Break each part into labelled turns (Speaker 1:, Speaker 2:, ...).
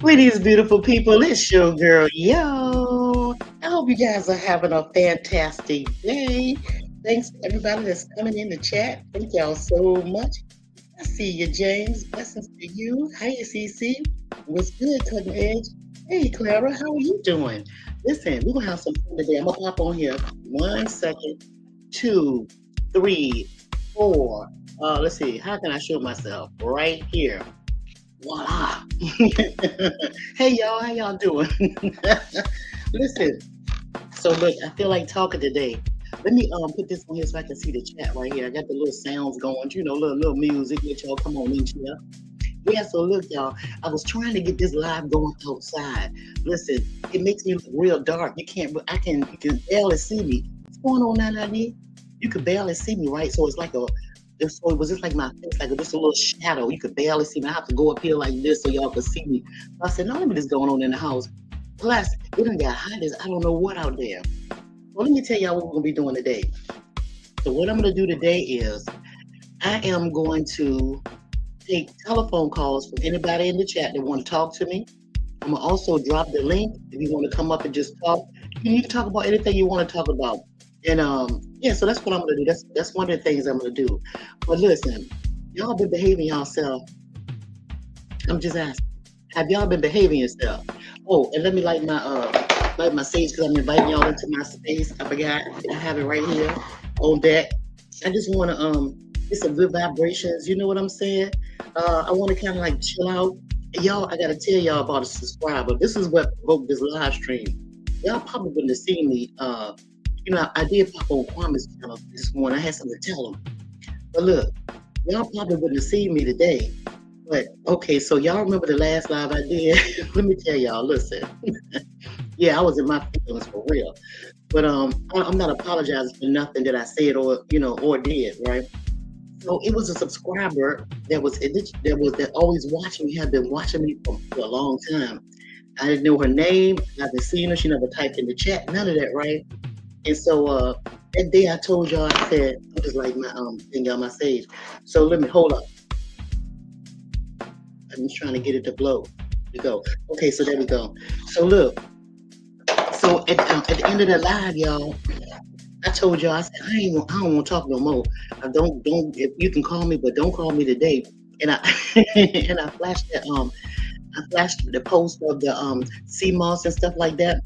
Speaker 1: Greetings, beautiful people. It's your girl, yo. I hope you guys are having a fantastic day. Thanks to everybody that's coming in the chat. Thank y'all so much. I see you, James. Blessings to you. Hi, CC. What's good, Cutting Edge? Hey, Clara. How are you doing? Listen, we're going to have some fun today. I'm going to pop on here. 1 second, two, three, four. Let's see. How can I show myself? Right here. Voila. Hey y'all, how y'all doing? Listen, so look, I feel like talking today. Let me put this on here so I can see the chat right here. I got the little sounds going, little music. Let y'all come on in here. Yeah, so look, y'all, I was trying to get this live going outside. Listen, it makes me look real dark. You can barely see me. What's going on now, Nani? You could barely see me, right? So it was just like my face, like just a little shadow. You could barely see me. I have to go up here like this so y'all could see me. So I said, no, let me just going on in the house. Plus, it done got hot as I don't know what out there. Well, let me tell y'all what we're gonna be doing today. So what I'm gonna do today is I am going to take telephone calls from anybody in the chat that want to talk to me. I'm gonna also drop the link if you want to come up and just talk. You can talk about anything you want to talk about. And yeah, so that's what I'm gonna do. That's one of the things I'm gonna do. But listen, y'all been behaving yourself. I'm just asking. Have y'all been behaving yourself? Oh, and let me light my sage because I'm inviting y'all into my space. I forgot. I have it right here on deck. I just wanna get some good vibrations, you know what I'm saying? I wanna kinda like chill out. Y'all, I gotta tell y'all about a subscriber. This is what provoked this live stream. Y'all probably wouldn't have seen me. I did pop on Kwame's channel this morning. I had something to tell him. But look, y'all probably wouldn't have seen me today. But okay, so y'all remember the last live I did? Let me tell y'all, listen. Yeah, I was in my feelings for real. But I'm not apologizing for nothing that I said or did, right? So it was a subscriber that always watching me, had been watching me for a long time. I didn't know her name, I haven't seen her, she never typed in the chat, none of that, right? And so that day I told y'all, I said, I just like my thing on my stage. So let me hold up. I'm just trying to get it to blow. We go. Okay, so there we go. So look. So at the end of the live, y'all, I told y'all, I said, I don't want to talk no more. Don't. If you can call me, but don't call me today. And I and I flashed the post of the CMOS and stuff like that,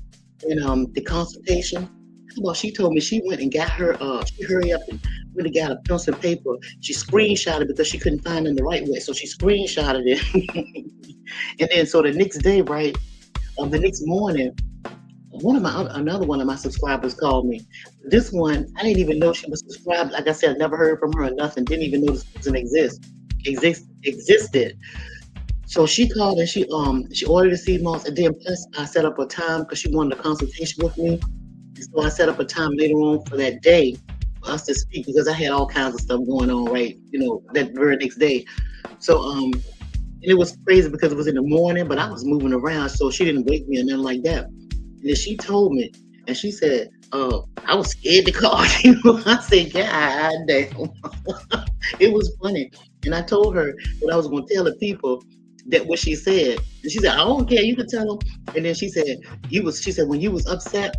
Speaker 1: and the consultation. Well, she told me she went and got her. She hurry up and went and got a pencil and paper. She screenshotted because she couldn't find it the right way, so she screenshotted it. And then so the next day, right, the next morning, another one of my subscribers called me. This one, I didn't even know she was subscribed. Like I said, I never heard from her or nothing. Didn't even know this person existed. So she called and she ordered a sea moss, and then plus I set up a time because she wanted a consultation with me. And so I set up a time later on for that day for us to speak because I had all kinds of stuff going on, right? That very next day. So and it was crazy because it was in the morning, but I was moving around, so she didn't wake me or nothing like that. And then she told me, and she said, I was scared to call you. I said, God damn. It was funny. And I told her that I was going to tell the people that what she said. And she said, I don't care. You can tell them. And then she said, she said, when you was upset,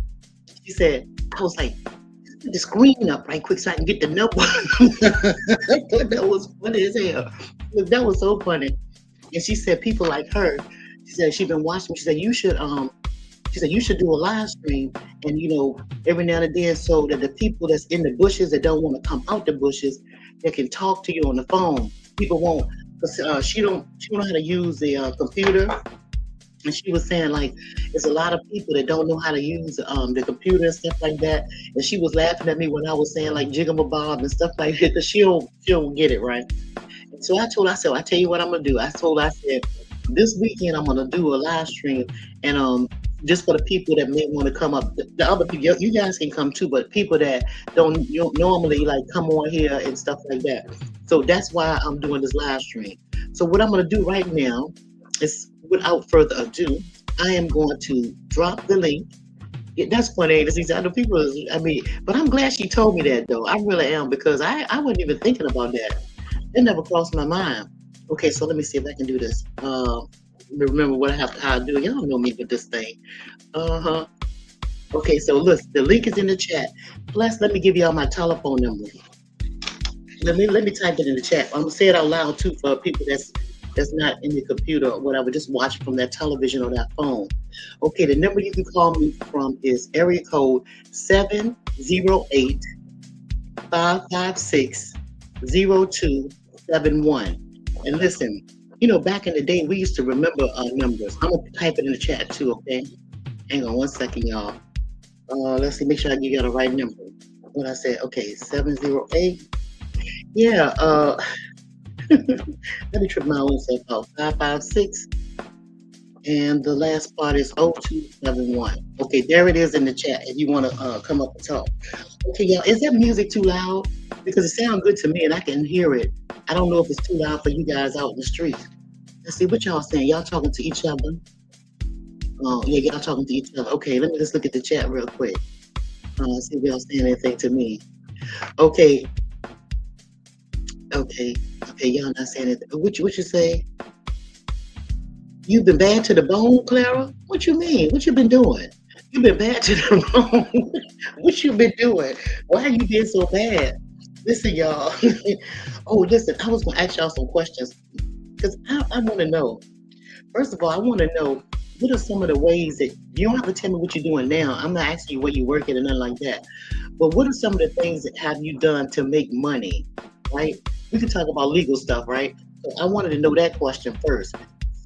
Speaker 1: she said, I was like, put the screen up right quick so I can get the number. I thought that was funny as hell. Look, that was so funny. And she said, people like her, she said, she'd been watching me. She said, you should do a live stream and, every now and then so that the people that's in the bushes that don't want to come out the bushes, they can talk to you on the phone. People won't, because she don't know how to use the computer. And she was saying, like, there's a lot of people that don't know how to use the computer and stuff like that. And she was laughing at me when I was saying, like, jiggle-bob and stuff like that, because she don't get it, right? And so I said, I tell you what I'm going to do. I said, this weekend I'm going to do a live stream. And just for the people that may want to come up, the other people, you guys can come too, but people that don't normally like come on here and stuff like that. So that's why I'm doing this live stream. So what I'm going to do right now is, without further ado, I am going to drop the link. Yeah, that's funny. I know people. But I'm glad she told me that though. I really am because I wasn't even thinking about that. It never crossed my mind. Okay, so let me see if I can do this. remember what I have how I do. Y'all know me with this thing. Uh-huh. Okay, so look, the link is in the chat. Plus, let me give y'all my telephone number. Let me type it in the chat. I'm gonna say it out loud too for people that's not in the computer or whatever, just watch from that television or that phone. Okay, the number you can call me from is area code 708 556 0271. And listen, back in the day, we used to remember our numbers. I'm gonna type it in the chat too, okay? Hang on one second, y'all. Let's see, make sure I give you the right number. What I said, okay, 708. Yeah, let me trip my own self out. 556. And the last part is 0271. Okay, there it is in the chat if you want to come up and talk. Okay, y'all, is that music too loud? Because it sounds good to me and I can hear it. I don't know if it's too loud for you guys out in the street. Let's see what y'all saying. Y'all talking to each other? Oh, yeah, y'all talking to each other. Okay, let me just look at the chat real quick. See if y'all saying anything to me. Okay. Okay, y'all not saying anything. What you say? You've been bad to the bone, Clara? What you mean? What you been doing? You've been bad to the bone. What you been doing? Why you been so bad? Listen, y'all. Oh, listen, I was gonna ask y'all some questions because I want to know. First of all, I want to know what are some of the ways that you don't have to tell me what you're doing now. I'm not asking you where you work at or nothing like that. But what are some of the things that have you done to make money? Right? We can talk about legal stuff, right? So I wanted to know that question first.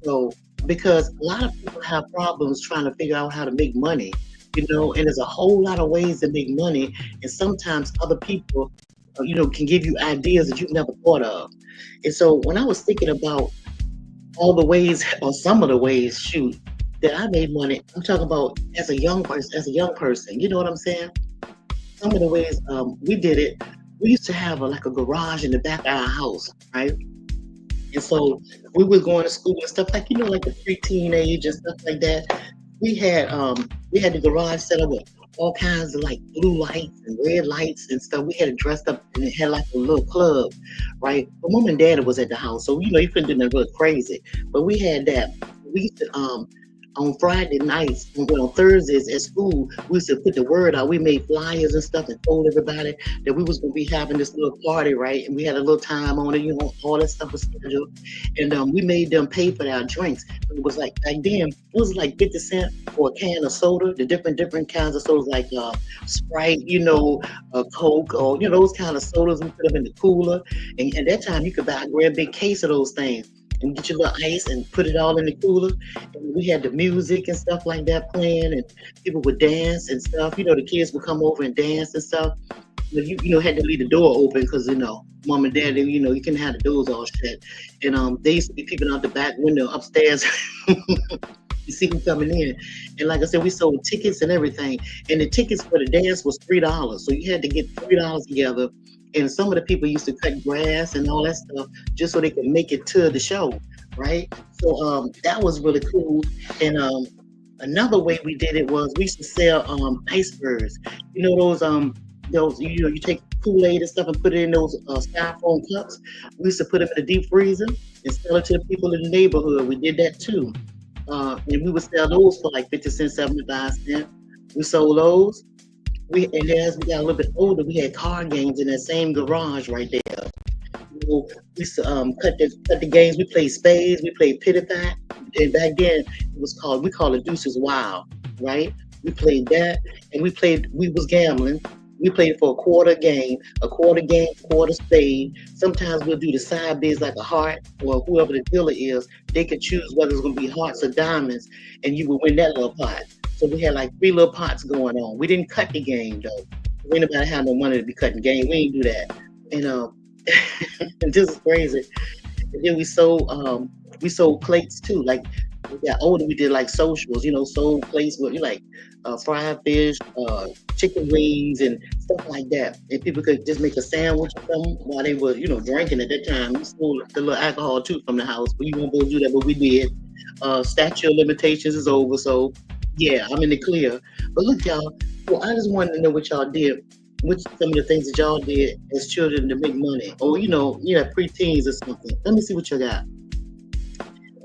Speaker 1: So because a lot of people have problems trying to figure out how to make money, and there's a whole lot of ways to make money, and sometimes other people, can give you ideas that you've never thought of. And so when I was thinking about all the ways or some of the ways, shoot, that I made money, I'm talking about as a young person, you know what I'm saying? Some of the ways we did it, we used to have like a garage in the back of our house, right? And so we were going to school and stuff like like the preteen age and stuff like that. We had the garage set up with all kinds of like blue lights and red lights and stuff. We had it dressed up and it had like a little club, right? But mom and dad was at the house, so you couldn't do nothing real crazy. But we had that. We used to on Friday nights, on Thursdays at school, we used to put the word out. We made flyers and stuff and told everybody that we was going to be having this little party, right? And we had a little time on it, all that stuff was scheduled. And we made them pay for our drinks. It was like, back then, it was like 50 cents for a can of soda, the different kinds of sodas like Sprite, Coke, or, those kind of sodas. We put them in the cooler. And at that time, you could buy a great big case of those things and get your little ice and put it all in the cooler. And we had the music and stuff like that playing, and people would dance and stuff. The kids would come over and dance and stuff. But you had to leave the door open because mom and dad, you couldn't have the doors all shut. And they used to be peeping out the back window upstairs. You see them coming in, and like I said, we sold tickets and everything. And the tickets for the dance was $3, so you had to get $3 together. And some of the people used to cut grass and all that stuff just so they could make it to the show, right? So that was really cool. And another way we did it was we used to sell icebergs. Those you take Kool-Aid and stuff and put it in those styrofoam cups. We used to put them in the deep freezer and sell it to the people in the neighborhood. We did that too. And we would sell those for like 50 cents, 75 cents. We sold those. And as we got a little bit older, we had card games in that same garage right there. We used to cut the games. We played spades. We played pitty pat. And back then, we called it Deuces Wild, right? We played that, and we was gambling. We played for a quarter game, quarter spade. Sometimes we'll do the side bids like a heart, or whoever the dealer is, they could choose whether it's going to be hearts or diamonds, and you would win that little pot. So we had like 3 little pots going on. We didn't cut the game though. Anybody had no money to be cutting game. We didn't do that. And and this is crazy. And then we sold plates too. Like we got older, we did like socials, sold plates with like fried fish, chicken wings, and stuff like that. And people could just make a sandwich or something while they were, drinking at that time. We stole the little alcohol too from the house, but you won't be able to do that, but we did. Statute of limitations is over, so yeah, I'm in the clear. But look, y'all, well, I just wanted to know what y'all did. What's some of the things that y'all did as children to make money? Or, preteens or something. Let me see what you got.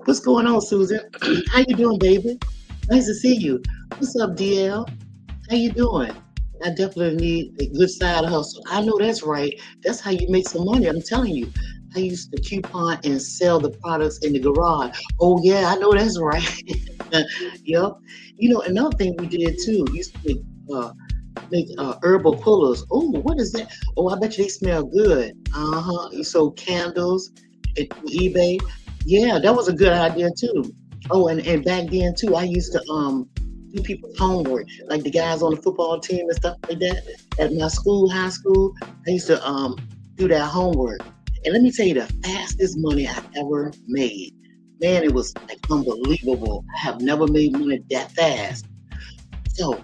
Speaker 1: What's going on, Susan? How you doing, baby? Nice to see you. What's up, DL? How you doing? I definitely need a good side hustle. I know that's right. That's how you make some money. I'm telling you. I used to coupon and sell the products in the garage. Oh yeah, I know that's right. Yep. You know, another thing we did too. We used to make herbal pullers. Oh, what is that? Oh, I bet you they smell good. Uh-huh. You sold candles at eBay. Yeah, that was a good idea too. Oh, and back then too, I used to do people's homework, like the guys on the football team and stuff like that. At my school, high school, I used to do that homework. And let me tell you, the fastest money I ever made. Man, it was like unbelievable. I have never made money that fast. So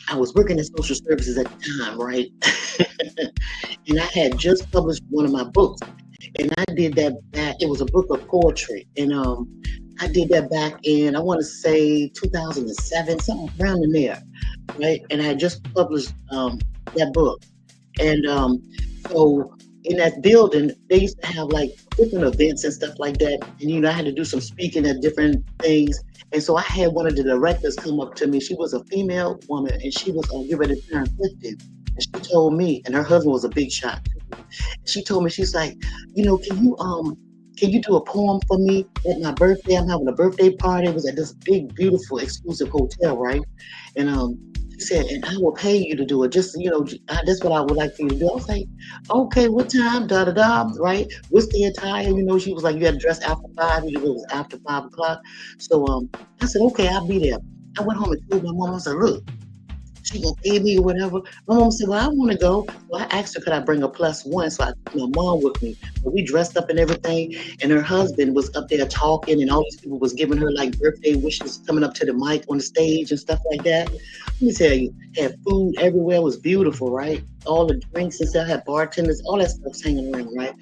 Speaker 1: I was working in social services at the time, right? And I had just published one of my books, and I did that back. It was a book of poetry, and I did that back in I want to say 2007, something around in there, right? And I had just published that book, and so in that building, they used to have like different events and stuff like that. And you know, I had to do some speaking at different things. And so I had one of the directors come up to me. She was a female woman, and she was getting ready to turn 50. And she told me, and her husband was a big shot too. She told me, she's like, you know, can you do a poem for me at my birthday? I'm having a birthday party. It was at this big, beautiful, exclusive hotel, right? And she said, and I will pay you to do it. Just, you know, that's what I would like for you to do. I was like, okay, what time? Da da da, right? What's the attire? You know, she was like, you had to dress after 5. You know, it was after 5 o'clock. So I said, okay, I'll be there. I went home and told my mom, I said, look, she gonna pay me or whatever. My mom said, well, I want to go. So I asked her, could I bring a plus one? So I took my mom with me. But we dressed up and everything. And her husband was up there talking, and all these people was giving her like birthday wishes, coming up to the mic on the stage and stuff like that. Let me tell you, had food everywhere. It was beautiful, right? All the drinks and stuff, had bartenders, all that stuff was hanging around, right?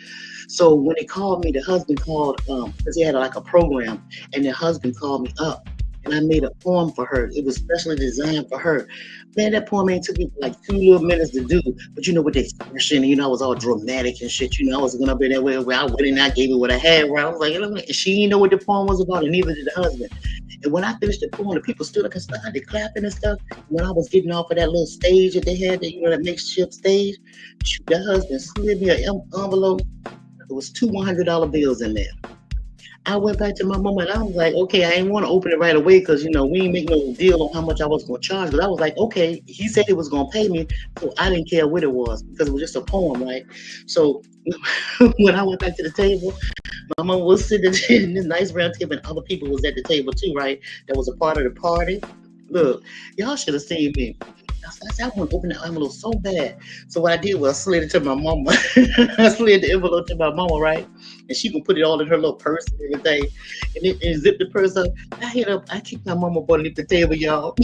Speaker 1: So when they called me, the husband called, because he had like a program, and the husband called me up. And I made a poem for her. It was specially designed for her. Man, that poem ain't took me like 2 little minutes to do. But you know, with the expression, you know, I was all dramatic and shit. You know, I was going up in that way where I went and I gave it what I had. Where I was like, and she didn't know what the poem was about, and neither did the husband. And when I finished the poem, the people stood up and started clapping and stuff. When I was getting off of that little stage that they had, that, you know, that makeshift stage, the husband slid me an envelope. It was two $100 bills in there. I went back to my mama and I was like, okay, I didn't want to open it right away because, you know, we ain't make no deal on how much I was going to charge. But I was like, okay, he said he was going to pay me. So I didn't care what it was because it was just a poem, right? So when I went back to the table, my mom was sitting in this nice round table and other people was at the table too, right? That was a part of the party. Look, y'all should have seen me. I said, I want to open the envelope so bad. So what I did was I slid it to my mama. I slid the envelope to my mama, right? And she can put it all in her little purse and everything. And then and zip the purse up. I kicked my mama up underneath the table, y'all.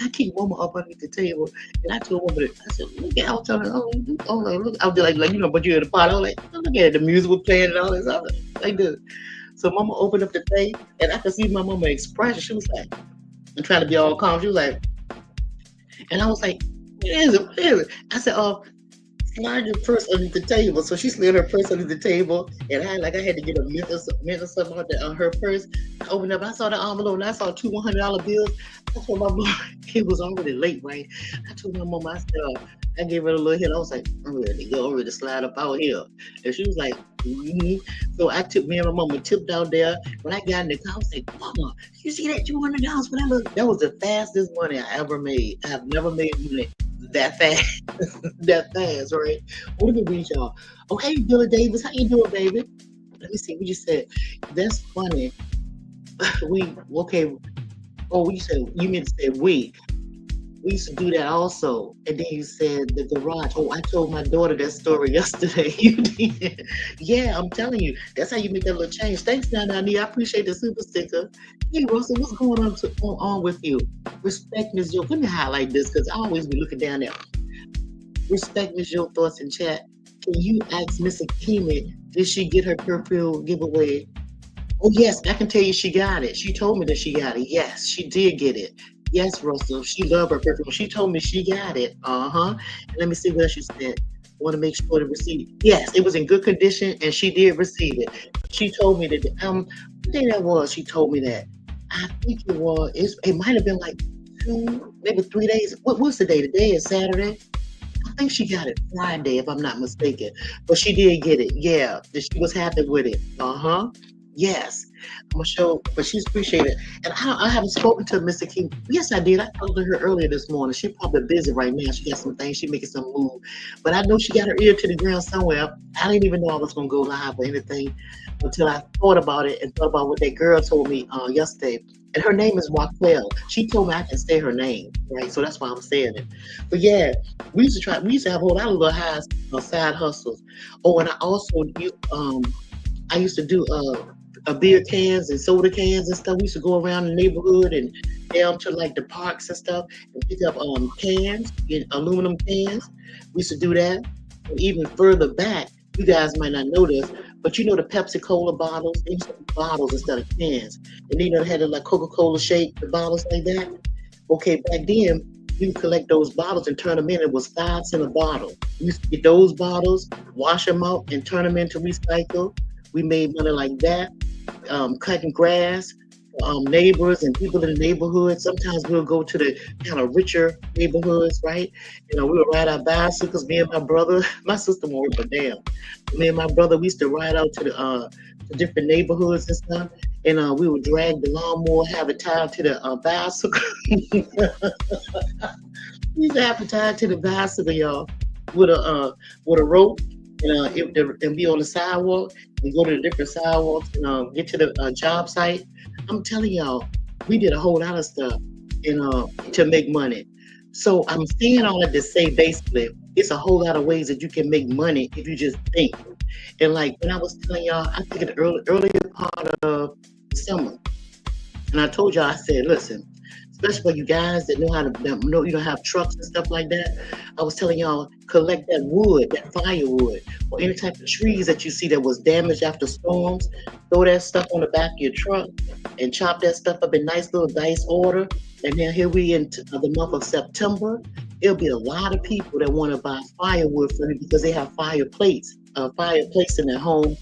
Speaker 1: I kicked mama up underneath the table. And I told mama, I said, look at, I was telling her, oh, look. I was like, you know, but you're in the pot. I was like, oh, look at it. The music was playing and all this. I was like this. So mama opened up the thing and I could see my mama expression. She was like, I'm trying to be all calm. She was like, and I was like, what is it? What is it? I said, slide your purse underneath the table. So she slid her purse underneath the table, and I had to get a mint or something out on her purse. I opened up, I saw the envelope, and I saw two $100 bills. I told my mom, it was already late, right? I told my mom, I said, I gave her a little hit. I was like, I'm ready to go, I'm ready to slide up out here. And she was like, mm-hmm. So I took me and my mama tipped out there. When I got in the car, I was like, Mama, you see that $200 for that? That was the fastest money I ever made. I have never made money that fast. That fast, right? What did we reach y'all? Oh, hey, Billy Davis, how you doing, baby? Let me see what you said. That's funny. Okay. Oh, you meant to say we. We used to do that also. And then you said the garage. Oh, I told my daughter that story yesterday. You did. Yeah, I'm telling you. That's how you make that little change. Thanks, Nana. I appreciate the super sticker. Hey, Russell, what's going on with you? Respect Ms. Joe. Let me highlight this because I always be looking down there. Respect Ms. Joe thoughts in chat. Can you ask Miss Akimi, did she get her perfume giveaway? Oh, yes, I can tell you she got it. She told me that she got it. Yes, she did get it. Yes, Russell, she loved her perfume. She told me she got it. And let me see what she said. Want to make sure to receive it. Yes, it was in good condition and she did receive it. She told me that what day that was. She told me that. I think it might have been like 2, maybe 3 days. What was the day? The day is Saturday. I think she got it Friday, if I'm not mistaken. But she did get it. Yeah, that she was happy with it. Uh-huh. Yes. I'm gonna show, but she's appreciated. And I haven't spoken to Mr. King. Yes, I did. I talked to her earlier this morning. She's probably busy right now. She got some things. She making some move. But I know she got her ear to the ground somewhere. I didn't even know I was gonna go live or anything until I thought about it and thought about what that girl told me yesterday. And her name is Raquel. She told me I can say her name, right? So that's why I'm saying it. But yeah, we used to have a whole lot of little side hustles. Oh, and I used to do beer cans and soda cans and stuff. We used to go around the neighborhood and down to like the parks and stuff and pick up cans, aluminum cans. We used to do that. And even further back, you guys might not know this, but you know the Pepsi Cola bottles, they used to be bottles instead of cans. And they had it like Coca-Cola shake, the bottles like that. Okay, back then we would collect those bottles and turn them in. It was 5 cents a bottle. We used to get those bottles, wash them out, and turn them into recycle. We made money like that, cutting grass, neighbors and people in the neighborhood. Sometimes we'll go to the kind of richer neighborhoods, right? We would ride our bicycles. Me and my brother, my sister won't work, but damn, me and my brother, we used to ride out to different neighborhoods and stuff, and we would drag the lawnmower, have it tied to the bicycle. We used to have it tied to the bicycle, y'all, with a rope, and be on the sidewalk and go to the different sidewalks and get to the job site. I'm telling y'all, we did a whole lot of stuff to make money. So I'm saying all that to say basically, it's a whole lot of ways that you can make money if you just think. And like when I was telling y'all, I think in the earlier part of the summer, and I told y'all, I said, listen, especially for you guys that know how to know you don't have trucks and stuff like that. I was telling y'all, collect that wood, that firewood, or any type of trees that you see that was damaged after storms. Throw that stuff on the back of your truck and chop that stuff up in nice little dice order. And then here we in the month of September. There'll be a lot of people that want to buy firewood for you because they have fireplace in their home.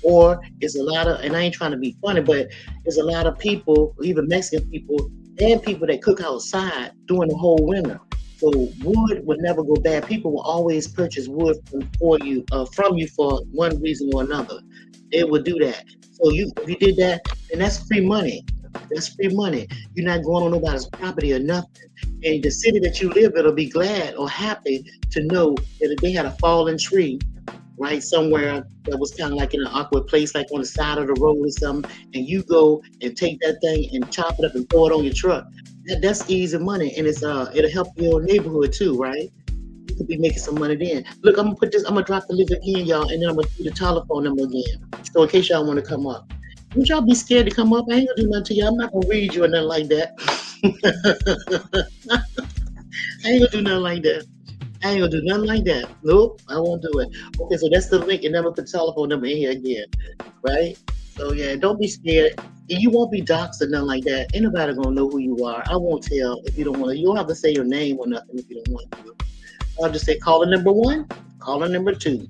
Speaker 1: Or it's a lot of, and I ain't trying to be funny, but there's a lot of people, even Mexican people, and people that cook outside during the whole winter. So wood would never go bad. People will always purchase wood from you for one reason or another. They would do that. So if you did that, then that's free money. That's free money. You're not going on nobody's property or nothing. And the city that you live in will be glad or happy to know that if they had a fallen tree, right, somewhere that was kind of like in an awkward place, like on the side of the road or something, and you go and take that thing and chop it up and throw it on your truck. That's easy money, and it'll help your neighborhood too, right? You could be making some money then. Look, I'm gonna drop the link again, y'all, and then I'm gonna do the telephone number again. So in case y'all want to come up. Would y'all be scared to come up? I ain't gonna do nothing to y'all. I'm not gonna read you or nothing like that. I ain't gonna do nothing like that. I ain't gonna do nothing like that. Nope, I won't do it. Okay, so that's the link, and then we'll put the telephone number in here again, right? So yeah, don't be scared. And you won't be doxxed or nothing like that. Ain't nobody gonna know who you are. I won't tell if you don't want to. You don't have to say your name or nothing if you don't want to. I'll just say caller number 1, caller number 2.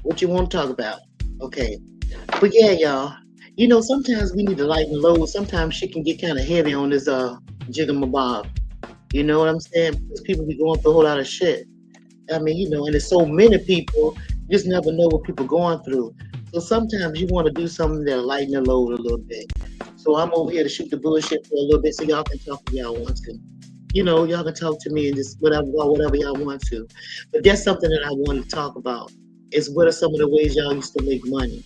Speaker 1: What you want to talk about? Okay. But yeah, y'all. Sometimes we need to lighten the load. Sometimes shit can get kind of heavy on this jigamabob. You know what I'm saying? Because people be going through a whole lot of shit. I mean, and there's so many people, you just never know what people going through. So sometimes you want to do something that'll lighten the load a little bit. So I'm over here to shoot the bullshit for a little bit so y'all can talk if y'all want to. Y'all can talk to me and just whatever y'all want to. But that's something that I want to talk about. Is what are some of the ways y'all used to make money?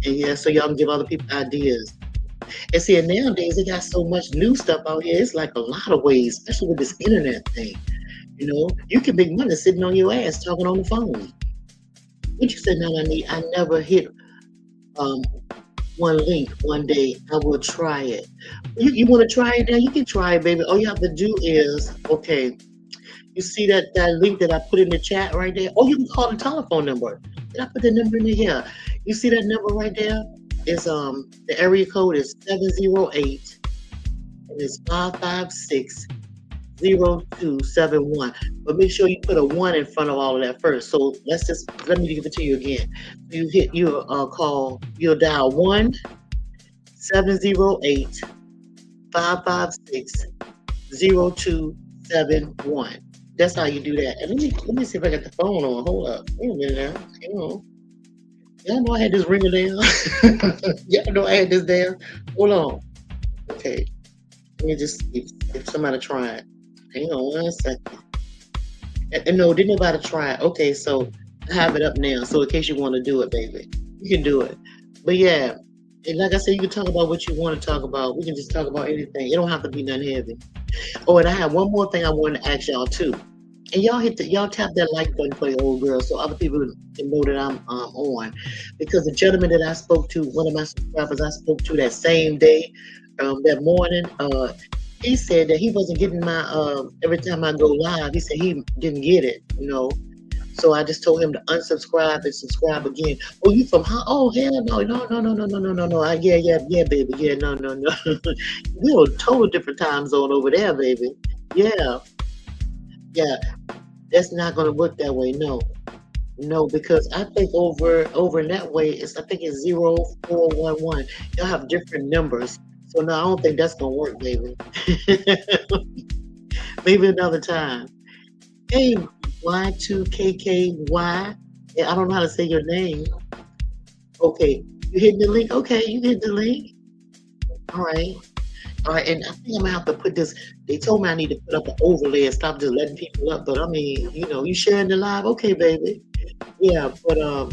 Speaker 1: And yeah, so y'all can give other people ideas. And see, nowadays they got so much new stuff out here. It's like a lot of ways, especially with this internet thing. You can make money sitting on your ass talking on the phone. What you said? Now I never hit one link one day. I will try it. You want to try it now? You can try it, baby. All you have to do is okay. You see that link that I put in the chat right there? Oh, you can call the telephone number. Did I put the number in here? You see that number right there? Is the area code is 708 and it's 0271. But make sure you put a 1 in front of all of that first. So let me give it to you again. You call, you'll dial 1-708-556-0271. That's how you do that. And let me see if I got the phone on. Hold up. Wait a minute now. Hang on. Y'all know I had this ringer down. Y'all know I had this down. Hold on. Okay. Let me just see if somebody tried. Hang on 1 second. And no, didn't nobody try it. Okay, so I have it up now. So in case you want to do it, baby, you can do it. But yeah, and like I said, you can talk about what you want to talk about. We can just talk about anything. It don't have to be nothing heavy. Oh, and I have one more thing I wanted to ask y'all too. And y'all tap that like button for the old girl so other people can know that I'm on. Because the gentleman that I spoke to, one of my subscribers I spoke to that same day, that morning, he said that he wasn't getting my every time I go live, he said he didn't get it. So I just told him to unsubscribe and subscribe again. Oh, you from how? Oh, hell no, no, no, no, no, no, no, no, no. Yeah, baby. Yeah, no, no, no. We're on a total different time zone over there, baby. Yeah, yeah. That's not gonna work that way. No, no, because I think over in that way, I think it's 0411. Y'all have different numbers. So no, I don't think that's gonna work, baby. Maybe another time. Hey, Y2KKY. Yeah, I don't know how to say your name. Okay, you hitting the link? Okay, you hit the link. All right. All right, and I think I'm gonna have to put this. They told me I need to put up an overlay and stop just letting people up. But I mean, you sharing the live, okay, baby. Yeah, but I'm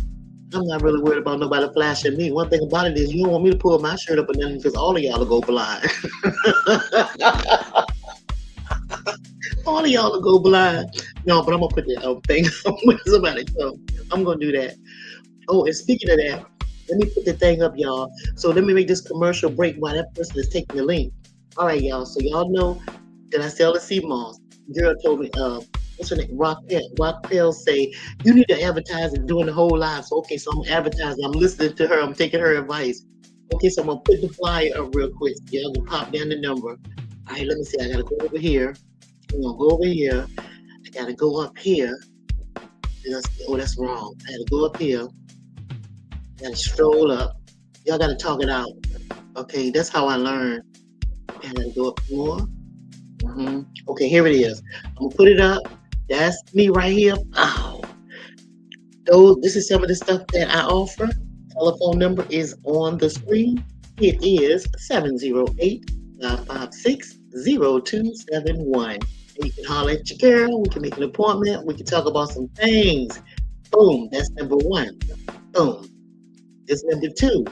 Speaker 1: not really worried about nobody flashing me. One thing about it is you don't want me to pull my shirt up and then because all of y'all will go blind. All of y'all will go blind. No, but I'm gonna put that thing up when somebody come. I'm gonna do that. Oh, and speaking of that, let me put the thing up, y'all. So let me make this commercial break while that person is taking the link. All right, y'all. So y'all know that I sell the sea moss. Girl told me, what's her name? Rockpell say you need to advertise and doing the whole live. So okay, so I'm advertising. I'm listening to her. I'm taking her advice. Okay, so I'm gonna put the flyer up real quick. So y'all can pop down the number. All right, let me see. I gotta go over here. I'm gonna go over here. I gotta go up here. Oh, that's wrong. I gotta go up here. I gotta stroll up. Y'all gotta talk it out. Okay, that's how I learn. I gotta go up more. Okay, here it is. I'm gonna put it up. That's me right here. Oh, this is some of the stuff that I offer. Telephone number is on the screen. It is 708-556-0271. You can holler at your girl. We can make an appointment. We can talk about some things. Boom. That's number one. Boom. That's number two.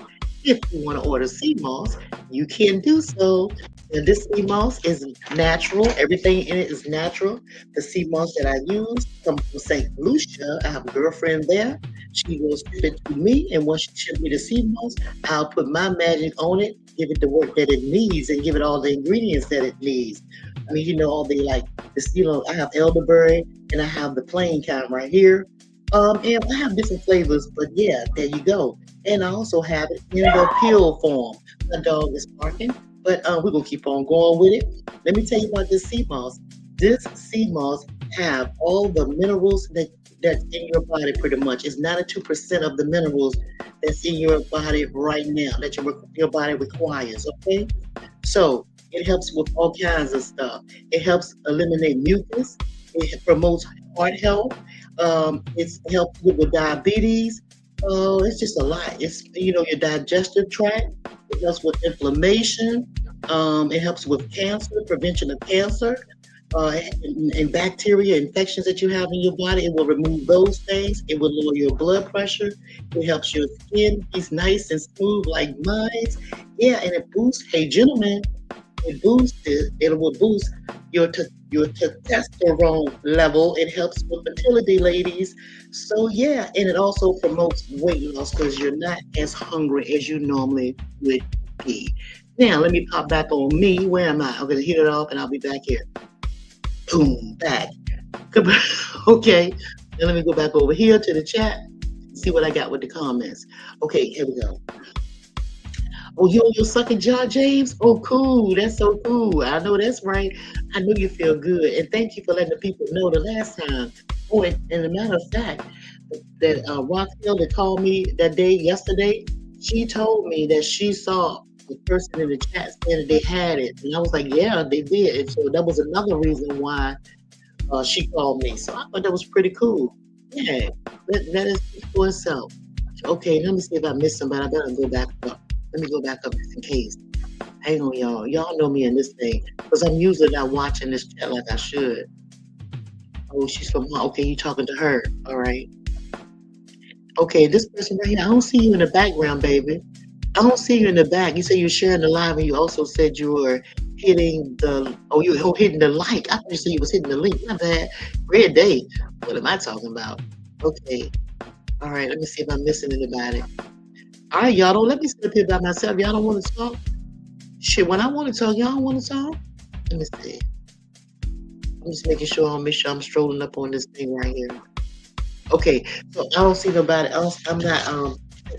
Speaker 1: If you want to order sea moss, you can do so. And this sea moss is natural. Everything in it is natural. The sea moss that I use comes from St. Lucia. I have a girlfriend there. She will ship it to me, and once she ships me the sea moss, I'll put my magic on it, give it the work that it needs, and give it all the ingredients that it needs. I mean, all the like this. I have elderberry, and I have the plain kind right here. And I have different flavors, but yeah, there you go. And I also have it in the pill form. My dog is barking, but we're gonna keep on going with it. Let me tell you about this sea moss. This sea moss have all the minerals that's in your body pretty much. It's 92% of the minerals that's in your body right now that your body requires. Okay, so it helps with all kinds of stuff. It helps eliminate mucus. It promotes heart health. It's helps with diabetes. Oh, it's just a lot. It's your digestive tract. It helps with inflammation. It helps with cancer, prevention of cancer, and bacteria infections that you have in your body. It will remove those things. It will lower your blood pressure. It helps your skin be nice and smooth like mine. Yeah, and it boosts. Hey, gentlemen, it boosts it. It will boost your testosterone level. It helps with fertility, ladies. So yeah, and it also promotes weight loss because you're not as hungry as you normally would be. Now let me pop back on me. Where am I? I'm gonna hit it off and I'll be back here. Boom, back. Okay. Now let me go back over here to the chat. See what I got with the comments. Okay, here we go. Oh, you on your second job, James? Oh, cool. That's so cool. I know that's right. I know you feel good. And thank you for letting the people know the last time. Oh, and a matter of fact, that Rockhill that called me that day yesterday, she told me that she saw the person in the chat saying that they had it. And I was like, yeah, they did. And so that was another reason why she called me. So I thought that was pretty cool. Yeah, that is for itself. Okay, let me see if I missed somebody. I better go back up. Let me go back up just in case. Hang on, y'all. Y'all know me in this thing because I'm usually not watching this chat like I should. Oh, she's from. Okay, you talking to her? All right. Okay, this person right here. I don't see you in the background, baby. I don't see you in the back. You say you're sharing the live, and you also said you were hitting the. Oh, you were hitting the like. I thought you said you was hitting the link. My bad. Red day. What am I talking about? Okay. All right. Let me see if I'm missing anybody. All right, y'all. Don't let me sit up here by myself. Y'all don't want to talk. Shit, when I want to talk, y'all don't want to talk. Let me see. I'm just making sure I'll make sure I'm strolling up on this thing right here. Okay, so I don't see nobody else. I'm not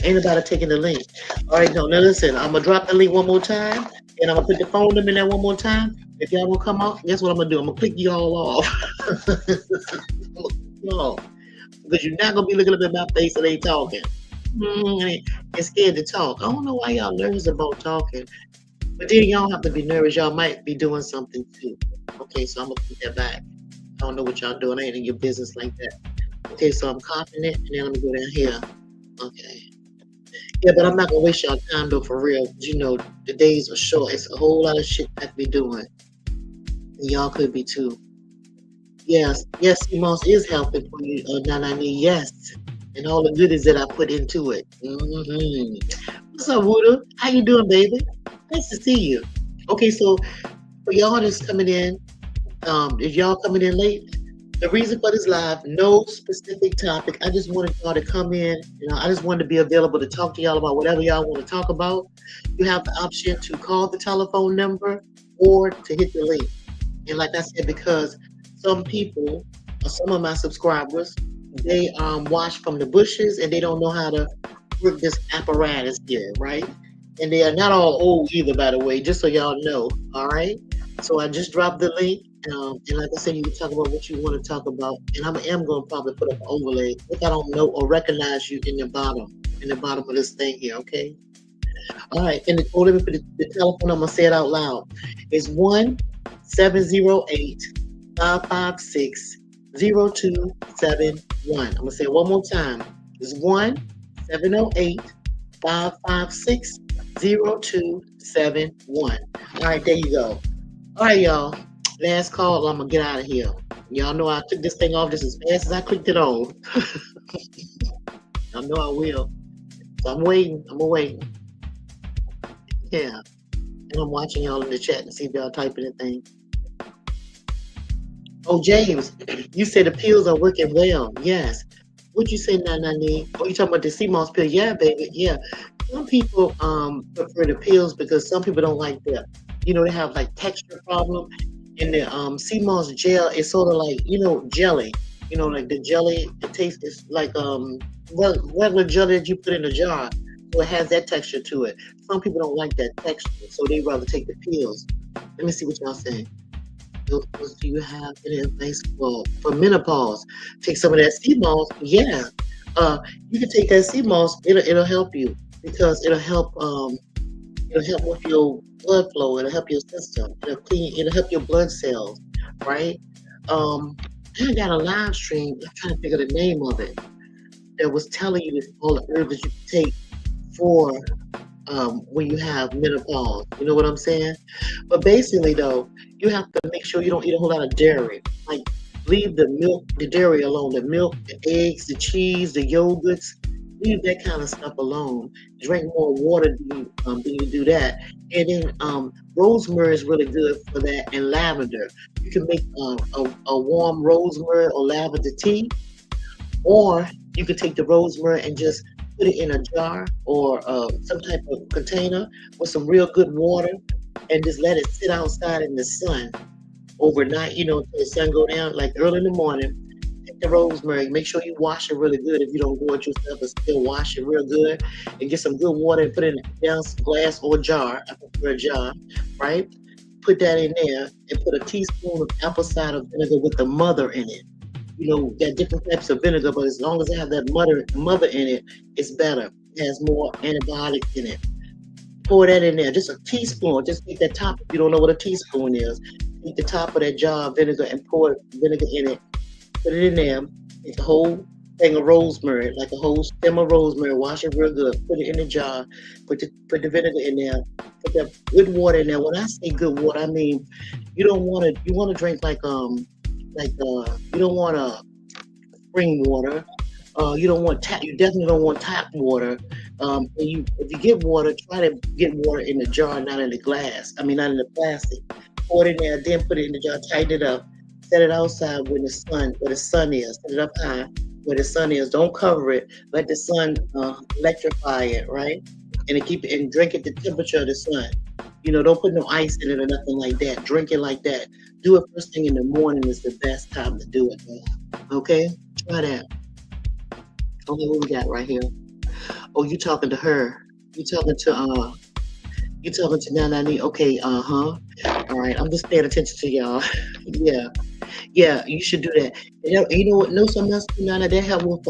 Speaker 1: ain't nobody taking the link. All right, no, now listen, I'm gonna drop the link one more time and I'm gonna put the phone number in there one more time. If y'all will come off, guess what I'm gonna do? I'm gonna click y'all off. I'm gonna click you off. Because you're not gonna be looking up at my face and ain't talking. And scared to talk. I don't know why y'all nervous about talking. But then y'all have to be nervous. Y'all might be doing something too. Okay, so I'm gonna put that back. I don't know what y'all doing. I ain't in your business like that. Okay, so I'm copying it, and then let me go down here. Okay. Yeah, but I'm not gonna waste y'all time though, for real. 'Cause you know the days are short. It's a whole lot of shit I could be doing, and y'all could be too. Yes, yes, CMOS is helping for you, Nanani. Yes, and all the goodies that I put into it. What's up, Wuda? How you doing, baby? Nice to see you. Okay, so for y'all that's coming in, if y'all coming in late, the reason for this live, no specific topic. I just wanted y'all to come in. You know, I just wanted to be available to talk to y'all about whatever y'all want to talk about. You have the option to call the telephone number or to hit the link. And like I said, because some people, or some of my subscribers, they watch from the bushes and they don't know how to work this apparatus here, right? And they are not all old either, by the way, just so y'all know. All right. So I just dropped the link. And like I said, you can talk about what you want to talk about. And I am going to probably put up an overlay if I don't know or recognize you in the bottom of this thing here, okay? All right. And let me put the telephone, I'm going to say it out loud. It's 1-708-556-0271. I'm going to say it one more time. It's 1-708-556-0271. All right, there you go. All right, y'all. Last call. I'm gonna get out of here. Y'all know I took this thing off just as fast as I clicked it on. I know I will. So I'm waiting. I'm waiting. Yeah. And I'm watching y'all in the chat to see if y'all type anything. Oh, James, you said the pills are working well. Yes. What you say, Nani? Oh, you talking about the CMOS pill? Yeah, baby. Yeah. Some people prefer the pills because some people don't like the, you know, they have like texture problem. And the CMOS gel is sort of like, you know, jelly. You know, like the jelly, it tastes is like regular jelly that you put in a jar. So it has that texture to it. Some people don't like that texture, so they rather take the pills. Let me see what y'all saying. Do you have any advice for menopause? Take some of that CMOS. Yeah. You can take that CMOS. It'll help you because it'll help with your blood flow. It'll help your system. It'll help your blood cells, right? I got a live stream. I'm trying to figure the name of it. That was telling you all the herbs that you can take for when you have menopause. You know what I'm saying? But basically, though, you have to make sure you don't eat a whole lot of dairy. Like, leave the milk, the dairy alone. The milk, the eggs, the cheese, the yogurts. Leave that kind of stuff alone. Drink more water than you do that. And then rosemary is really good for that, and lavender. You can make a warm rosemary or lavender tea, or you can take the rosemary and just put it in a jar or some type of container with some real good water and just let it sit outside in the sun overnight, you know, until the sun go down, like early in the morning. the rosemary. Make sure you wash it really good. If you don't do it yourself, but still wash it real good and get some good water and put it in a glass or jar. I prefer a jar, right? Put that in there and put a teaspoon of apple cider vinegar with the mother in it. Got different types of vinegar, but as long as it have that mother in it, it's better. It has more antibiotics in it. Pour that in there, just a teaspoon. Just take that top. If you don't know what a teaspoon is, take the top of that jar of vinegar and pour vinegar in it. Put it in there. Take the whole thing of rosemary, like a whole stem of rosemary. Wash it real good. Put it in the jar. Put the vinegar in there. Put that good water in there. When I say good water, I mean you don't want to. You want to drink you don't want spring water. You don't want tap. You definitely don't want tap water. If you get water, try to get water in the jar, not in the glass. I mean, not in the plastic. Pour it in there, then put it in the jar. Tighten it up. Set it outside where the sun is. Set it up high where the sun is. Don't cover it. Let the sun electrify it, right? And drink at the temperature of the sun. Don't put no ice in it or nothing like that. Drink it like that. Do it first thing in the morning is the best time to do it. Okay, try that. Okay, what we got right here? Oh, you talking to her? You talking to Nanani? Okay, uh-huh. All right, I'm just paying attention to y'all. Yeah, yeah, you should do that. You know what? Know something else, Nana? That help with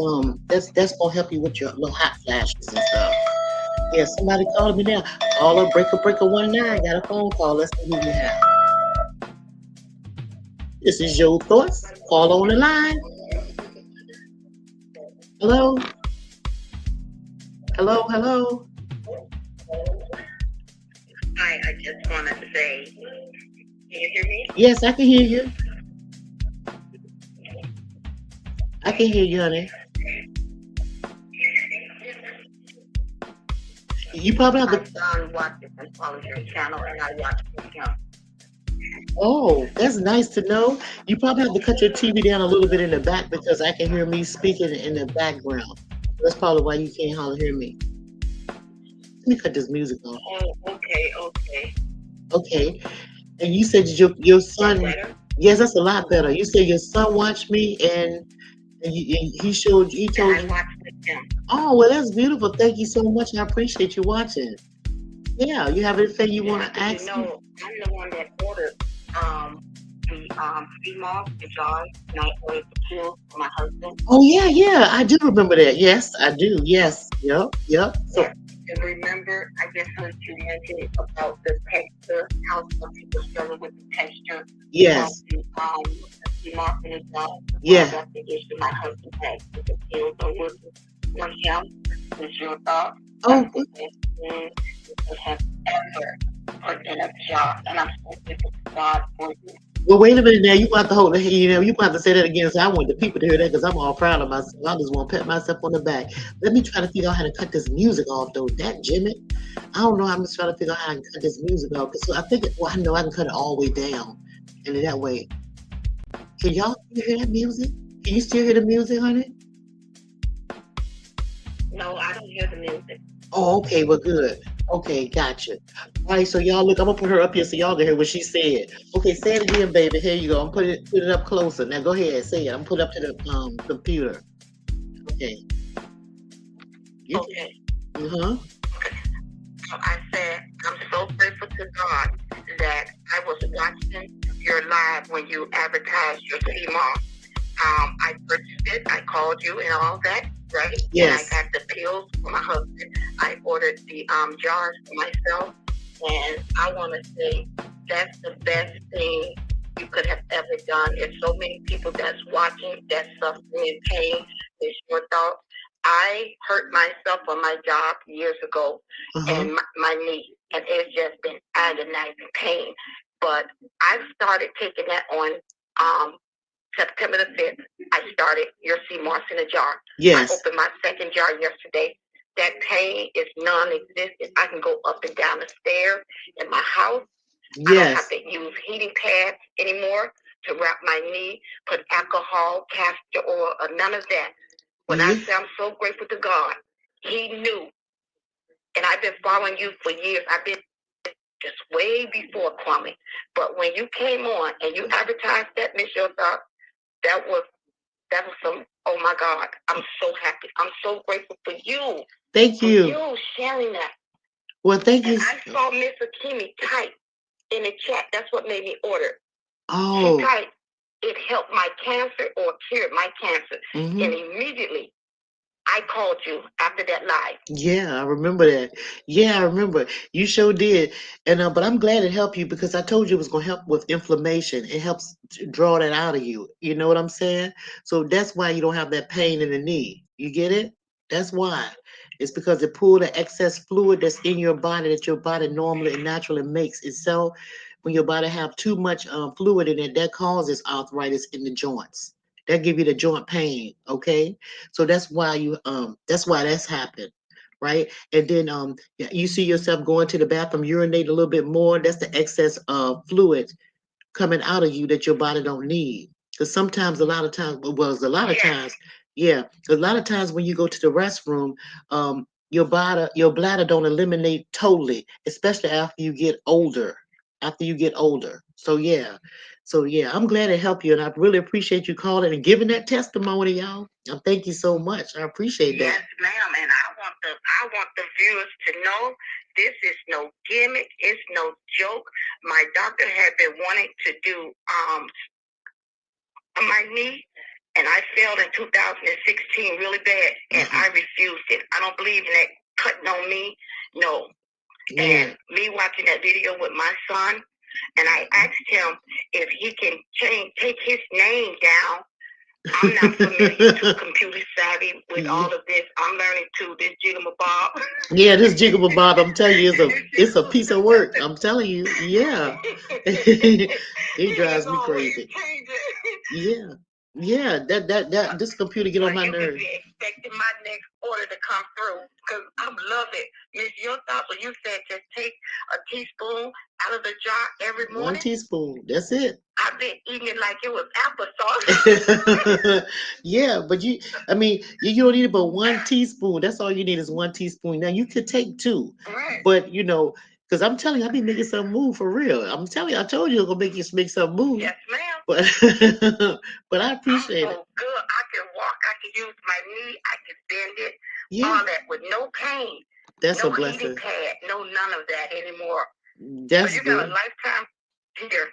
Speaker 1: that's gonna help you with your little hot flashes and stuff. Yeah, somebody calling me now. Caller breaker 19. Got a phone call. Let's see who we have. This is your thoughts. Call on the line. Hello, hello.
Speaker 2: Hi, I just wanted to say, can you hear me?
Speaker 1: Yes, I can hear you. I can hear you, honey. You probably have
Speaker 2: My
Speaker 1: to.
Speaker 2: son watches and follows your channel, and I watch with him.
Speaker 1: Oh, that's nice to know. You probably have to cut your TV down a little bit in the back because I can hear me speaking in the background. That's probably why you can't hardly hear me. Let me cut this music off.
Speaker 2: Oh, okay.
Speaker 1: Okay. And you said your son.
Speaker 2: Better?
Speaker 1: Yes, that's a lot better. You said your son watched me and he told
Speaker 2: And
Speaker 1: you.
Speaker 2: I watch with him.
Speaker 1: Oh, well, that's beautiful. Thank you so much. I appreciate you watching. Yeah, you have anything you want to ask me?
Speaker 2: I'm the one that ordered the sea moss, the jars, and I ordered the pills for my husband.
Speaker 1: Oh, yeah. I do remember that. Yes, I do. Yes. Yep. So,
Speaker 2: Yes. And remember, I just heard you mention about the texture, how some people struggle with the texture.
Speaker 1: yes.
Speaker 2: Of the sea moss in the jar.
Speaker 1: Yeah.
Speaker 2: That's the issue my husband has with the pills are working on him. What's your thought?
Speaker 1: Oh,
Speaker 2: That's the best thing you could have ever put in a jar. And I'm so grateful to God for you.
Speaker 1: well, wait a minute now. You want to hold it. You want to say that again. So I want the people to hear that because I'm all proud of myself. I just want to pat myself on the back. Let me try to figure out how to cut this music off, though. That Jimmy, I don't know. I'm just trying to figure out how I can cut this music off. So I think, I know I can cut it all the way down, and that way, can y'all hear that music? Can you still hear the music, honey?
Speaker 2: No, I don't hear the music.
Speaker 1: Oh, okay. Well, good. Okay, gotcha. All right, so y'all look. I'm gonna put her up here so y'all can hear what she said. Okay, say it again, baby. Here you go. I'm put it up closer. Now go ahead, say it. I'm put it up to the computer. Okay.
Speaker 2: Okay.
Speaker 1: Uh-huh.
Speaker 2: So I said, I'm so grateful to God that I was watching your live when you advertised your sea moss. I purchased it. I called you and all that, right?
Speaker 1: Yes.
Speaker 2: And I got the pills for my husband. I ordered the jars for myself. And I want to say that's the best thing you could have ever done. There's so many people that's watching, that's suffering in pain. It's your thought. I hurt myself on my job years ago, and my knee, and it's just been agonizing pain. But I've started taking that on September the 5th. I started your sea moss in a jar.
Speaker 1: Yes.
Speaker 2: I opened my second jar yesterday. That pain is non-existent. I can go up and down the stairs in my house.
Speaker 1: Yes.
Speaker 2: I don't have to use heating pads anymore to wrap my knee, put alcohol, castor oil, or none of that. When I say I'm so grateful to God, He knew. And I've been following you for years. I've been just way before Kwame. But when you came on and you advertised that, Miss Yota, that That was some. Oh my God, I'm so happy. I'm so grateful for you.
Speaker 1: Thank
Speaker 2: For
Speaker 1: you.
Speaker 2: you sharing that.
Speaker 1: Well, thank
Speaker 2: And
Speaker 1: you.
Speaker 2: I saw Miss Akimi type in the chat. That's what made me order.
Speaker 1: Oh.
Speaker 2: She typed, "It helped my cancer or cured my cancer,"
Speaker 1: Mm-hmm.
Speaker 2: and immediately I called you after that live.
Speaker 1: Yeah, I remember that. Yeah, I remember. You sure did. And but I'm glad it helped you because I told you it was going to help with inflammation. It helps to draw that out of you. You know what I'm saying? So that's why you don't have that pain in the knee. You get it? That's why. It's because it pulled the excess fluid that's in your body that your body normally and naturally makes itself. When your body have too much fluid in it, that causes arthritis in the joints. That give you the joint pain. Okay, so that's why that's happened, right? And then yeah, you see yourself going to the bathroom, urinate a little bit more. That's the excess of fluid coming out of you that your body don't need. Because sometimes, a lot of times, well, a lot of times, yeah, a lot of times when you go to the restroom, your bladder don't eliminate totally, especially after you get older. After you get older, so yeah, I'm glad to help you, and I really appreciate you calling and giving that testimony, y'all. Thank you so much. I appreciate that.
Speaker 2: Yes, ma'am. And I want the viewers to know this is no gimmick. It's no joke. My doctor had been wanting to do on my knee, and I failed in 2016 really bad, and I refused it. I don't believe in that cutting on me. No.
Speaker 1: Yeah.
Speaker 2: And me watching that video with my son, and I asked him if he can take his name down. I'm not familiar to computer savvy with all of this. I'm learning too. This jigamabob.
Speaker 1: Yeah, this jiggle bob, I'm telling you, it's a piece of work. I'm telling you, yeah. It drives me crazy. Yeah, yeah. That this computer get on my nerves.
Speaker 2: You could be expecting my next order to come through because I love it. Miss, your thoughts when you said just take a teaspoon out of the jar every morning.
Speaker 1: 1 teaspoon. That's it.
Speaker 2: I've been eating it like it was applesauce.
Speaker 1: Yeah, but I mean, you don't need but 1 teaspoon. That's all you need is 1 teaspoon. Now you could take two,
Speaker 2: Right.
Speaker 1: but because I'm telling you, I be making some move for real. I'm telling you, I told you I'm gonna make some move.
Speaker 2: Yes, ma'am.
Speaker 1: But but I appreciate
Speaker 2: I'm
Speaker 1: it.
Speaker 2: so good. I can walk. I can use my knee. I can bend it.
Speaker 1: Yeah,
Speaker 2: all that with no pain.
Speaker 1: that's
Speaker 2: No
Speaker 1: a blessing.
Speaker 2: heating pad. No none of that anymore.
Speaker 1: That's
Speaker 2: So you
Speaker 1: good.
Speaker 2: got a lifetime here.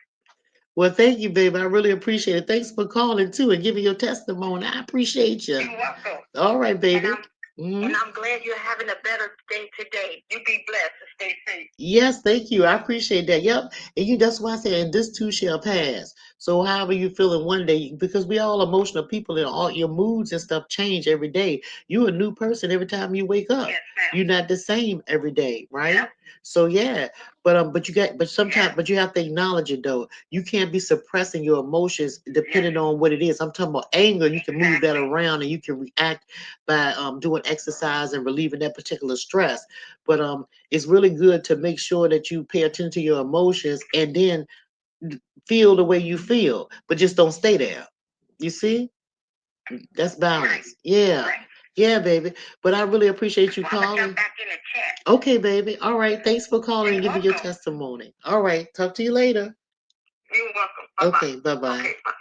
Speaker 1: Well, thank you, baby. I really appreciate it. Thanks for calling too and giving your testimony. I appreciate you.
Speaker 2: You're welcome.
Speaker 1: All right, baby.
Speaker 2: And I'm glad you're having a better day today. You be blessed and stay safe.
Speaker 1: Yes, thank you. I appreciate that. Yep. And that's why I say, and this too shall pass. So however you feeling one day, because we all emotional people and all your moods and stuff change every day. You're a new person every time you wake up.
Speaker 2: Yes, ma'am.
Speaker 1: You're not the same every day, right?
Speaker 2: Yep.
Speaker 1: So yeah. But sometimes but you have to acknowledge it though. You can't be suppressing your emotions depending on what it is. I'm talking about anger, you can move that around and you can react by doing exercise and relieving that particular stress. But it's really good to make sure that you pay attention to your emotions and then feel the way you feel, but just don't stay there. You see? That's balance. Right. Yeah. Right. Yeah, baby. But I really appreciate you calling.
Speaker 2: Back in the chat.
Speaker 1: Okay, baby. All right. Thanks for calling and giving your testimony. All right. Talk to you later.
Speaker 2: You're welcome. Bye-bye.
Speaker 1: Okay. Bye-bye.
Speaker 2: Okay, bye.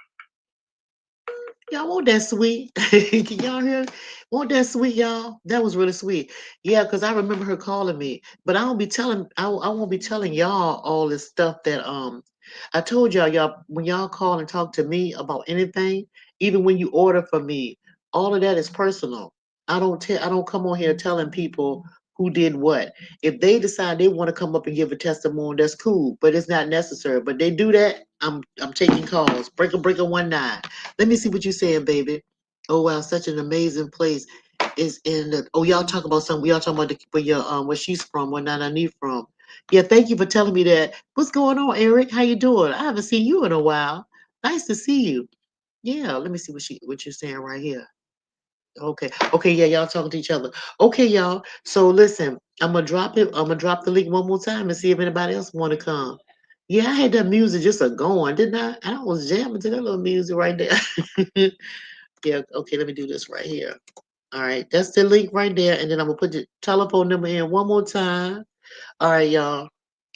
Speaker 1: Y'all want that sweet? Can y'all hear? Want that sweet, y'all? That was really sweet. Yeah, because I remember her calling me, but I won't be telling. I won't be telling y'all all this stuff that I told y'all when y'all call and talk to me about anything, even when you order from me, all of that is personal. I don't come on here telling people who did what. If they decide they want to come up and give a testimony, that's cool, but it's not necessary. But they do that, I'm taking calls. Breaker 19. Let me see what you're saying, baby. Oh wow, such an amazing place. Is in the y'all talk about something. Y'all talking about where your where she's from, where Nana Nee from. Yeah, thank you for telling me that. What's going on, Eric? How you doing? I haven't seen you in a while. Nice to see you. Yeah, let me see what you're saying right here. Okay. Okay, yeah, y'all talking to each other. Okay, y'all. So listen, I'm gonna drop it. I'm gonna drop the link one more time and see if anybody else wanna come. Yeah, I had that music just a going, didn't I? I was jamming to that little music right there. Yeah, okay, let me do this right here. All right, that's the link right there, and then I'm gonna put the telephone number in one more time. All right, y'all.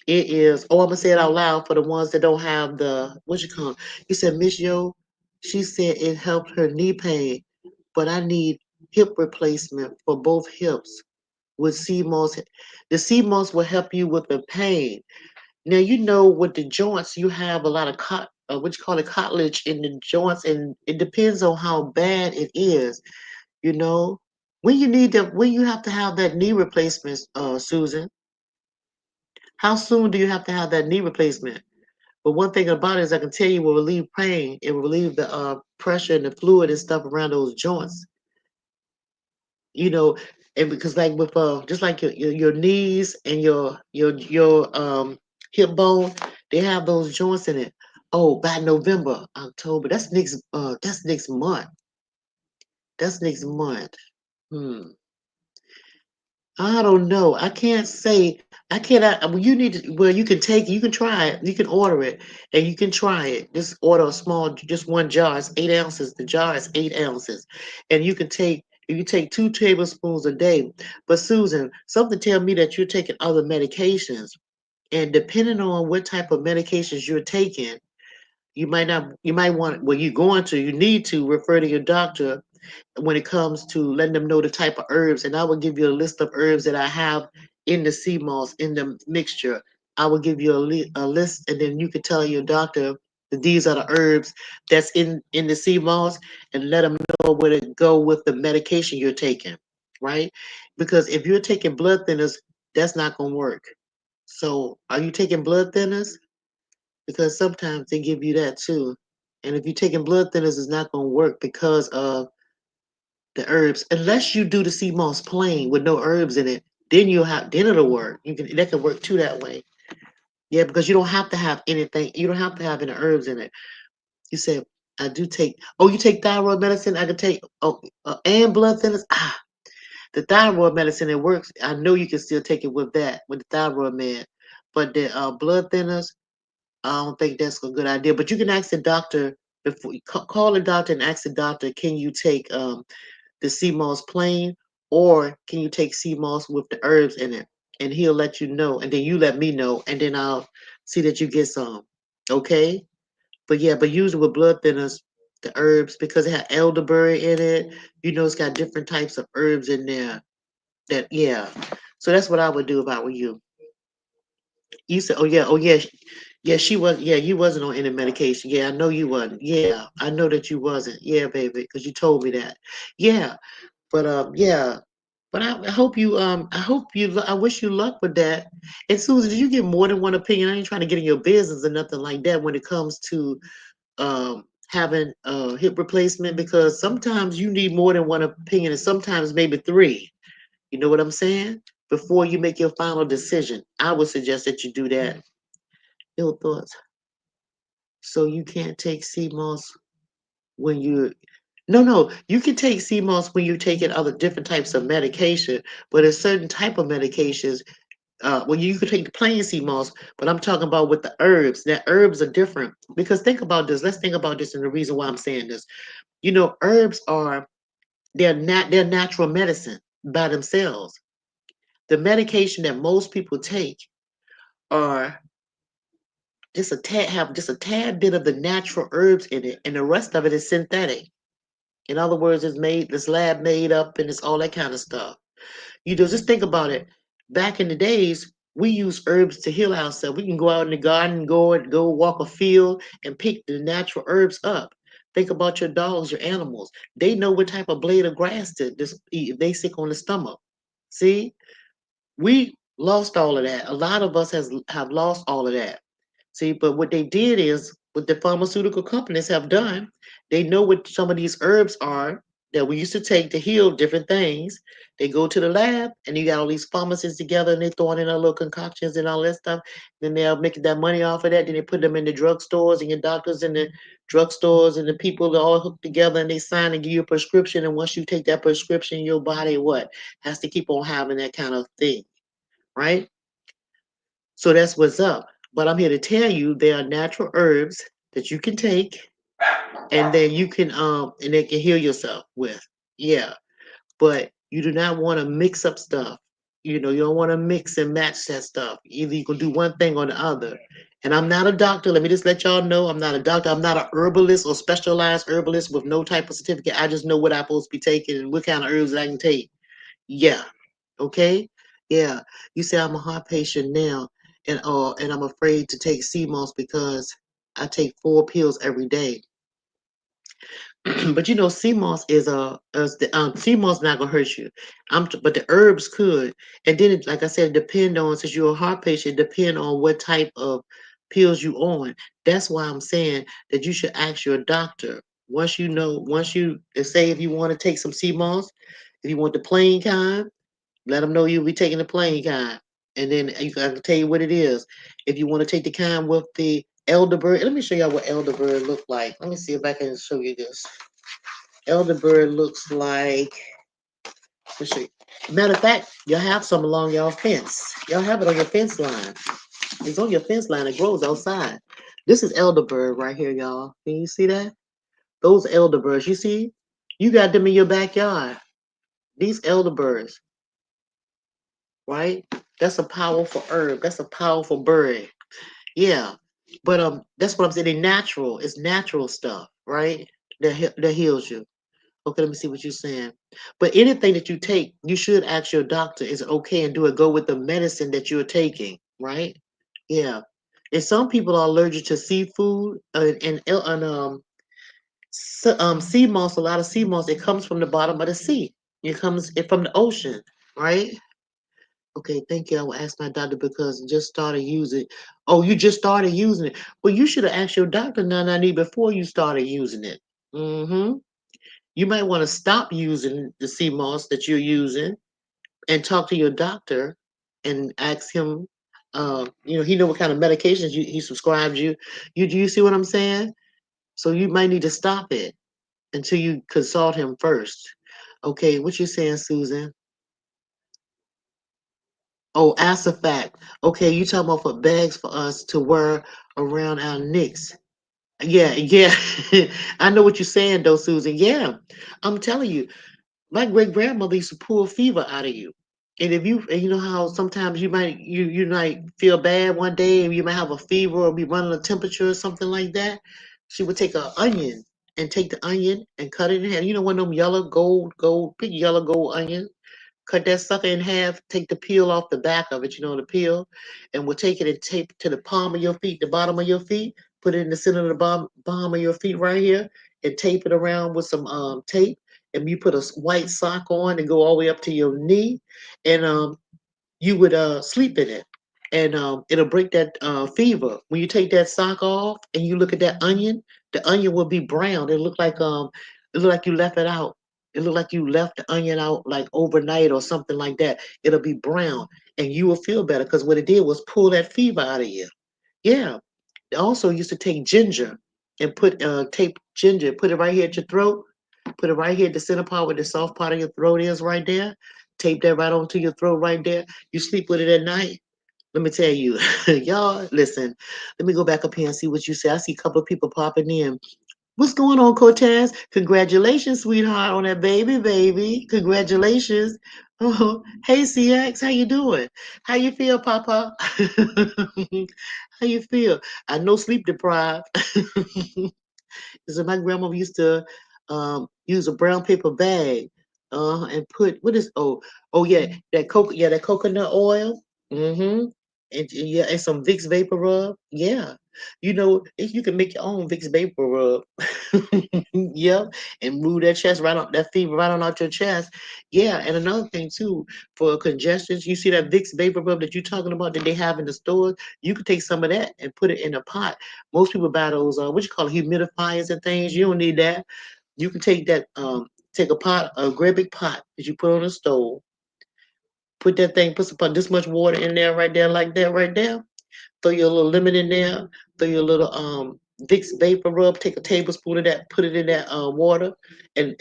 Speaker 1: It is. Oh, I'm gonna say it out loud for the ones that don't have the what you call. You said Miss Yo. She said it helped her knee pain, but I need hip replacement for both hips with CMOS. The CMOS will help you with the pain. Now you know with the joints you have a lot of what you call it cartilage in the joints, and it depends on how bad it is. You know when you have to have that knee replacement, Susan. How soon do you have to have that knee replacement? But one thing about it is I can tell you will relieve pain. It will relieve the pressure and the fluid and stuff around those joints. You know, and because like with just like your knees and your hip bone, they have those joints in it. Oh, by November, October, that's next month. That's next month. Hmm. I don't know. I can't say. I cannot. Well, you need to. Well, you can take. You can try it. You can order it, and you can try it. Just order a small, just one jar. It's 8 ounces. The jar is 8 ounces, and you can take. You can take 2 tablespoons a day. But Susan, something tell me that you're taking other medications, and depending on what type of medications you're taking, you might not. You might want. Well, you're going to. You need to refer to your doctor when it comes to letting them know the type of herbs. And I will give you a list of herbs that I have in the sea moss, in the mixture. I will give you a list, and then you can tell your doctor that these are the herbs that's in the sea moss, and let them know where to go with the medication you're taking, right? Because if you're taking blood thinners, that's not going to work. So, are you taking blood thinners? Because sometimes they give you that too. And if you're taking blood thinners, it's not going to work because of the herbs, unless you do the sea moss plain with no herbs in it, then it'll work. You can that can work too that way. Yeah, because you don't have to have anything. You don't have to have any herbs in it. You said I do take. Oh, you take thyroid medicine. I could take. Oh, and blood thinners. The thyroid medicine it works. I know you can still take it with that with the thyroid med, but the blood thinners. I don't think that's a good idea. But you can ask the doctor before you call the doctor and ask the doctor, can you take the sea moss plain, or can you take sea moss with the herbs in it? And he'll let you know, and then you let me know, and then I'll see that you get some. Okay? But yeah, but usually with blood thinners, the herbs, because it has elderberry in it, it's got different types of herbs in there. That yeah. So that's what I would do if I were you. You said, oh yeah, yeah, she was, yeah, you wasn't on any medication. Yeah, I know you wasn't. Yeah, I know that you wasn't. Yeah, baby, because you told me that. Yeah, but yeah, but I hope I wish you luck with that. And Susan, do you get more than one opinion? I ain't trying to get in your business or nothing like that when it comes to having hip replacement, because sometimes you need more than one opinion, and sometimes maybe three. You know what I'm saying? Before you make your final decision, I would suggest that you do that. Ill thoughts. So you can't take CMOS when you no, you can take CMOS when you're taking other different types of medication, but a certain type of medications, well, you can take the plain CMOS, but I'm talking about with the herbs. That herbs are different because think about this. Let's think about this, and the reason why I'm saying this. Herbs are they're natural medicine by themselves. The medication that most people take are just a tad bit of the natural herbs in it, and the rest of it is synthetic. In other words, this lab made up, and it's all that kind of stuff. Just think about it. Back in the days, we use herbs to heal ourselves. We can go out in the garden, go walk a field, and pick the natural herbs up. Think about your dogs, your animals. They know what type of blade of grass to just eat if they sick on the stomach. See, we lost all of that. A lot of us have lost all of that. See, but what they did is what the pharmaceutical companies have done, they know what some of these herbs are that we used to take to heal different things. They go to the lab and you got all these pharmacists together and they throwing in their little concoctions and all that stuff. Then they're making that money off of that. Then they put them in the drugstores and your doctors in the drugstores and the people are all hooked together and they sign and give you a prescription. And once you take that prescription, your body has to keep on having that kind of thing, right? So that's what's up. But I'm here to tell you there are natural herbs that you can take and then you can and they can heal yourself with. Yeah. But you do not want to mix up stuff. You don't want to mix and match that stuff. Either you can do one thing or the other. And I'm not a doctor. Let me just let y'all know I'm not a doctor. I'm not a herbalist or specialized herbalist with no type of certificate. I just know what I'm supposed to be taking and what kind of herbs I can take. Yeah. Okay. Yeah. You say I'm a heart patient now, and I'm afraid to take CMOS because I take 4 pills every day. But you know, sea moss is sea moss not gonna hurt you. But the herbs could, and then like I said, depend on since you're a heart patient, depend on what type of pills you on. That's why I'm saying that you should ask your doctor once you say if you want to take some sea moss, if you want the plain kind, let them know you'll be taking the plain kind, and then you can tell you what it is. If you want to take the kind with the elderberry, let me show y'all what elderberry look like. Let me see if I can show you this. Elderberry looks like, let's see. Matter of fact, y'all have some along y'all fence. Y'all have it on your fence line. It's on your fence line. It grows outside. This is elderberry right here, y'all. Can you see that? Those elderberries, you see? You got them in your backyard. These elderberries, right? That's a powerful herb. That's a powerful berry. Yeah. But that's what I'm saying. They natural. It's natural stuff, right? That heals you. Okay, let me see what you're saying. But anything that you take, you should ask your doctor, is it okay and do it go with the medicine that you're taking, right? Yeah. And some people are allergic to seafood and sea moss. A lot of sea moss, it comes from the bottom of the sea. It from the ocean, right? Okay, thank you. I will ask my doctor because I just started using. Oh, you just started using it. Well, you should have asked your doctor, Nanani, before you started using it. Mm-hmm. You might want to stop using the sea moss that you're using and talk to your doctor and ask him. He know what kind of medications he subscribes you. You do you see what I'm saying? So you might need to stop it until you consult him first. Okay, what you saying, Susan? Oh, Asafac. Okay, you talking about for bags for us to wear around our necks. Yeah, yeah. I know what you're saying though, Susan. Yeah. I'm telling you, my great grandmother used to pull fever out of you. And you know how sometimes you might feel bad one day and you might have a fever or be running a temperature or something like that. She would take an onion and take the onion and cut it in half. You know one of them yellow gold, big yellow gold onions. Cut that sucker in half, take the peel off the back of it, you know, the peel, and we'll take it and tape it to the palm of your feet, the bottom of your feet, put it in the center of the bottom of your feet right here, and tape it around with some tape. And you put a white sock on and go all the way up to your knee, and you would sleep in it, and it'll break that fever. When you take that sock off and you look at that onion, the onion will be brown. It look like you left it out. It look like you left the onion out like overnight or something like that. It'll be brown, and you will feel better because what it did was pull that fever out of you. Yeah. They also used to take ginger and tape ginger, put it right here at your throat, put it right here at the center part where the soft part of your throat is right there. Tape that right onto your throat right there. You sleep with it at night. Let me tell you, y'all, listen, let me go back up here and see what you say. I see a couple of people popping in. What's going on, Cortez? Congratulations, sweetheart, on that baby. Congratulations. Oh, hey, CX, how you doing? How you feel, Papa? How you feel? I know sleep deprived. So my grandma used to use a brown paper bag and put what is yeah, that coconut oil. Mm-hmm. And yeah, and some Vicks vapor rub. Yeah. You know, if you can make your own Vicks vapor rub. Yep. And move that chest right on that fever right on out your chest. Yeah. And another thing too, for congestions, you see that Vicks vapor rub that you're talking about that they have in the stores, you could take some of that and put it in a pot. Most people buy those what you call it, humidifiers and things. You don't need that. You can take that take a pot, a great big pot that you put on the stove, put that thing, put this much water in there right there, like that right there. Throw your little lemon in there, throw your little Vicks vapor rub, take a tablespoon of that, put it in that water and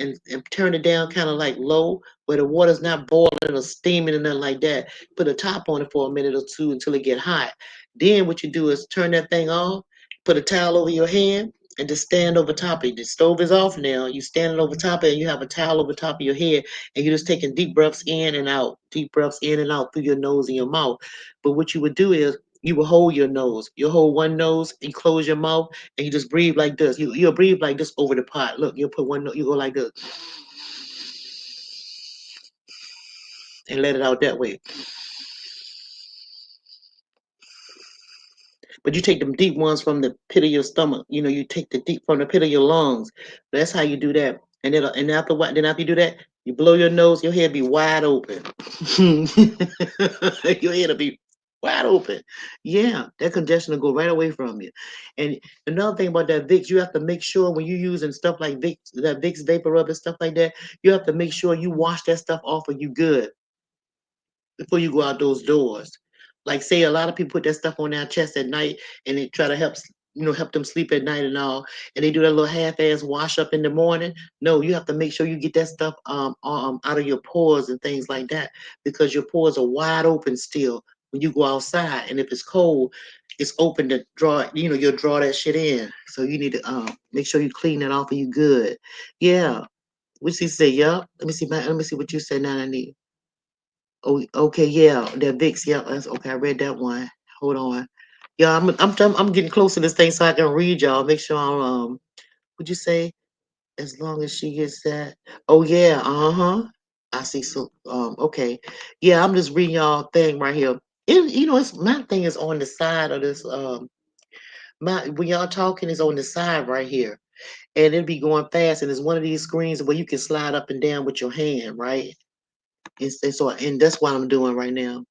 Speaker 1: turn it down kind of like low where the water's not boiling or steaming and nothing like that. Put a top on it for a minute or two until it get hot. Then what you do is turn that thing off, put a towel over your hand, and just stand over top of it. The stove is off now. You standing over top of it and you have a towel over top of your head and you're just taking deep breaths in and out, deep breaths in and out through your nose and your mouth. But what you would do is You will hold your nose. You hold one nose and close your mouth, and you just breathe like this. You'll breathe like this over the pot. Look, you'll put one. You go like this, and let it out that way. But you take them deep ones from the pit of your stomach. You know, you take the deep from the pit of your lungs. That's how you do that. And after what? Then after you do that, you blow your nose. Your head be wide open. Your head will be wide open. Yeah, that congestion will go right away from you. And another thing about that Vicks, you have to make sure when you're using stuff like Vicks, that Vicks vapor rub and stuff like that, you have to make sure you wash that stuff off of you good before you go out those doors. Like say a lot of people put that stuff on their chest at night and they try to help them sleep at night and all, and they do that little half-ass wash up in the morning. No, you have to make sure you get that stuff out of your pores and things like that because your pores are wide open still when you go outside, and if it's cold, it's open to draw. You'll draw that shit in. So you need to make sure you clean that off of you good. Yeah. What she say? Yup. Let me see what you said. Now I need. Oh, okay, yeah, that VIX, yeah, that's okay. I read that one. Hold on, yeah, I'm getting close to this thing so I can read y'all. Make sure I'm Would you say as long as she gets that? Oh yeah, uh-huh. I see. So okay, yeah, I'm just reading y'all thing right here. It's my thing is on the side of this my when y'all talking is on the side right here, and it'll be going fast, and it's one of these screens where you can slide up and down with your hand, right? And that's what I'm doing right now.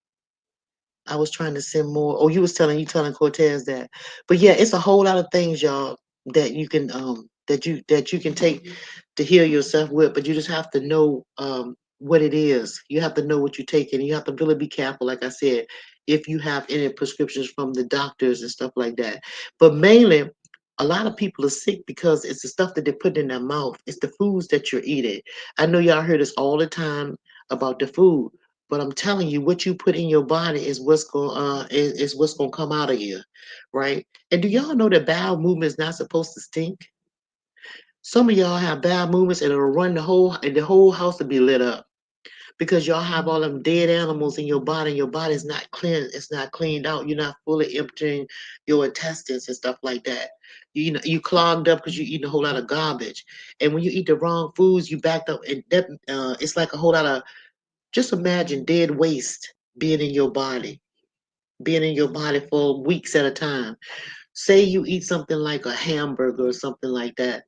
Speaker 1: I was trying to send more. Oh, you telling Cortez that. But yeah, it's a whole lot of things, y'all, that you can take to heal yourself with, but you just have to know what it is. You have to know what you're taking. You have to really be careful, like I said, if you have any prescriptions from the doctors and stuff like that. But mainly, a lot of people are sick because it's the stuff that they put in their mouth. It's the foods that you're eating. I know y'all hear this all the time about the food, but I'm telling you, what you put in your body is what's gonna come out of you, right? And do y'all know that bowel movement is not supposed to stink? Some of y'all have bowel movements and it'll run the whole house to be lit up because y'all have all them dead animals in your body. And your body's not clean. It's not cleaned out. You're not fully emptying your intestines and stuff like that. You clogged up because you eating a whole lot of garbage. And when you eat the wrong foods, you backed up, and that it's like a whole lot of. Just imagine dead waste being in your body for weeks at a time. Say you eat something like a hamburger or something like that.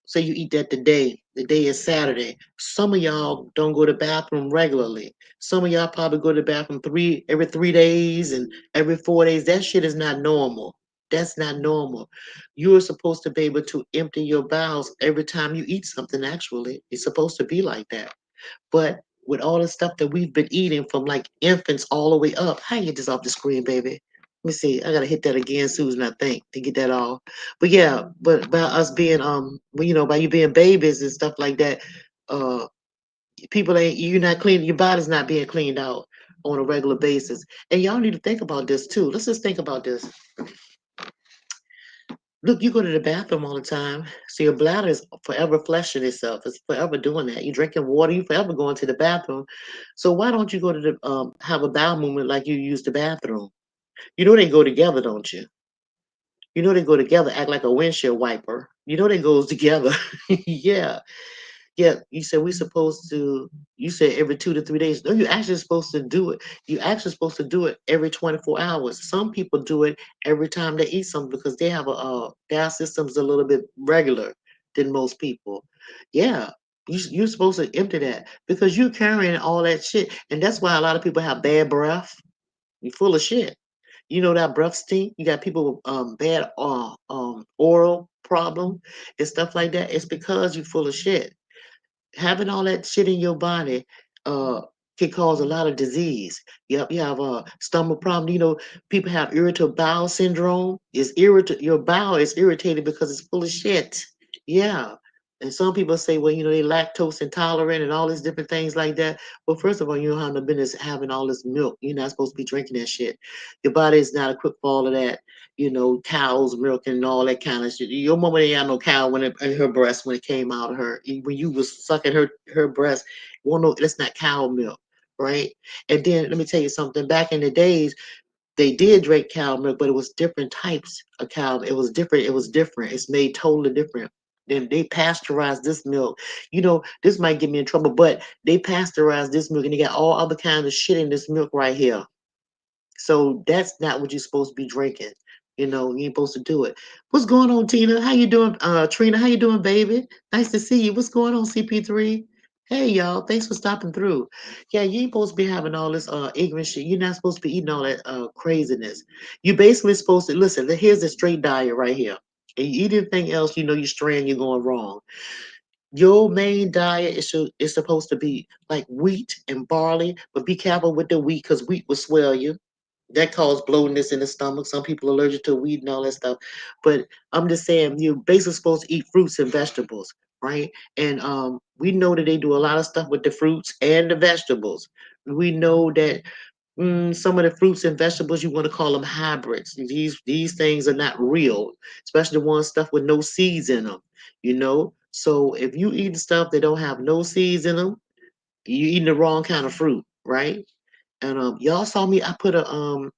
Speaker 1: Say you eat that today. The day is Saturday. Some of y'all don't go to the bathroom regularly. Some of y'all probably go to the bathroom every 3 days and every 4 days. That shit is not normal. That's not normal. You are supposed to be able to empty your bowels every time you eat something, actually. It's supposed to be like that. But with all the stuff that we've been eating from like infants all the way up, how you get this off the screen, baby? Let me see. I gotta hit that again, Susan, I think, to get that off. But yeah, but by us being by you being babies and stuff like that, uh people ain't you're not clean, your body's not being cleaned out on a regular basis. And y'all need to think about this too. Let's just think about this. Look, you go to the bathroom all the time, so your bladder is forever flushing itself. It's forever doing that. You're drinking water, you forever going to the bathroom. So why don't you go to the have a bowel movement like you use the bathroom? You know they go together, don't you? You know they go together, act like a windshield wiper. You know they goes together. Yeah. Yeah, you said we supposed to. You said every 2 to 3 days. No, you're actually supposed to do it. You're actually supposed to do it every 24 hours. Some people do it every time they eat something because they have their system's a little bit regular than most people. Yeah, you're supposed to empty that because you're carrying all that shit, and that's why a lot of people have bad breath. You're full of shit. You know that breath stink. You got people with bad oral problem and stuff like that. It's because you're full of shit. Having all that shit in your body uh can cause a lot of disease. Yep, you have a stomach problem. People have irritable bowel syndrome. Your bowel is irritated because it's full of shit. Yeah. And some people say, well, they lactose intolerant and all these different things like that. Well, first of all, you don't have no business having all this milk. You're not supposed to be drinking that shit. Your body is not equipped for all of that, cow's milk and all that kind of shit. Your mama didn't have no cow in her breast when it came out of her. When you was sucking her breast, well, no, that's not cow milk, right? And then let me tell you something. Back in the days, They did drink cow milk, but it was different types of cow. It was different. It was different. It's made totally different. Then they pasteurized this milk. This might get me in trouble, but they pasteurized this milk and they got all other kinds of shit in this milk right here. So that's not what you're supposed to be drinking. You ain't supposed to do it. What's going on, Tina? How you doing? Trina, how you doing, baby? Nice to see you. What's going on, CP3? Hey y'all, thanks for stopping through. Yeah, you ain't supposed to be having all this ignorant shit. You're not supposed to be eating all that craziness. You basically supposed to listen, here's the straight diet right here. And you eat anything else, you're straying, you're going wrong. Your main diet is supposed to be like wheat and barley, but be careful with the wheat because wheat will swell you. That causes bloatedness in the stomach. Some people are allergic to wheat and all that stuff. But I'm just saying, you're basically supposed to eat fruits and vegetables, right? And we know that they do a lot of stuff with the fruits and the vegetables. We know that some of the fruits and vegetables you want to call them hybrids. These things are not real, especially the ones stuff with no seeds in them. So if you eat stuff that don't have no seeds in them, you eating the wrong kind of fruit, right? And y'all saw me. I put a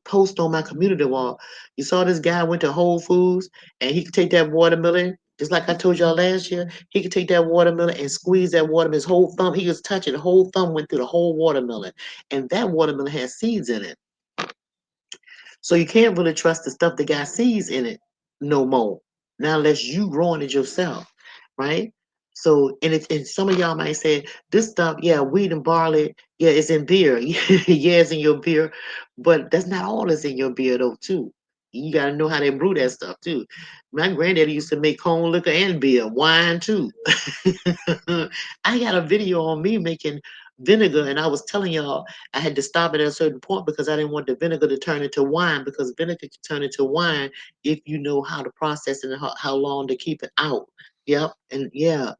Speaker 1: post on my community wall. You saw this guy went to Whole Foods and he could take that watermelon, just like I told y'all last year. He could take that watermelon and squeeze that watermelon. His whole thumb, he was touching the whole thumb went through the whole watermelon, and that watermelon has seeds in it. So you can't really trust the stuff that got seeds in it no more. Now unless you growing it yourself, right? So and some of y'all might say this stuff, yeah, wheat and barley, yeah, it's in beer. Yeah, it's in your beer, but that's not all that's in your beer though, too. You gotta know how they brew that stuff too. My granddaddy used to make corn liquor and beer, wine too. I got a video on me making vinegar, and I was telling y'all I had to stop it at a certain point because I didn't want the vinegar to turn into wine because vinegar can turn into wine if you know how to process it and how long to keep it out. Yep, and yeah.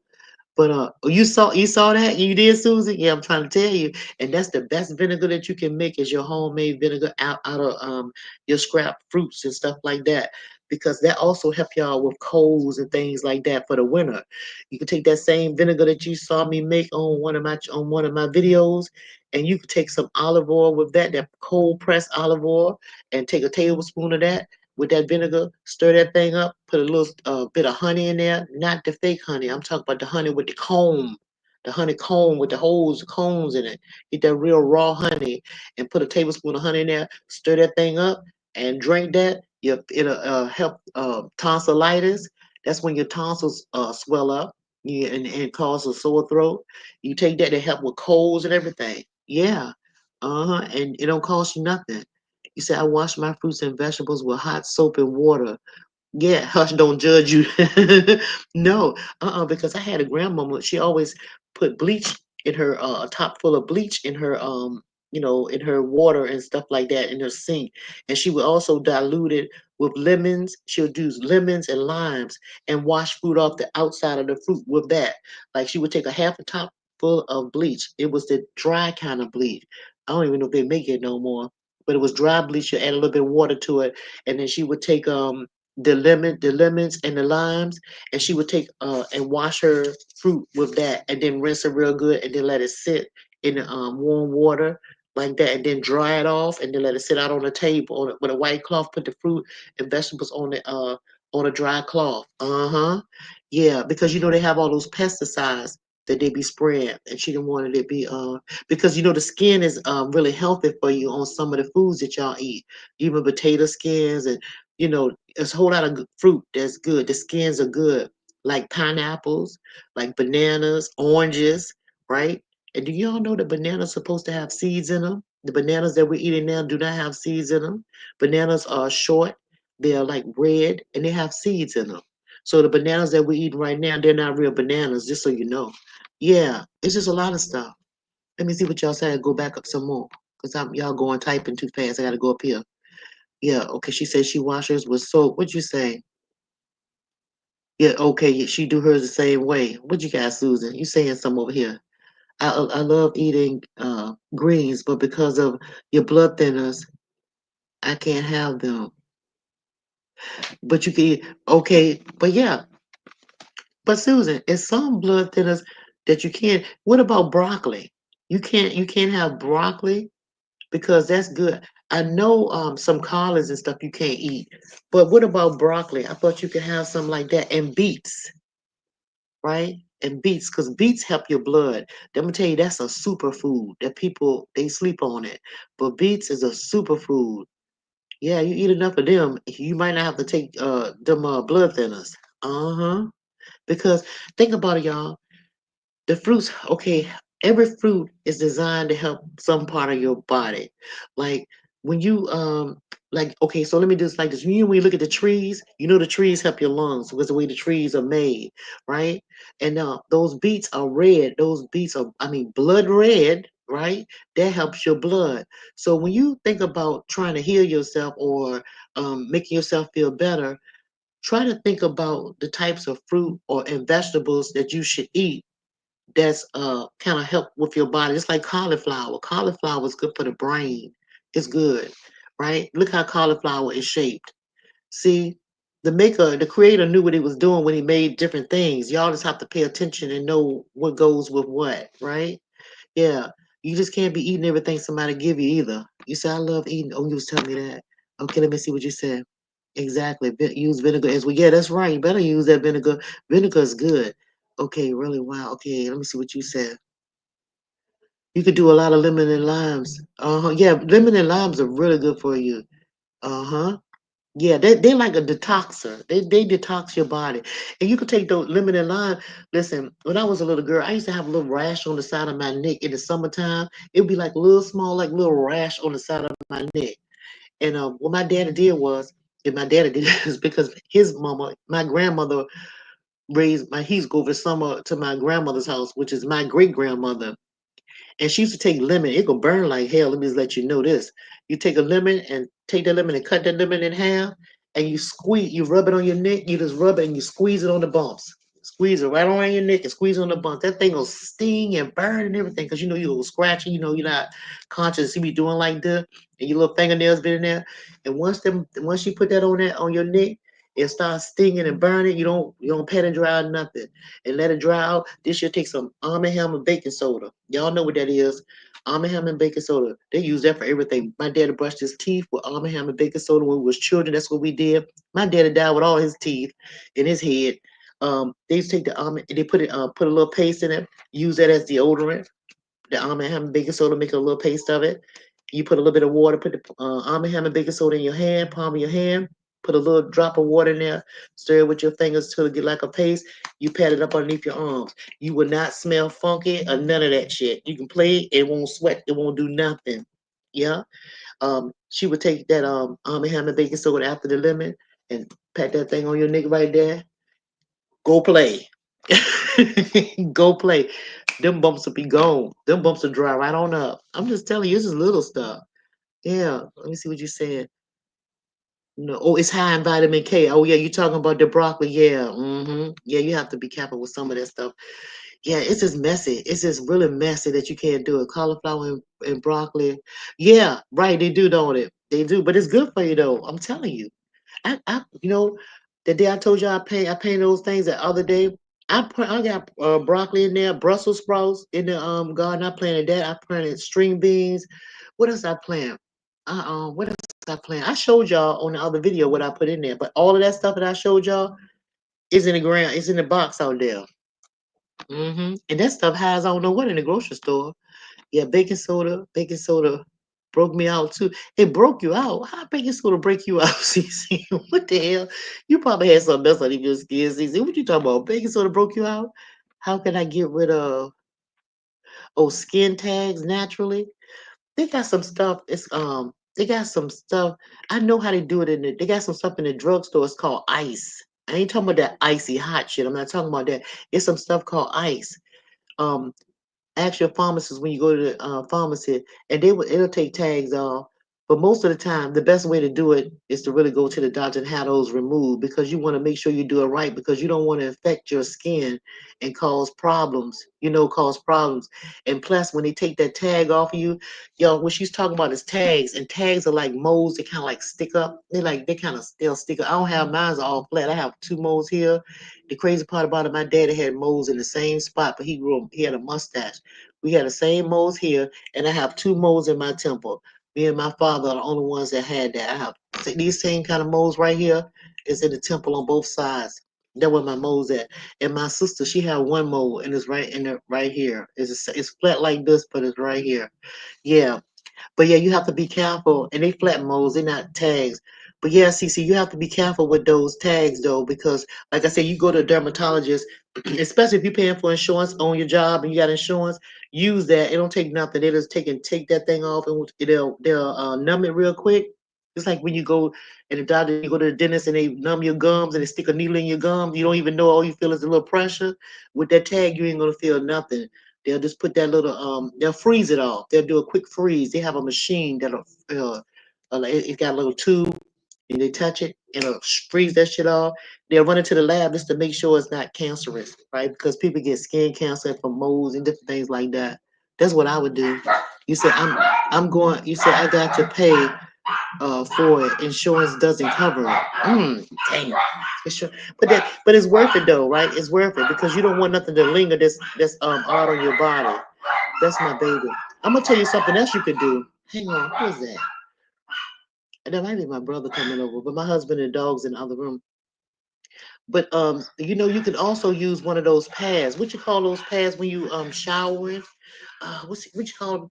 Speaker 1: But you saw that you did, Susie. Yeah, I'm trying to tell you, and that's the best vinegar that you can make is your homemade vinegar out of your scrap fruits and stuff like that, because that also help y'all with colds and things like that for the winter. You can take that same vinegar that you saw me make on one of my videos, and you can take some olive oil with that cold pressed olive oil, and take a tablespoon of that with that vinegar, stir that thing up, put a little bit of honey in there, not the fake honey. I'm talking about the honey with the honey comb with the holes, cones in it. Get that real raw honey and put a tablespoon of honey in there, stir that thing up and drink that. It'll help tonsillitis. That's when your tonsils swell up, yeah, and cause a sore throat. You take that to help with colds and everything. Yeah. Uh-huh. And it don't cost you nothing. You say, I wash my fruits and vegetables with hot soap and water. Yeah, hush, don't judge you. No, because I had a grandmama. She always put bleach in her a top full of bleach in her in her water and stuff like that in her sink, and she would also dilute it with lemons. She would use lemons and limes and wash fruit off the outside of the fruit with that. Like she would take a half a top full of bleach. It was the dry kind of bleach. I don't even know if they make it no more, but it was dry bleach. You add a little bit of water to it, and then she would take the lemons and the limes, and she would take and wash her fruit with that, and then rinse it real good, and then let it sit in the warm water like that, and then dry it off, and then let it sit out on the table with a white cloth. Put the fruit and vegetables on a dry cloth. Yeah, because they have all those pesticides that they be spraying, and she didn't want it to be because the skin is really healthy for you on some of the foods that y'all eat, even potato skins and there's a whole lot of fruit that's good. The skins are good, like pineapples, like bananas, oranges, right? And do y'all know that bananas supposed to have seeds in them? The bananas that we're eating now do not have seeds in them. Bananas are short, they're like red, and they have seeds in them. So the bananas that we're eating right now, they're not real bananas, just so you know. Yeah, it's just a lot of stuff. Let me see what y'all say. Go back up some more, cause y'all going typing too fast. I gotta go up here. Yeah, okay. She said she washes with soap. What'd you say? Yeah, okay. Yeah, she do hers the same way. What you got, Susan? You saying some over here? I love eating greens, but because of your blood thinners, I can't have them. But you can eat, okay. But yeah, but Susan, it's some blood thinners that you can't. What about broccoli? You can't have broccoli. because that's good. I know some collards and stuff you can't eat, but what about broccoli? I thought you could have something like that, and beets, right? And beets, because beets help your blood. I'm gonna tell you that's a superfood that people they sleep on it, but beets is a superfood. Yeah, you eat enough of them, you might not have to take them blood thinners. Uh huh. Because think about it, y'all. The fruits, okay, every fruit is designed to help some part of your body. Like when you like okay, so let me do this like this. When you look at the trees, you know the trees help your lungs because the way the trees are made, right? And those beets are red. Those beets are, I mean, blood red, right? That helps your blood. So when you think about trying to heal yourself or making yourself feel better, try to think about the types of fruit or and vegetables that you should eat that's kind of help with your body. It's like cauliflower. Cauliflower is good for the brain. It's good, right? Look how cauliflower is shaped. See, the creator knew what he was doing when he made different things. Y'all just have to pay attention and know what goes with what, right? Yeah. You just can't be eating everything somebody give you either. You say, I love eating. Oh, you was telling me that. Okay, let me see what you said. Exactly. Use vinegar as well. Yeah, that's right. You better use that vinegar. Vinegar is good. Okay, really? Wow. Okay, let me see what you said. You could do a lot of lemon and limes. Uh huh. Yeah, lemon and limes are really good for you. Uh huh. Yeah, they're like a detoxer. They detox your body. And you could take those lemon and lime. Listen, when I was a little girl, I used to have a little rash on the side of my neck in the summertime. It'd be like a little small, like little rash on the side of my neck. And what my daddy did was, and my daddy did this because his mama, my grandmother raised my he's go over summer to my grandmother's house, which is my great grandmother. And she used to take lemon. It could burn like hell. Let me just let you know this. You take a lemon and take that lemon and cut that lemon in half, and you squeeze. You rub it on your neck. You just rub it and you squeeze it on the bumps. Squeeze it right around your neck and squeeze on the bumps. That thing will sting and burn and everything because you know you're scratching. You know you're not conscious. You be doing like this, and your little fingernails been in there. And once you put that on your neck, it starts stinging and burning. You don't pat it dry or nothing and let it dry out. This should take some almond ham and baking soda. Y'all know what that is. Almond ham and baking soda. They use that for everything. My daddy brushed his teeth with almond ham and baking soda when we was children. That's what we did. My daddy died with all his teeth in his head. They used to take the almond, they put a little paste in it, use that as deodorant. The almond ham and baking soda, make a little paste of it. You put a little bit of water, put the almond ham and baking soda in your hand, palm of your hand. Put a little drop of water in there, stir it with your fingers till it get like a paste. You pat it up underneath your arms. You will not smell funky or none of that shit. You can play it, it won't sweat, it won't do nothing. Yeah. She would take that almond ham and baking soda after the lemon and pat that thing on your neck right there. Go play. Go play. Them bumps will be gone. Them bumps will dry right on up. I'm just telling you, this is little stuff. Yeah. Let me see what you said. No. Oh, it's high in vitamin K. Oh yeah, you talking about the broccoli? Yeah. Yeah, you have to be careful with some of that stuff. Yeah, it's just messy. It's just really messy that you can't do it. Cauliflower and broccoli. Yeah, right. They do, don't it? They do, but it's good for you though. I'm telling you. The day I told you I painted those things the other day. I got broccoli in there, Brussels sprouts in the garden. I planted that. I planted string beans. What else I plant? What else I plant? I showed y'all on the other video what I put in there, but all of that stuff that I showed y'all is in the ground. It's in the box out there. And that stuff has I don't know what in the grocery store. Yeah, baking soda broke me out too. It broke you out. How baking soda break you out, CC? What the hell? You probably had something else on your skin, CC. What you talking about? Baking soda broke you out? How can I get rid of skin tags naturally? They got some stuff. They got some stuff. I know how to do it they got some stuff in the drugstore. It's called ice. I ain't talking about that icy hot shit. I'm not talking about that. It's some stuff called ice. Um, Ask your pharmacist when you go to the pharmacy, and it'll take tags off. But most of the time, the best way to do it is to really go to the doctor and have those removed because you want to make sure you do it right because you don't want to infect your skin and cause problems. Cause problems. And plus, when they take that tag off of you, what she's talking about is tags, and tags are like moles. They kind of like stick up. They kind of still stick up. I don't have mine's all flat. I have two moles here. The crazy part about it, my daddy had moles in the same spot, but he had a mustache. We had the same moles here, and I have two moles in my temple. Me and my father are the only ones that had that. I have these same kind of moles right here. Is in the temple on both sides. That where my moles at. And my sister, she had one mole, and it's right in the right here. It's flat like this, but it's right here. Yeah, but yeah, you have to be careful. And they flat moles, they're not tags. But yeah, CC, you have to be careful with those tags though, because like I said, you go to a dermatologist, especially if you're paying for insurance on your job and you got insurance, use that. It don't take nothing. They just take that thing off and they'll numb it real quick. It's like when you go and the doctor, you go to the dentist and they numb your gums and they stick a needle in your gums. You don't even know. All you feel is a little pressure. With that tag, you ain't gonna feel nothing. They'll just put that little they'll freeze it off. They'll do a quick freeze. They have a machine that'll it got a little tube and they touch it and it'll freeze that shit off. They'll run it to the lab just to make sure it's not cancerous, right? Because people get skin cancer from moles and different things like that. That's what I would do. You said I'm going. You said I got to pay for it. Insurance doesn't cover it. Damn. But it's worth it though, right? It's worth it because you don't want nothing to linger that's hard on your body. That's my baby. I'm gonna tell you something else you could do. Hang on, who is that? That might be my brother coming over, but my husband and dogs in the other room. But you can also use one of those pads. What you call those pads when you showering? What you call them?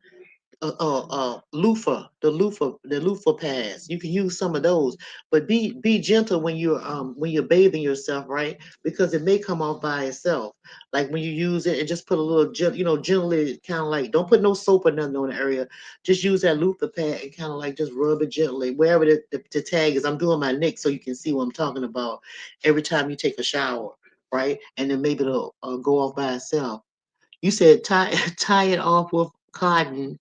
Speaker 1: Loofah, the loofah pads. You can use some of those, but be gentle when you're bathing yourself, right? Because it may come off by itself. Like when you use it, and just put a little, gently, kind of like don't put no soap or nothing on the area. Just use that loofah pad and kind of like just rub it gently wherever the tag is. I'm doing my neck so you can see what I'm talking about. Every time you take a shower, right? And then maybe it'll go off by itself. You said tie tie it off with cotton.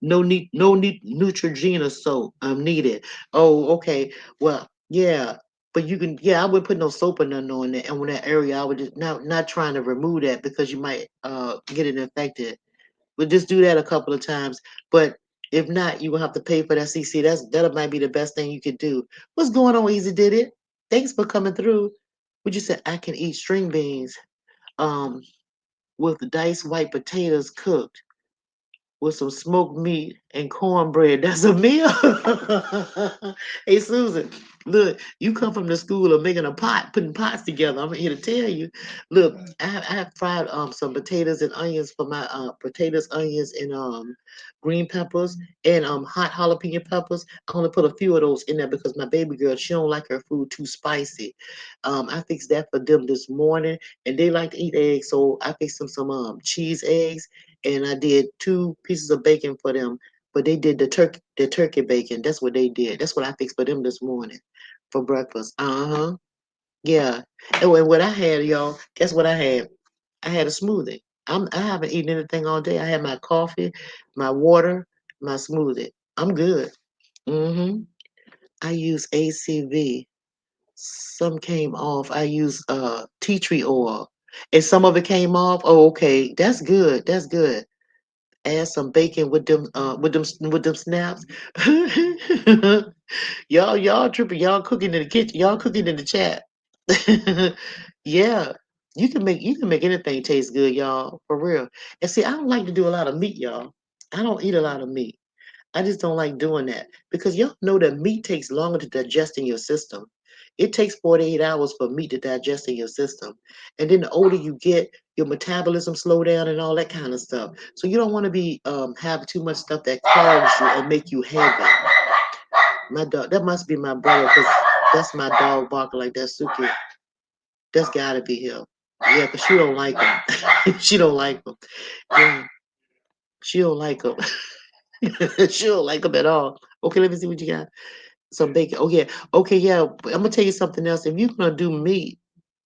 Speaker 1: No need Neutrogena soap needed. Oh, okay. Well, yeah, but you can. Yeah, I wouldn't put no soap or nothing on that. And on that area, I would just not trying to remove that because you might get it infected. But just do that a couple of times. But if not, you will have to pay for that CC. That might be the best thing you could do. What's going on? Easy did it. Thanks for coming through. Would you say I can eat string beans um with diced white potatoes cooked with some smoked meat and cornbread. That's a meal. Hey Susan, look, you come from the school of making a pot, putting pots together. I'm here to tell you. Look, I have fried some potatoes and onions for my potatoes, onions, and green peppers and hot jalapeno peppers. I only put a few of those in there because my baby girl, she don't like her food too spicy. I fixed that for them this morning, and they like to eat eggs, so I fixed them some cheese eggs, and I did 2 pieces of bacon for them. But they did the turkey bacon. That's what they did. That's what I fixed for them this morning for breakfast. Uh-huh. Yeah. And what I had, y'all, guess what I had? I had a smoothie. I haven't eaten anything all day. I had my coffee, my water, my smoothie. I'm good. Mm-hmm. I use ACV. Some came off. I use tea tree oil. And some of it came off. Oh, okay. That's good. That's good. Add some bacon with them snaps. Y'all tripping. Y'all cooking in the kitchen. Y'all cooking in the chat. Yeah. You can make anything taste good, y'all. For real. And see, I don't like to do a lot of meat, y'all. I don't eat a lot of meat. I just don't like doing that because y'all know that meat takes longer to digest in your system. It takes 48 hours for meat to digest in your system. And then the older you get, your metabolism slow down and all that kind of stuff. So you don't want to be having too much stuff that clogs you and make you heavy. My dog, that must be my brother because that's my dog barking like that, Suki. That's gotta be him. Yeah, because she don't like him. She don't like him. Yeah, she don't like him. She don't like him at all. Okay, let me see what you got. Some bacon. Oh yeah. Okay, yeah. I'm gonna tell you something else. If you're gonna do meat,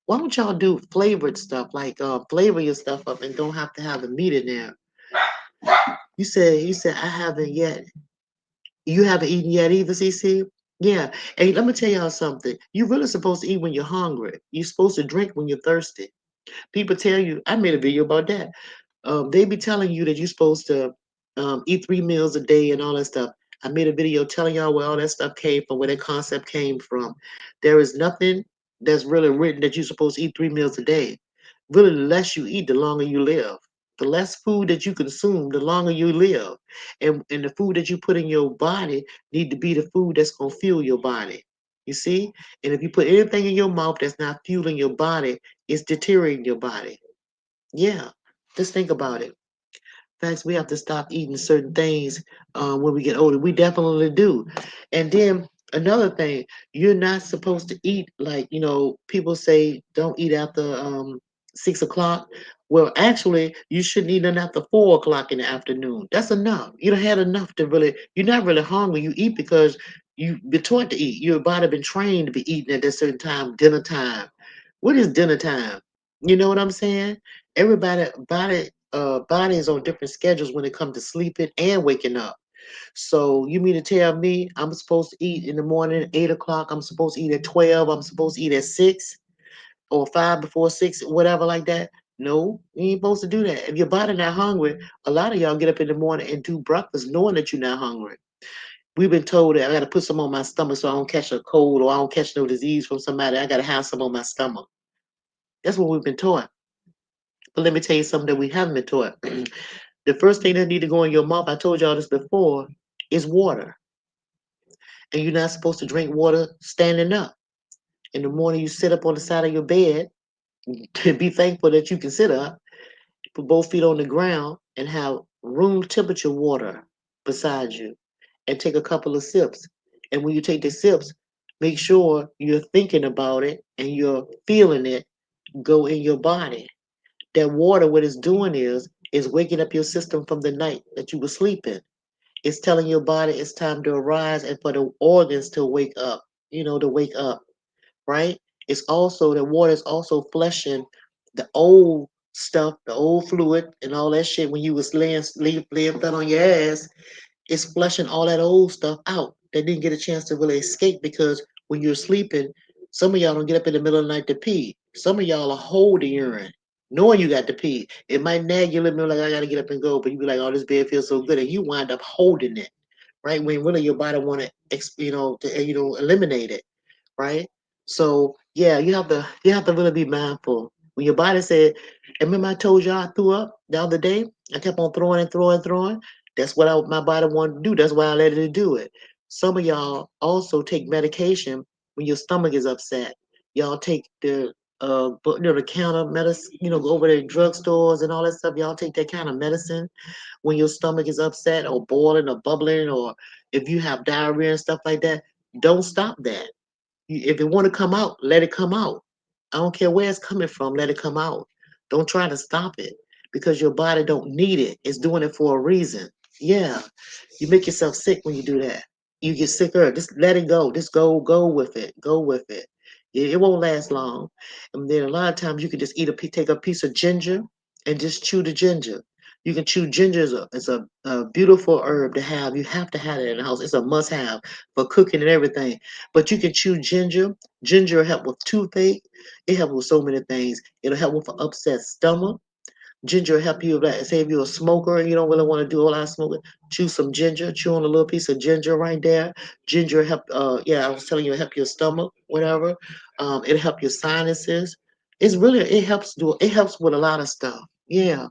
Speaker 1: why don't y'all do flavored stuff? Like flavor your stuff up and don't have to have the meat in there. You said I haven't yet. You haven't eaten yet either, CC? Yeah. And let me tell y'all something. You're really supposed to eat when you're hungry. You're supposed to drink when you're thirsty. People tell you, I made a video about that. They be telling you that you're supposed to eat 3 meals a day and all that stuff. I made a video telling y'all where all that stuff came from, where that concept came from. There is nothing that's really written that you're supposed to eat 3 meals a day. Really, the less you eat, the longer you live. The less food that you consume, the longer you live. And the food that you put in your body need to be the food that's gonna fuel your body. You see? And if you put anything in your mouth that's not fueling your body, it's deteriorating your body. Yeah. Just think about it. Facts, we have to stop eating certain things when we get older. We definitely do. And then another thing, you're not supposed to eat like, people say don't eat after 6 o'clock. Well, actually, you shouldn't eat none after 4 o'clock in the afternoon. That's enough. You don't had enough to really, you're not really hungry. You eat because you've been taught to eat. Your body been trained to be eating at this certain time, dinner time. What is dinner time? You know what I'm saying? Everybody body is on different schedules when it comes to sleeping and waking up. So you mean to tell me I'm supposed to eat in the morning at 8 o'clock? I'm supposed to eat at 12. I'm supposed to eat at 6 or 5 before 6, whatever like that. No, you ain't supposed to do that. If your body not hungry, a lot of y'all get up in the morning and do breakfast knowing that you're not hungry. We've been told that I got to put some on my stomach so I don't catch a cold or I don't catch no disease from somebody. I got to have some on my stomach. That's what we've been taught. But let me tell you something that we haven't been taught. The first thing that need to go in your mouth, I told y'all this before, is water. And you're not supposed to drink water standing up. In the morning, you sit up on the side of your bed to be thankful that you can sit up, put both feet on the ground, and have room temperature water beside you, and take a couple of sips. And when you take the sips, make sure you're thinking about it and you're feeling it go in your body. That water, what it's doing is waking up your system from the night that you were sleeping. It's telling your body it's time to arise and for the organs to wake up, to wake up, right? It's also the water is also flushing the old stuff, the old fluid and all that shit when you was laying flat on your ass. It's flushing all that old stuff out that didn't get a chance to really escape because when you're sleeping, some of y'all don't get up in the middle of the night to pee. Some of y'all are holding urine, knowing you got to pee. It might nag you a little bit like I gotta get up and go, but you be like, oh, this bed feels so good, and you wind up holding it, right? When really your body want to, eliminate it, right? So yeah, you have to really be mindful. When your body said, and remember I told you I threw up the other day? I kept on throwing and throwing and throwing. That's what my body wanted to do. That's why I let it do it. Some of y'all also take medication when your stomach is upset. Y'all take the counter medicine, go over to drugstores and all that stuff. Y'all take that kind of medicine when your stomach is upset or boiling or bubbling or if you have diarrhea and stuff like that. Don't stop that. If it want to come out, let it come out. I don't care where it's coming from, let it come out. Don't try to stop it because your body don't need it. It's doing it for a reason. Yeah, you make yourself sick when you do that. You get sicker. Just let it go. Just go with it. Go with it. It won't last long. And then a lot of times you can just take a piece of ginger and just chew the ginger. You can chew ginger is a beautiful herb to have. You have to have it in the house. It's a must have for cooking and everything. But you can chew ginger. Ginger will help with toothache. It helps with so many things. It'll help with an upset stomach. Ginger will help you, like, say if you're a smoker and you don't really want to do a lot of smoking, chew some ginger, chew on a little piece of ginger right there. Ginger help, yeah, I was telling you, it help your stomach, whatever. It'll help your sinuses. It helps with a lot of stuff. Yeah.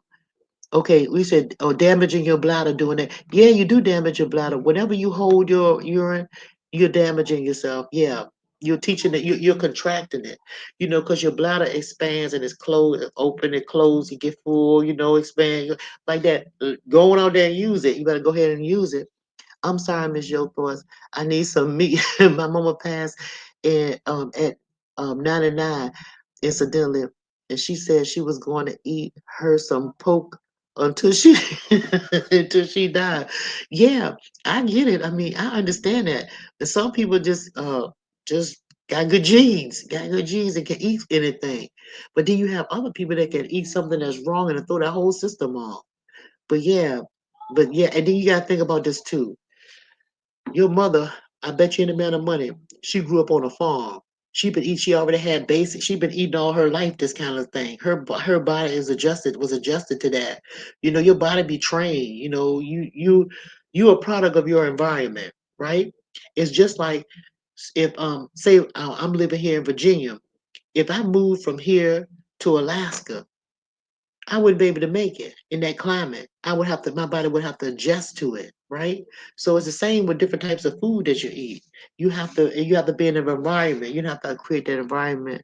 Speaker 1: Okay, we said, oh, damaging your bladder doing that. Yeah, you do damage your bladder. Whenever you hold your urine, you're damaging yourself. Yeah, you're teaching it, you're contracting it, because your bladder expands and it's closed, open, it closed, you get full, expand like that. Go on out there and use it. You better go ahead and use it. I'm sorry, Miss Yo Force. I need some meat. My mama passed at 99 incidentally, and she said she was going to eat her some pork until she until she died. Yeah, I get it. I mean, I understand that. But some people just got good genes and can eat anything. But then you have other people that can eat something that's wrong and throw their whole system off. But yeah, and then you gotta think about this too. Your mother, I bet you any amount of money, she grew up on a farm. She already had basic, she been eating all her life, this kind of thing. Her body was adjusted to that. Your body be trained, you a product of your environment, right? It's just like if, say, I'm living here in Virginia. If I move from here to Alaska, I wouldn't be able to make it in that climate. I would have to, my body would have to adjust to it, right? So it's the same with different types of food that you eat. You have to be in an environment. You have to create that environment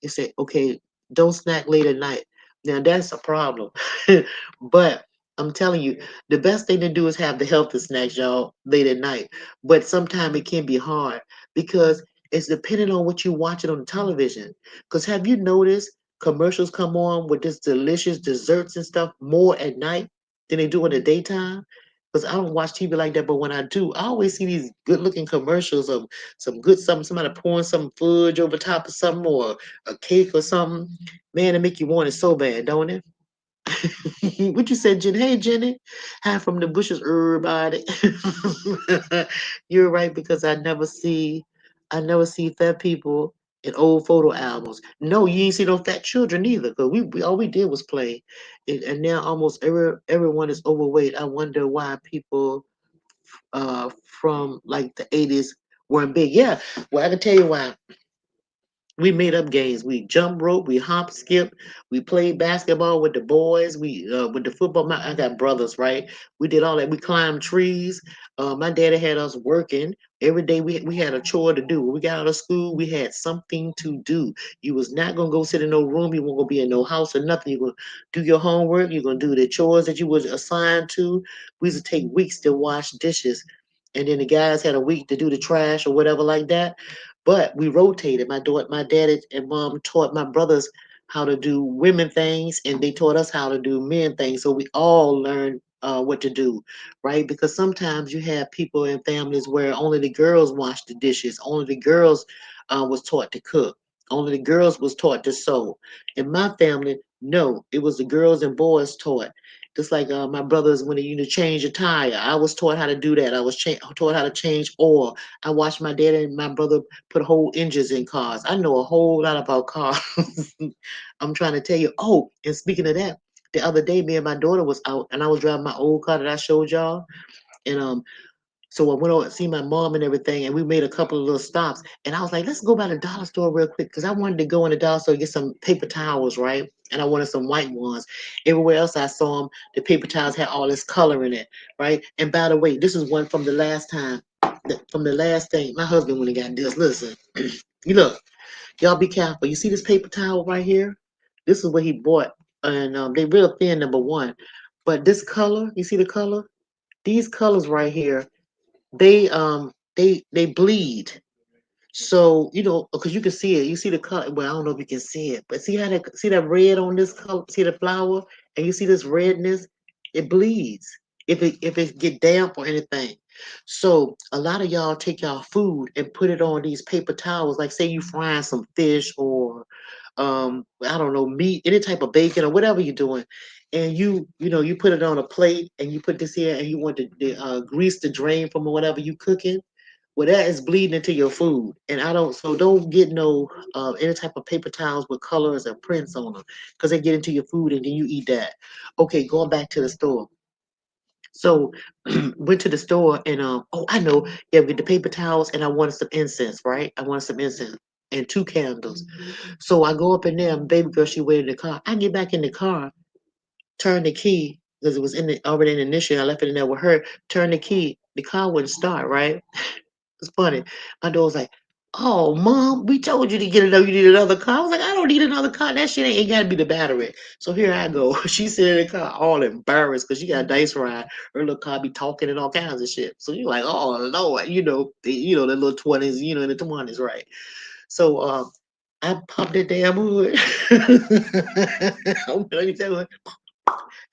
Speaker 1: and say, okay, don't snack late at night. Now that's a problem. But I'm telling you, the best thing to do is have the healthy snacks, y'all, late at night. But sometimes it can be hard because it's depending on what you're watching on the television. Because have you noticed commercials come on with this delicious desserts and stuff more at night than they do in the daytime? Because I don't watch TV like that, but when I do, I always see these good looking commercials of some good something, somebody pouring some fudge over top of something or a cake or something. Man, it make you want it so bad, don't it? What you said, Jenny? Hey, Jenny. Hi from the bushes, everybody. You're right because I never see fat people in old photo albums. No, you ain't see no fat children either. Cause we all we did was play, and now almost everyone is overweight. I wonder why people from like the 80s weren't big. Yeah, well I can tell you why. We made up games. We jump rope. We hop, skip. We played basketball with the boys. We with the football. I got brothers, right? We did all that. We climbed trees. My daddy had us working every day. We had a chore to do. When we got out of school, we had something to do. You was not gonna go sit in no room. You weren't gonna be in no house or nothing. You gonna do your homework. You're gonna do the chores that you was assigned to. We used to take weeks to wash dishes, and then the guys had a week to do the trash or whatever like that. But we rotated. My daddy and mom taught my brothers how to do women things, and they taught us how to do men things. So we all learned what to do, right? Because sometimes you have people in families where only the girls wash the dishes, only the girls was taught to cook, only the girls was taught to sew. In my family, no, it was the girls and boys taught. Just like my brothers, when they you to change a tire, I was taught how to do that. I was taught how to change oil. I watched my dad and my brother put whole engines in cars. I know a whole lot about cars. I'm trying to tell you. Oh, and speaking of that, the other day, me and my daughter was out, and I was driving my old car that I showed y'all, and so I went over to see my mom and everything, and we made a couple of little stops. And I was like, let's go by the dollar store real quick because I wanted to go in the dollar store and get some paper towels, right? And I wanted some white ones. Everywhere else I saw them, the paper towels had all this color in it, right? And by the way, this is one from the last time, from the last thing. My husband when he got this. Listen, you look, y'all be careful. You see this paper towel right here? This is what he bought, and they real thin, number one. But this color, you see the color? These colors right here they bleed. So because you can see it, you see the color. Well, I don't know if you can see it, but see that red on this color, see the flower, and you see this redness, it bleeds if it get damp or anything. So a lot of y'all take y'all food and put it on these paper towels. Like say you frying some fish or I don't know, meat, any type of bacon or whatever you're doing, and you put it on a plate and you put this here and you want the grease to drain from whatever you cooking. Well, that is bleeding into your food, and I don't. So don't get no any type of paper towels with colors and prints on them, because they get into your food and then you eat that. Okay, going back to the store. So went to the store and oh I know, yeah, with the paper towels and I wanted some incense, right? I wanted some incense and two candles. So I go up in there, and baby girl, she waited in the car. I get back in the car, turn the key because it was already in the ignition. I left it in there with her. Turn the key, the car wouldn't start, right? It's funny. My daughter's like, "Oh, mom, we told you to get another. You need another car." I was like, "I don't need another car. That shit ain't got to be the battery." So here I go. She's sitting in the car, all embarrassed because she got a dice ride. Her little car be talking and all kinds of shit. So you're like, "Oh Lord," the little 20s, in the 20s, right? So I popped that damn hood. Let me tell you,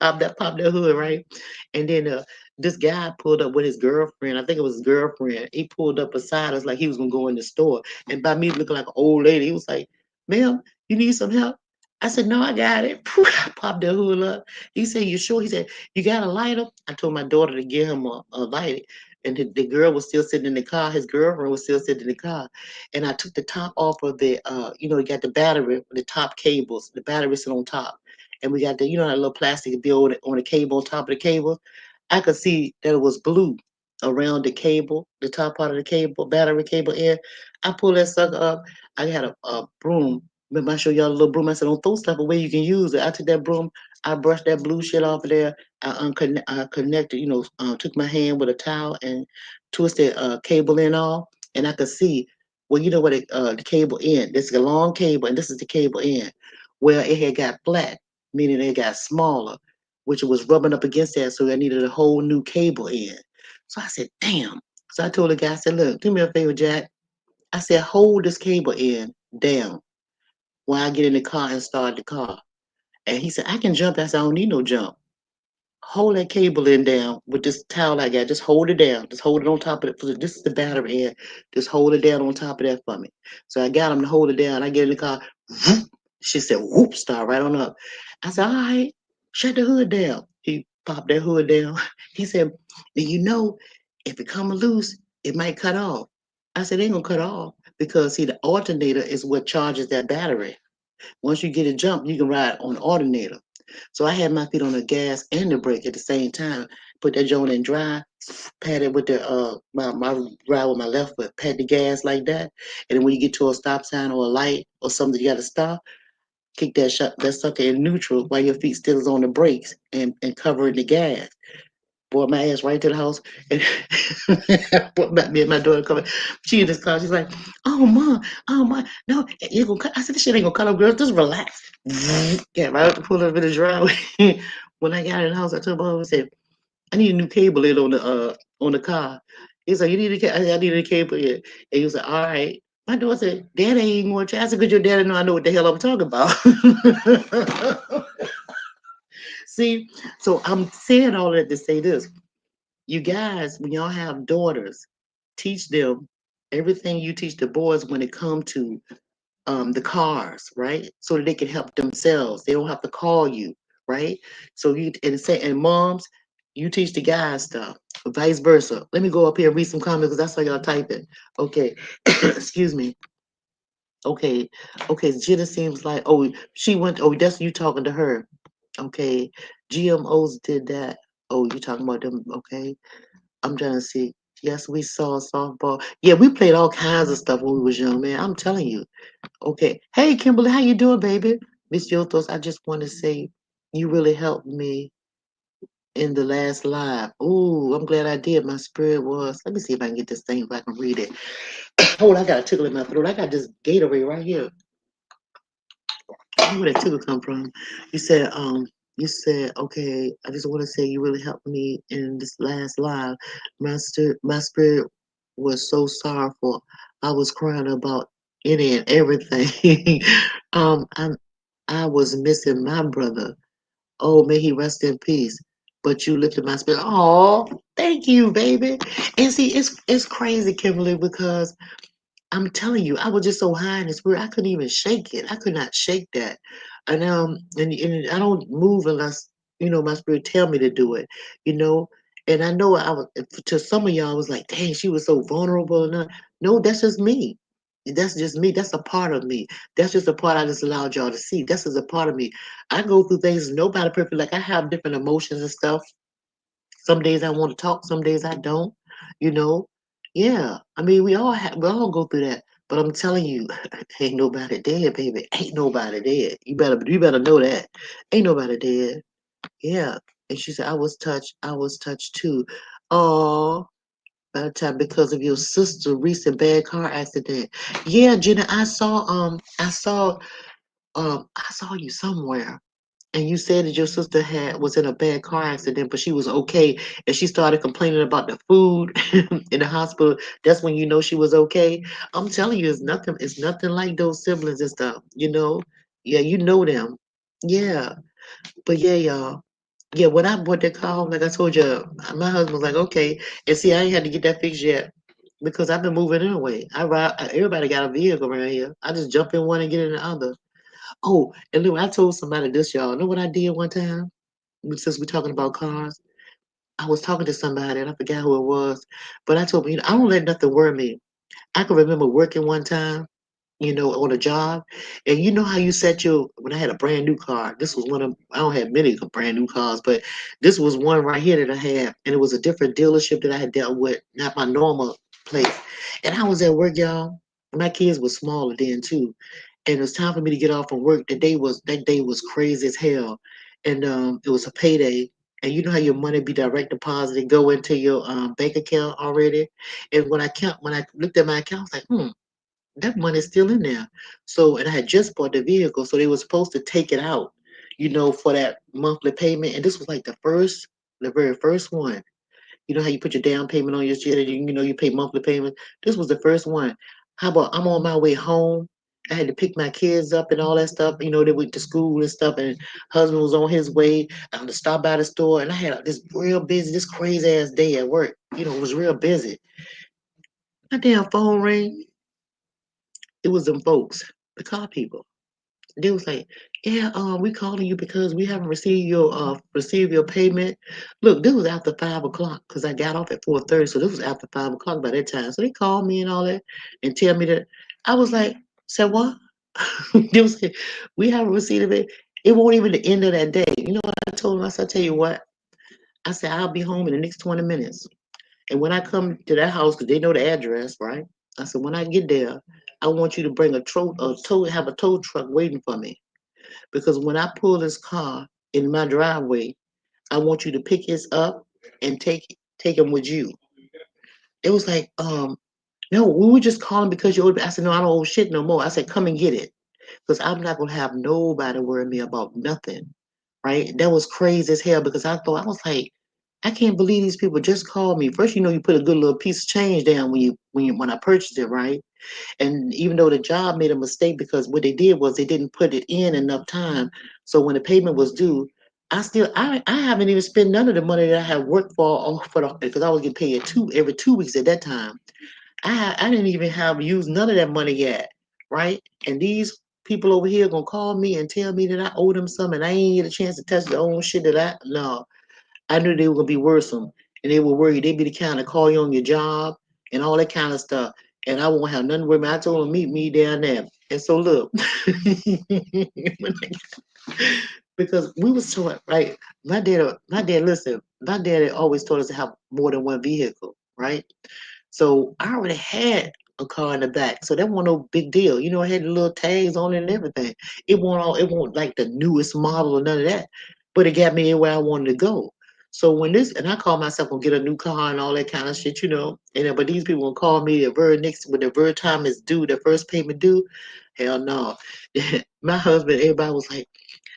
Speaker 1: popped that hood, right? And then this guy pulled up with his girlfriend. I think it was his girlfriend. He pulled up beside us like he was gonna go in the store. And by me looking like an old lady, he was like, "Ma'am, you need some help?" I said, "No, I got it." I popped that hood up. He said, "You sure?" He said, "You got a lighter?" I told my daughter to give him a light. And the girl was still sitting in the car. His girlfriend was still sitting in the car. And I took the top off of you got the battery, the top cables. The battery sit on top, and we got that little plastic bill on the cable on top of the cable. I could see that it was blue around the cable, the top part of the cable, battery cable end. I pulled that sucker up. I had a broom. Remember, I showed y'all a little broom. I said, don't throw stuff away. You can use it. I took that broom. I brushed that blue shit off of there. I connected, took my hand with a towel and twisted cable in all. And I could see, well, you know what the cable end. This is a long cable, and this is the cable end. Well, it had got flat, meaning it got smaller, which was rubbing up against that. So I needed a whole new cable end. So I said, damn. So I told the guy, I said, look, do me a favor, Jack. I said, hold this cable end down when I get in the car and start the car. And he said, I can jump. I said, I don't need no jump. Hold that cable in down with this towel I got. Just hold it down. Just hold it on top of it. This is the battery end. Just hold it down on top of that for me. So I got him to hold it down. I get in the car. Whoop. She said, whoop, start right on up. I said, all right, shut the hood down. He popped that hood down. He said, if it come loose, it might cut off. I said, it ain't gonna cut off because see, the alternator is what charges that battery. Once you get a jump, you can ride on the alternator. So I had my feet on the gas and the brake at the same time. Put that joint in drive, pat it with the my ride with my left foot, pat the gas like that. And then when you get to a stop sign or a light or something you gotta stop, kick that sucker in neutral while your feet still is on the brakes and covering the gas. Brought my ass right to the house and brought back me and my daughter coming. She in this car, she's like, oh my, no, you gonna cut. I said, this shit ain't gonna cut up, girl. Just relax. Got right up to pull up in the driveway. When I got in the house, I told my husband, I said, I need a new cable in on the car. He's like, you need a cable? I need a cable in. And he was like, all right. My daughter said, Daddy ain't even gonna try. I said, because your daddy know I know what the hell I'm talking about. See, so I'm saying all that to say this. You guys, when y'all have daughters, teach them everything you teach the boys when it comes to the cars, right? So that they can help themselves. They don't have to call you, right? So and moms, you teach the guys stuff, vice versa. Let me go up here and read some comments because that's how y'all type it. Okay, excuse me. Okay, okay. Jenna seems like she went. Oh, that's you talking to her. Okay, GMOs did that. Oh, you talking about them? Okay, I'm trying to see. Yes, we saw softball. Yeah, we played all kinds of stuff when we was young, man. I'm telling you. Okay. Hey, Kimberly, how you doing, baby? Miss Yotos, I just want to say you really helped me in the last live. Ooh, I'm glad I did. My spirit was. Let me see if I can get this thing if I can read it. Hold, I got a tickle in my throat. I got this Gatorade right here. Where that tickle come from? You said, okay, I just want to say you really helped me in this last live. My spirit was so sorrowful. I was crying about any and everything. I was missing my brother. Oh, may he rest in peace. But you lifted my spirit. Oh, thank you, baby. And see, it's crazy, Kimberly, because I'm telling you, I was just so high in the spirit, I couldn't even shake it. I could not shake that. And I don't move unless, my spirit tell me to do it, you know. And I know I was to some of y'all I was like, dang, she was so vulnerable. No, that's just me. That's just me. That's a part of me. That's just a part I just allowed y'all to see. This is a part of me. I go through things, nobody perfect. Like I have different emotions and stuff. Some days I want to talk, some days I don't, you know. Yeah. I mean, we all go through that. But I'm telling you, ain't nobody dead, baby. Ain't nobody dead. You better know that. Ain't nobody dead. Yeah. And she said, I was touched too. Oh, by the time because of your sister recent bad car accident. Yeah, Jenna, I saw you somewhere. And you said that your sister was in a bad car accident, but she was okay, and she started complaining about the food in the hospital. That's when you know she was okay. I'm telling you, it's nothing. It's nothing like those siblings and stuff. You know, yeah, you know them. Yeah, but yeah, y'all. Yeah, when I bought that car home, like I told you, my husband was like, okay. And see, I ain't had to get that fixed yet because I've been moving anyway. I ride. Everybody got a vehicle around here. I just jump in one and get in the other. Oh, and look, I told somebody this, y'all. Know what I did one time? Since we're talking about cars, I was talking to somebody and I forgot who it was, but I told me, I don't let nothing worry me. I can remember working one time, on a job, and you know how you set when I had a brand new car. This was one of I don't have many brand new cars, but this was one right here that I had, and it was a different dealership that I had dealt with, not my normal place. And I was at work, y'all. My kids were smaller then too, and it was time for me to get off from work. That day was crazy as hell, and it was a payday. And you know how your money be direct deposited, go into your bank account already. And when I looked at my account, I was like, that money's still in there. So, and I had just bought the vehicle, so they were supposed to take it out, for that monthly payment. And this was like the very first one. You know how you put your down payment on your shit, and you pay monthly payment. This was the first one. How about I'm on my way home? I had to pick my kids up and all that stuff. They went to school and stuff, and husband was on his way. I had to stop by the store, and I had this real busy, this crazy ass day at work. It was real busy. My damn phone rang. It was them folks, the car people. They was like, "Yeah, we calling you because we haven't received your payment." Look, this was after 5 o'clock because I got off at 4:30, so this was after 5 o'clock by that time. So they called me and all that and tell me that I was like, "Said what?" They was like, "We haven't received it. It won't even the end of that day." You know what I told them? I said, "Tell you what." I said, "I'll be home in the next 20 minutes, and when I come to that house, because they know the address, right?" I said, "When I get there, I want you to bring have a tow truck waiting for me." Because when I pull this car in my driveway, I want you to pick his up and take him with you. It was like, no, we were just calling because you owed me. I said, no, I don't owe shit no more. I said, come and get it. Because I'm not gonna have nobody worry me about nothing. Right? That was crazy as hell because I was like, I can't believe these people just called me. First, you put a good little piece of change down when I purchased it, right? And even though the job made a mistake because what they did was they didn't put it in enough time. So when the payment was due, I haven't even spent none of the money that I had worked for the because I was getting paid every 2 weeks at that time. I didn't even have used none of that money yet, right? And these people over here gonna call me and tell me that I owe them some and I ain't get a chance to touch their own shit that I no. I knew they were gonna be worrisome, and they were worried they'd be the kind to call you on your job and all that kind of stuff. And I won't have nothing with me. I told them meet me down there. And so look, because we was taught right. My dad, listen. My dad had always told us to have more than one vehicle, right? So I already had a car in the back, so that wasn't no big deal. I had the little tags on it and everything. It wasn't like the newest model or none of that, but it got me where I wanted to go. So and I call myself gonna get a new car and all that kind of shit. But these people will call me when the very time is due, the first payment due. Hell no. My husband, everybody was like,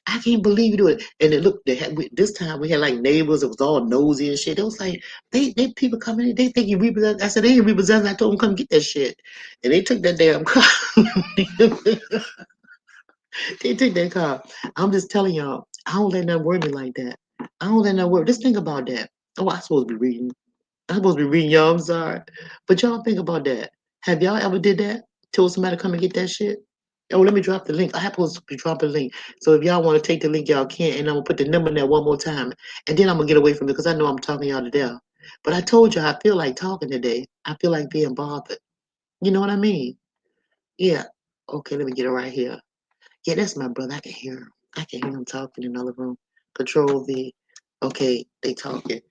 Speaker 1: I can't believe you do it. And then look, this time we had like neighbors. It was all nosy and shit. It was like they people coming in. They think you repossessed. I said they ain't repossessed. I told them come get that shit, and they took that damn car. They took that car. I'm just telling y'all. I don't let nothing worry me like that. I don't let nothing worry. Just think about that. Oh, I'm supposed to be reading. I'm supposed to be reading y'all. I'm sorry, but y'all think about that. Have y'all ever did that? Told somebody to come and get that shit? Oh, let me drop the link. I have supposed to be dropping a link. So if y'all want to take the link, y'all can. And I'm gonna put the number in there one more time. And then I'm gonna get away from it because I know I'm talking y'all to death. But I told y'all I feel like talking today. I feel like being bothered. You know what I mean? Yeah. Okay, let me get it right here. Yeah, that's my brother. I can hear him. I can hear him talking in another room. Control V. Okay, they talking.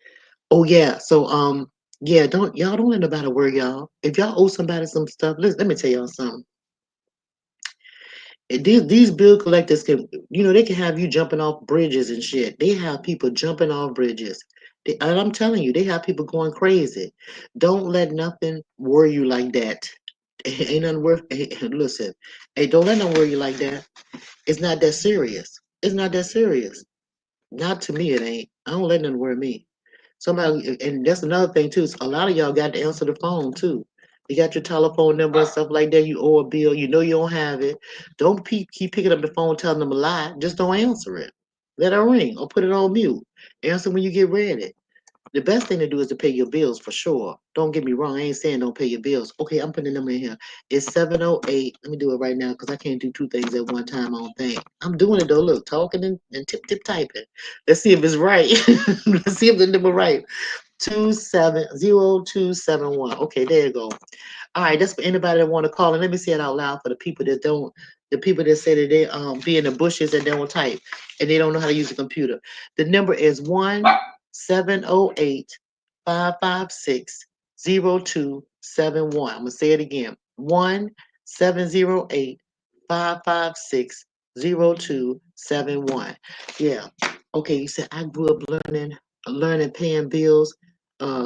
Speaker 1: Oh yeah. So yeah, don't let nobody worry y'all. If y'all owe somebody some stuff, listen, let me tell y'all something. These bill collectors they can have you jumping off bridges and shit. They have people jumping off bridges. And I'm telling you, they have people going crazy. Don't let nothing worry you like that. Ain't nothing worth. Listen, hey, don't let nothing worry you like that. It's not that serious. It's not that serious. Not to me, it ain't. I don't let nothing worry me. Somebody, and that's another thing too. A lot of y'all got to answer the phone too. You got your telephone number and stuff like that. You owe a bill. You know you don't have it. Don't keep picking up the phone telling them a lie. Just don't answer it. Let her ring or put it on mute. Answer when you get ready. The best thing to do is to pay your bills for sure. Don't get me wrong. I ain't saying don't pay your bills. Okay, I'm putting the number in here. It's 708. Let me do it right now because I can't do two things at one time. I don't think. I'm doing it though. Look, talking and tip typing. Let's see if it's right. Let's see if the number right. 270-271. Okay, there you go. All right, that's for anybody that want to call. And let me say it out loud for the people that don't, the people that say that they be in the bushes and they don't type and they don't know how to use a computer. The number is 1-708-556-0271. I'm gonna say it again. 1-708-556-0271. 556-0271. Yeah. Okay, you said I grew up learning paying bills,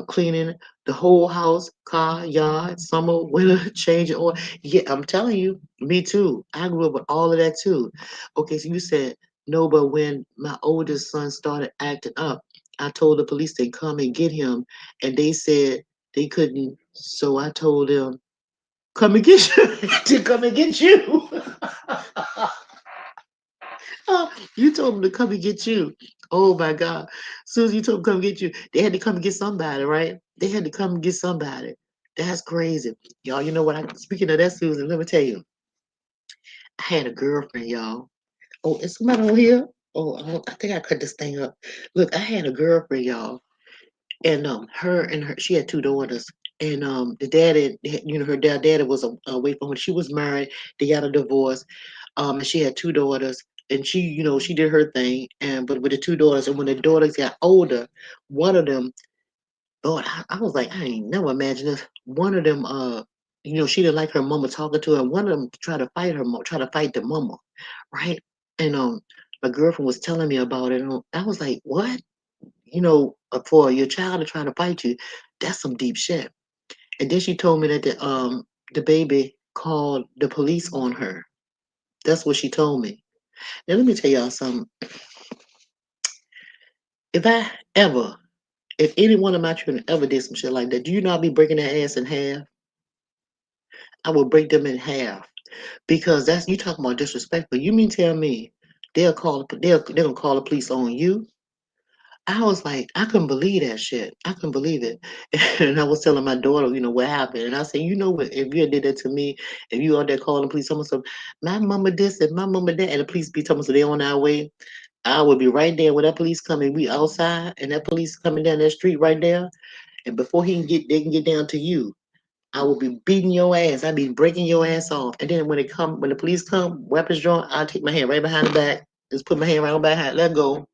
Speaker 1: cleaning the whole house, car, yard, summer, winter, changing oil. Yeah, I'm telling you, me too. I grew up with all of that too. Okay, so you said no, but when my oldest son started acting up, I told the police to come and get him, and they said they couldn't. So I told them, come and get you, to come and get you. You told them to come and get you. Oh my God. Susie, you told them to come get you. They had to come and get somebody, right? They had to come and get somebody. That's crazy. Y'all, you know what? Speaking of that, Susan, let me tell you. I had a girlfriend, y'all. Oh, is somebody on here? Oh, I think I cut this thing up. Look, I had a girlfriend, y'all. And her she had two daughters. And the daddy, her daddy was away from her. She was married. They got a divorce. And she had two daughters. And she, she did her thing. And but with the two daughters, and when the daughters got older, one of them, Lord, I was like, I ain't never imagined this. One of them, she didn't like her mama talking to her. And one of them tried to fight try to fight the mama, right? And my girlfriend was telling me about it. And I was like, what? For your child to try to fight you, that's some deep shit. And then she told me that the baby called the police on her. That's what she told me. Now let me tell y'all something. If I ever, if any one of my children ever did some shit like that, do you know I'd be breaking their ass in half? I would break them in half because that's you talking about disrespectful. You mean tell me they're gonna call the police on you? I was like, I couldn't believe that shit. I couldn't believe it. And I was telling my daughter, what happened. And I said, you know what, if you had did that to me, if you out there calling the police, someone said, my mama this and my mama that, and the police be telling us they on our way, I would be right there when that police coming. We outside and that police coming down that street right there. And before they can get down to you, I will be beating your ass. I'd be breaking your ass off. And then when the police come, weapons drawn, I'll take my hand right behind the back, just put my hand right behind, let go,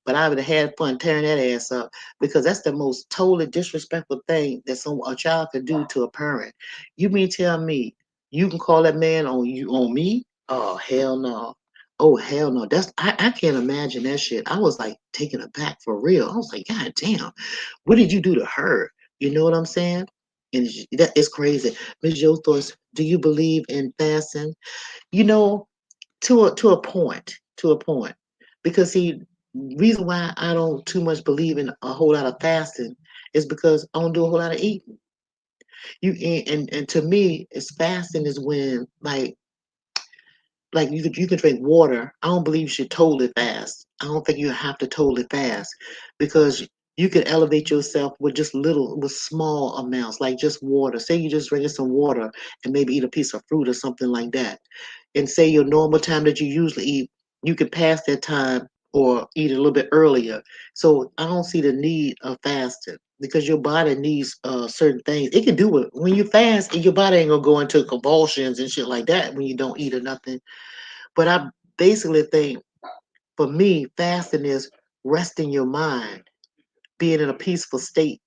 Speaker 1: but I would have had fun tearing that ass up because that's the most totally disrespectful thing that a child could do to a parent. You mean tell me you can call that man on me? Oh hell no. Oh hell no. I can't imagine that shit. I was like taken aback for real. I was like, God damn, what did you do to her? You know what I'm saying? And that is crazy. Ms. Joe thoughts, do you believe in fasting? You know, to a point, because see, reason why I don't too much believe in a whole lot of fasting is because I don't do a whole lot of eating. And to me, it's fasting is when like you can drink water. I don't believe you should totally fast. I don't think you have to totally fast because you can elevate yourself with with small amounts, like just water. Say you just drinking some water and maybe eat a piece of fruit or something like that, and say your normal time that you usually eat, you could pass that time or eat a little bit earlier. So I don't see the need of fasting because your body needs certain things. It can do it when you fast, and your body ain't gonna go into convulsions and shit like that when you don't eat or nothing. But I basically think for me, fasting is resting your mind, being in a peaceful state,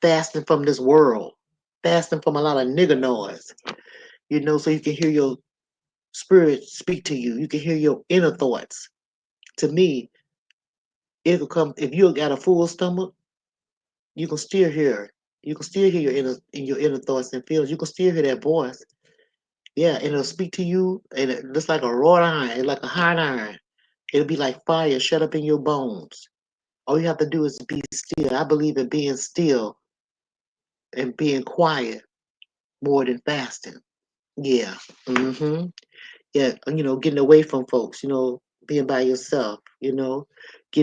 Speaker 1: fasting from this world, fasting from a lot of nigger noise, so you can hear your spirit speak to you. You can hear your inner thoughts. To me, it will come if you got a full stomach, you can still hear. You can still hear your inner thoughts and feelings. You can still hear that voice. Yeah, and it'll speak to you, and it's like a wrought iron, it's like a hot iron. It'll be like fire shut up in your bones. All you have to do is be still. I believe in being still and being quiet more than fasting. Yeah. Hmm. Yeah, getting away from folks, being by yourself, get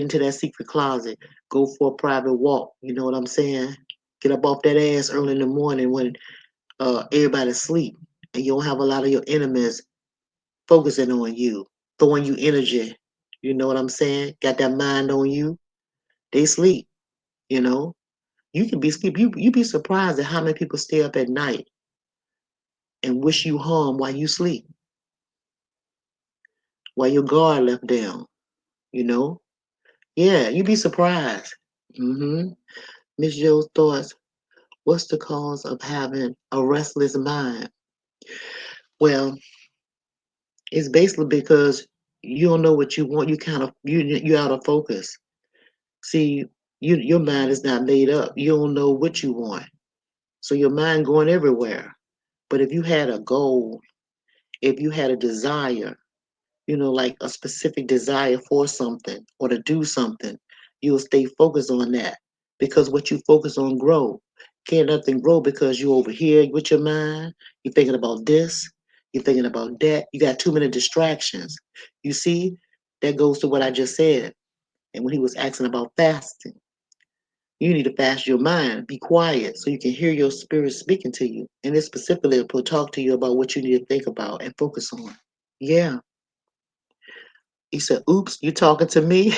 Speaker 1: into that secret closet, go for a private walk, you know what I'm saying? Get up off that ass early in the morning when everybody's asleep and you don't have a lot of your enemies focusing on you, throwing you energy. You know what I'm saying? Got that mind on you. They sleep, you know. You can be sleep. You be surprised at how many people stay up at night and wish you harm while you sleep, while your guard left down, you know? Yeah, you'd be surprised. Mm-hmm. Miss Joe's thoughts. What's the cause of having a restless mind? Well, It's basically because you don't know what you want. You kind of you out of focus. See, your mind is not made up. You don't know what you want, so your mind going everywhere. But if you had a goal, if you had a desire, like a specific desire for something or to do something, you'll stay focused on that because what you focus on grow. Can't nothing grow because you over here with your mind. You're thinking about this. You're thinking about that. You got too many distractions. You see, that goes to what I just said. And when he was asking about fasting, you need to fast your mind, be quiet so you can hear your spirit speaking to you. And it specifically will talk to you about what you need to think about and focus on. Yeah. He said, "Oops, you talking to me?"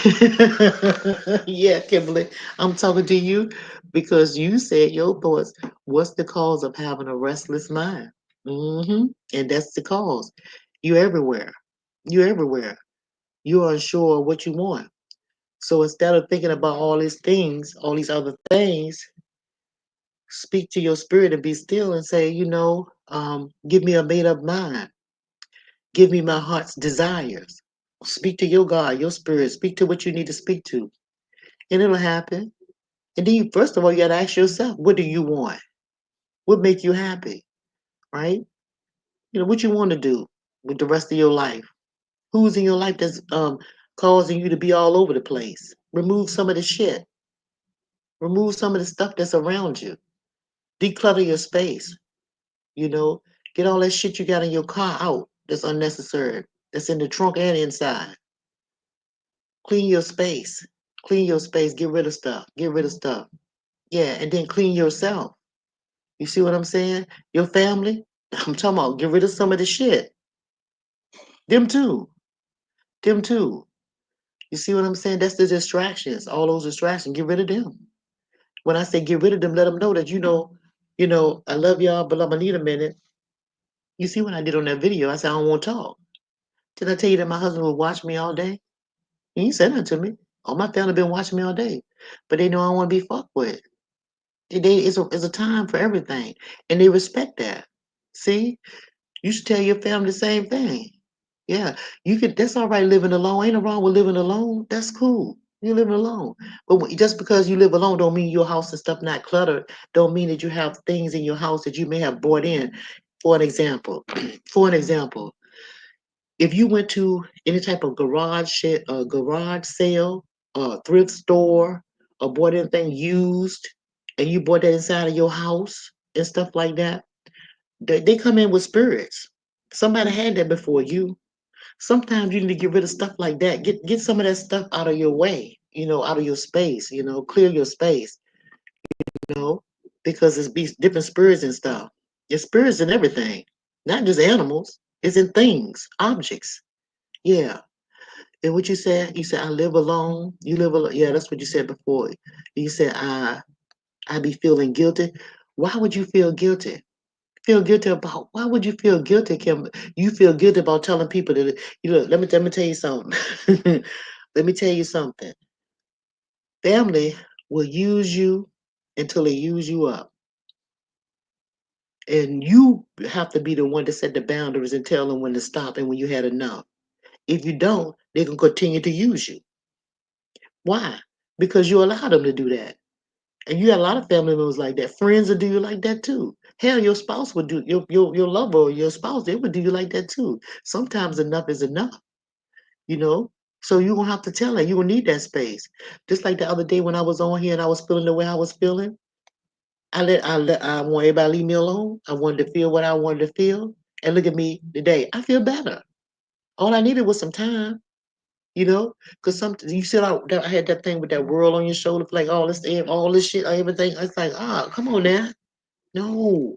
Speaker 1: Yeah, Kimberly, I'm talking to you because you said your thoughts. What's the cause of having a restless mind? And that's the cause. You're everywhere. You're everywhere. You're unsure of what you want. So instead of thinking about all these things, all these other things, speak to your spirit and be still and say, give me a made up mind. Give me my heart's desires. Speak to your God, your spirit. Speak to what you need to speak to, and it'll happen. And then, first of all, you got to ask yourself, what do you want? What make you happy, right? What you want to do with the rest of your life. Who's in your life that's causing you to be all over the place? Remove some of the shit. Remove some of the stuff that's around you. Declutter your space. You know, get all that shit you got in your car out that's unnecessary. That's in the trunk and inside. Clean your space. Clean your space. Get rid of stuff. Get rid of stuff. Yeah, and then clean yourself. You see what I'm saying? Your family. I'm talking about get rid of some of the shit. Them too. Them too. You see what I'm saying? That's the distractions. All those distractions. Get rid of them. When I say get rid of them, let them know that I love y'all, but I'm gonna need a minute. You see what I did on that video? I said I don't want to talk. Did I tell you that my husband would watch me all day? He ain't said that to me. All my family been watching me all day, but they know I want to be fucked with. It's a time for everything, and they respect that. See, you should tell your family the same thing. Yeah, you could. That's all right living alone. Ain't no wrong with living alone. That's cool. You're living alone, but just because you live alone, don't mean your house and stuff not cluttered. Don't mean that you have things in your house that you may have brought in. For an example, for an example, if you went to any type of garage sale, thrift store, or bought anything used, and you bought that inside of your house and stuff like that, they come in with spirits. Somebody had that before you. Sometimes you need to get rid of stuff like that. Get some of that stuff out of your way, out of your space, clear your space, you know, because it's different spirits and stuff. It's spirits in everything, not just animals. It's in things, objects. Yeah. And what you said, I live alone. You live alone. Yeah, that's what you said before. You said, I be feeling guilty. Why would you feel guilty? Feel guilty about why would you feel guilty, Kim? You feel guilty about telling people that let me tell you something. Let me tell you something. Family will use you until they use you up. And you have to be the one to set the boundaries and tell them when to stop and when you had enough. If you don't, they can continue to use you. Why? Because you allow them to do that. And you got a lot of family members like that. Friends will do you like that too. Hell, your spouse would do your lover or your spouse, they would do you like that too. Sometimes enough is enough, you know. So you gonna have to tell her you gonna need that space. Just like the other day when I was on here and I was feeling the way I was feeling, I want everybody to leave me alone. I wanted to feel what I wanted to feel. And look at me today. I feel better. All I needed was some time. Because something you said I had that thing with that world on your shoulder, like all this shit, everything. It's like, come on now. No.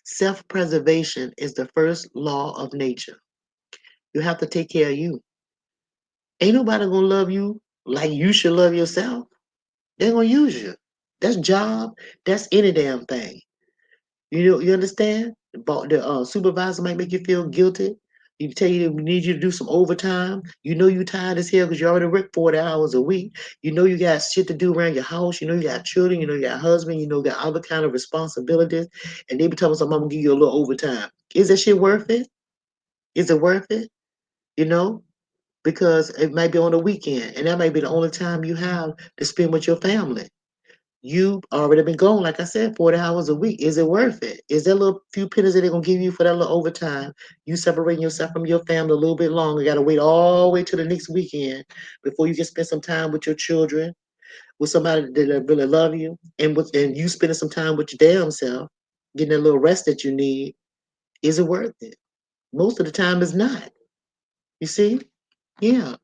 Speaker 1: Self-preservation is the first law of nature. You have to take care of you. Ain't nobody gonna love you like you should love yourself. They're gonna use you. That's job. That's any damn thing. You understand? The supervisor might make you feel guilty. You tell you we need you to do some overtime. You know you tired as hell because you already work 40 hours a week. You know you got shit to do around your house. You know you got children. You know you got a husband. You know you got other kind of responsibilities. And they be telling something, I'm gonna give you a little overtime. Is that shit worth it? Is it worth it? You know, because it might be on the weekend, and that might be the only time you have to spend with your family. You already been gone, like I said, 40 hours a week. Is it worth it? Is that little few pennies that they're gonna give you for that little overtime? You separating yourself from your family a little bit longer. You gotta wait all the way to the next weekend before you can spend some time with your children, with somebody that really love you, and you spending some time with your damn self, getting that little rest that you need. Is it worth it? Most of the time, it's not. You see? Yeah.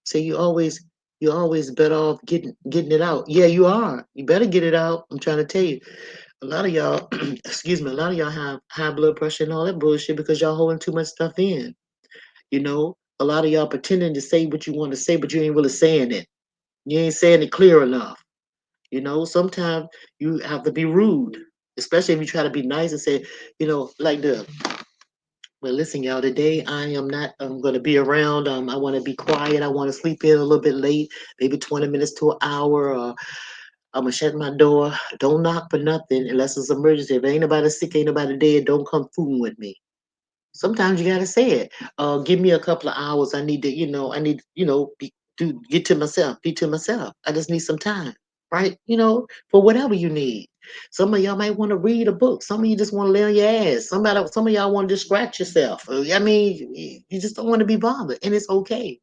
Speaker 1: So you're always better off getting it out. Yeah, you are. You better get it out. I'm trying to tell you. A lot of y'all, excuse me, a lot of y'all have high blood pressure and all that bullshit because y'all holding too much stuff in. You know, a lot of y'all pretending to say what you want to say, but you ain't really saying it. You ain't saying it clear enough. You know, sometimes you have to be rude, especially if you try to be nice and say, like the well, listen, y'all. Today I am not. I'm gonna be around. I want to be quiet. I want to sleep in a little bit late, maybe 20 minutes to an hour. I'm gonna shut my door. Don't knock for nothing unless it's emergency. If ain't nobody sick, ain't nobody dead, don't come fooling with me. Sometimes you gotta say it. Give me a couple of hours. I need to, I need, get to myself, be to myself. I just need some time, right? For whatever you need. Some of y'all might want to read a book. Some of you just want to lay on your ass. Some of y'all want to distract yourself. I mean, you just don't want to be bothered, and it's okay.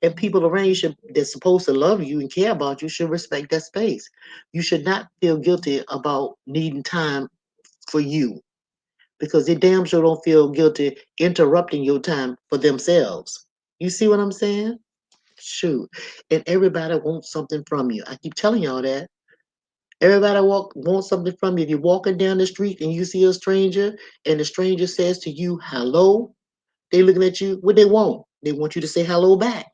Speaker 1: And people around you that's supposed to love you and care about you should respect that space. You should not feel guilty about needing time for you because they damn sure don't feel guilty interrupting your time for themselves. You see what I'm saying? Shoot. And everybody wants something from you. I keep telling y'all that. Everybody wants something from you. If you're walking down the street and you see a stranger and the stranger says to you, hello, they looking at you. What they want? They want you to say hello back.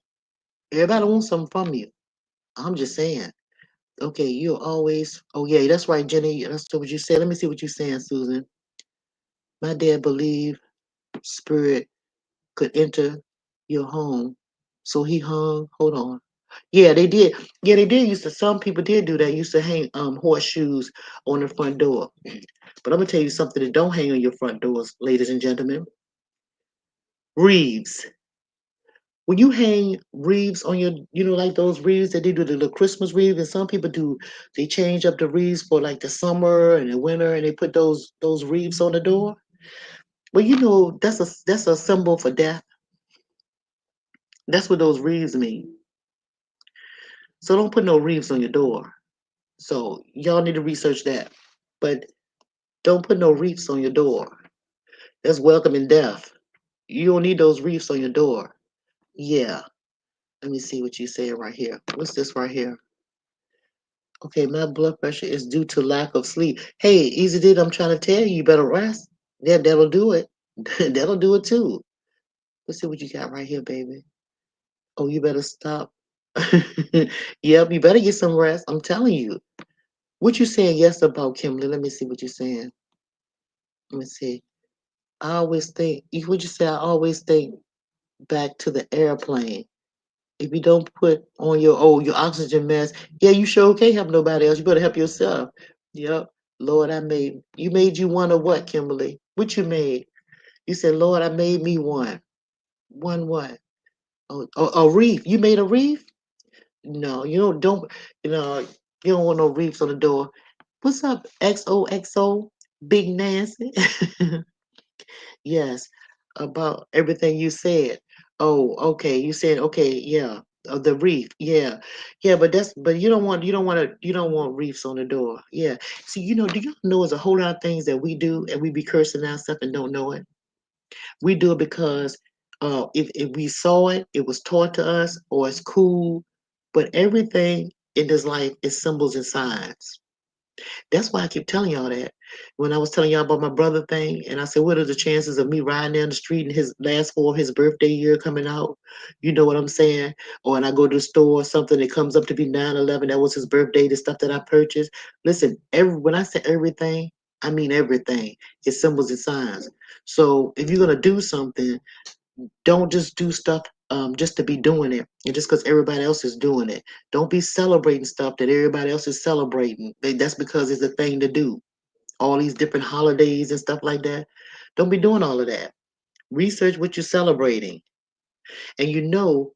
Speaker 1: Everybody wants something from you. I'm just saying. Okay, you're always. Oh yeah, that's right, Jenny. That's what you said. Let me see what you're saying, Susan. My dad believed spirit could enter your home. So he hung, hold on. Yeah, they did. Yeah, they did used to some people did do that. Used to hang horseshoes on the front door. But I'm gonna tell you something that don't hang on your front doors, ladies and gentlemen. Wreaths. When you hang wreaths on your, like those wreaths that they do the little Christmas wreaths, and some people do, they change up the wreaths for like the summer and the winter, and they put those wreaths on the door. Well, that's a symbol for death. That's what those wreaths mean. So don't put no wreaths on your door. So y'all need to research that. But don't put no wreaths on your door. That's welcoming death. You don't need those wreaths on your door. Yeah. Let me see what you say right here. What's this right here? Okay, my blood pressure is due to lack of sleep. Hey, easy did. I'm trying to tell you, you better rest. Yeah, that'll do it. That'll do it too. Let's see what you got right here, baby. Oh, you better stop. Yep, you better get some rest. I'm telling you. What you saying yes about, Kimberly? Let me see what you're saying. Let me see. I always think, what you say, I always think back to the airplane. If you don't put on your oxygen mask, yeah, you sure can't help nobody else. You better help yourself. Yep. Lord, you made you one of what, Kimberly? What you made? You said, Lord, I made me one. One what? Oh, a reef. You made a reef? No, you know, you don't want no reefs on the door. What's up, XOXO, Big Nancy? Yes, about everything you said. Oh, okay. You said okay, yeah. The reef, yeah, yeah. But you don't want reefs on the door. Yeah. See, do you know there's a whole lot of things that we do and we be cursing ourselves and don't know it. We do it because if we saw it, it was taught to us, or it's cool. But everything in this life is symbols and signs. That's why I keep telling y'all that. When I was telling y'all about my brother thing, and I said, what are the chances of me riding down the street and his last four of his birthday year coming out? You know what I'm saying? Or when I go to the store, something that comes up to be 9/11, that was his birthday, the stuff that I purchased. Listen, when I say everything, I mean everything. It's symbols and signs. So if you're gonna do something, don't just do stuff just to be doing it and just because everybody else is doing it. Don't be celebrating stuff that everybody else is celebrating. That's because it's a thing to do. All these different holidays and stuff like that. Don't be doing all of that. Research what you're celebrating. And you know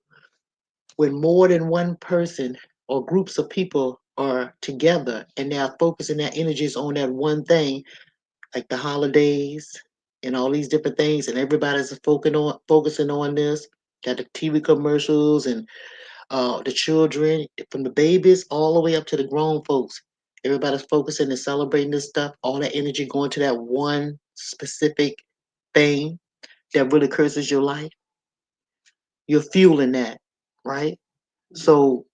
Speaker 1: when more than one person or groups of people are together and they're focusing their energies on that one thing, like the holidays and all these different things, and everybody's focusing on this. Got the TV commercials and the children, from the babies all the way up to the grown folks. Everybody's focusing and celebrating this stuff. All that energy going to that one specific thing that really curses your life. You're fueling that, right? So,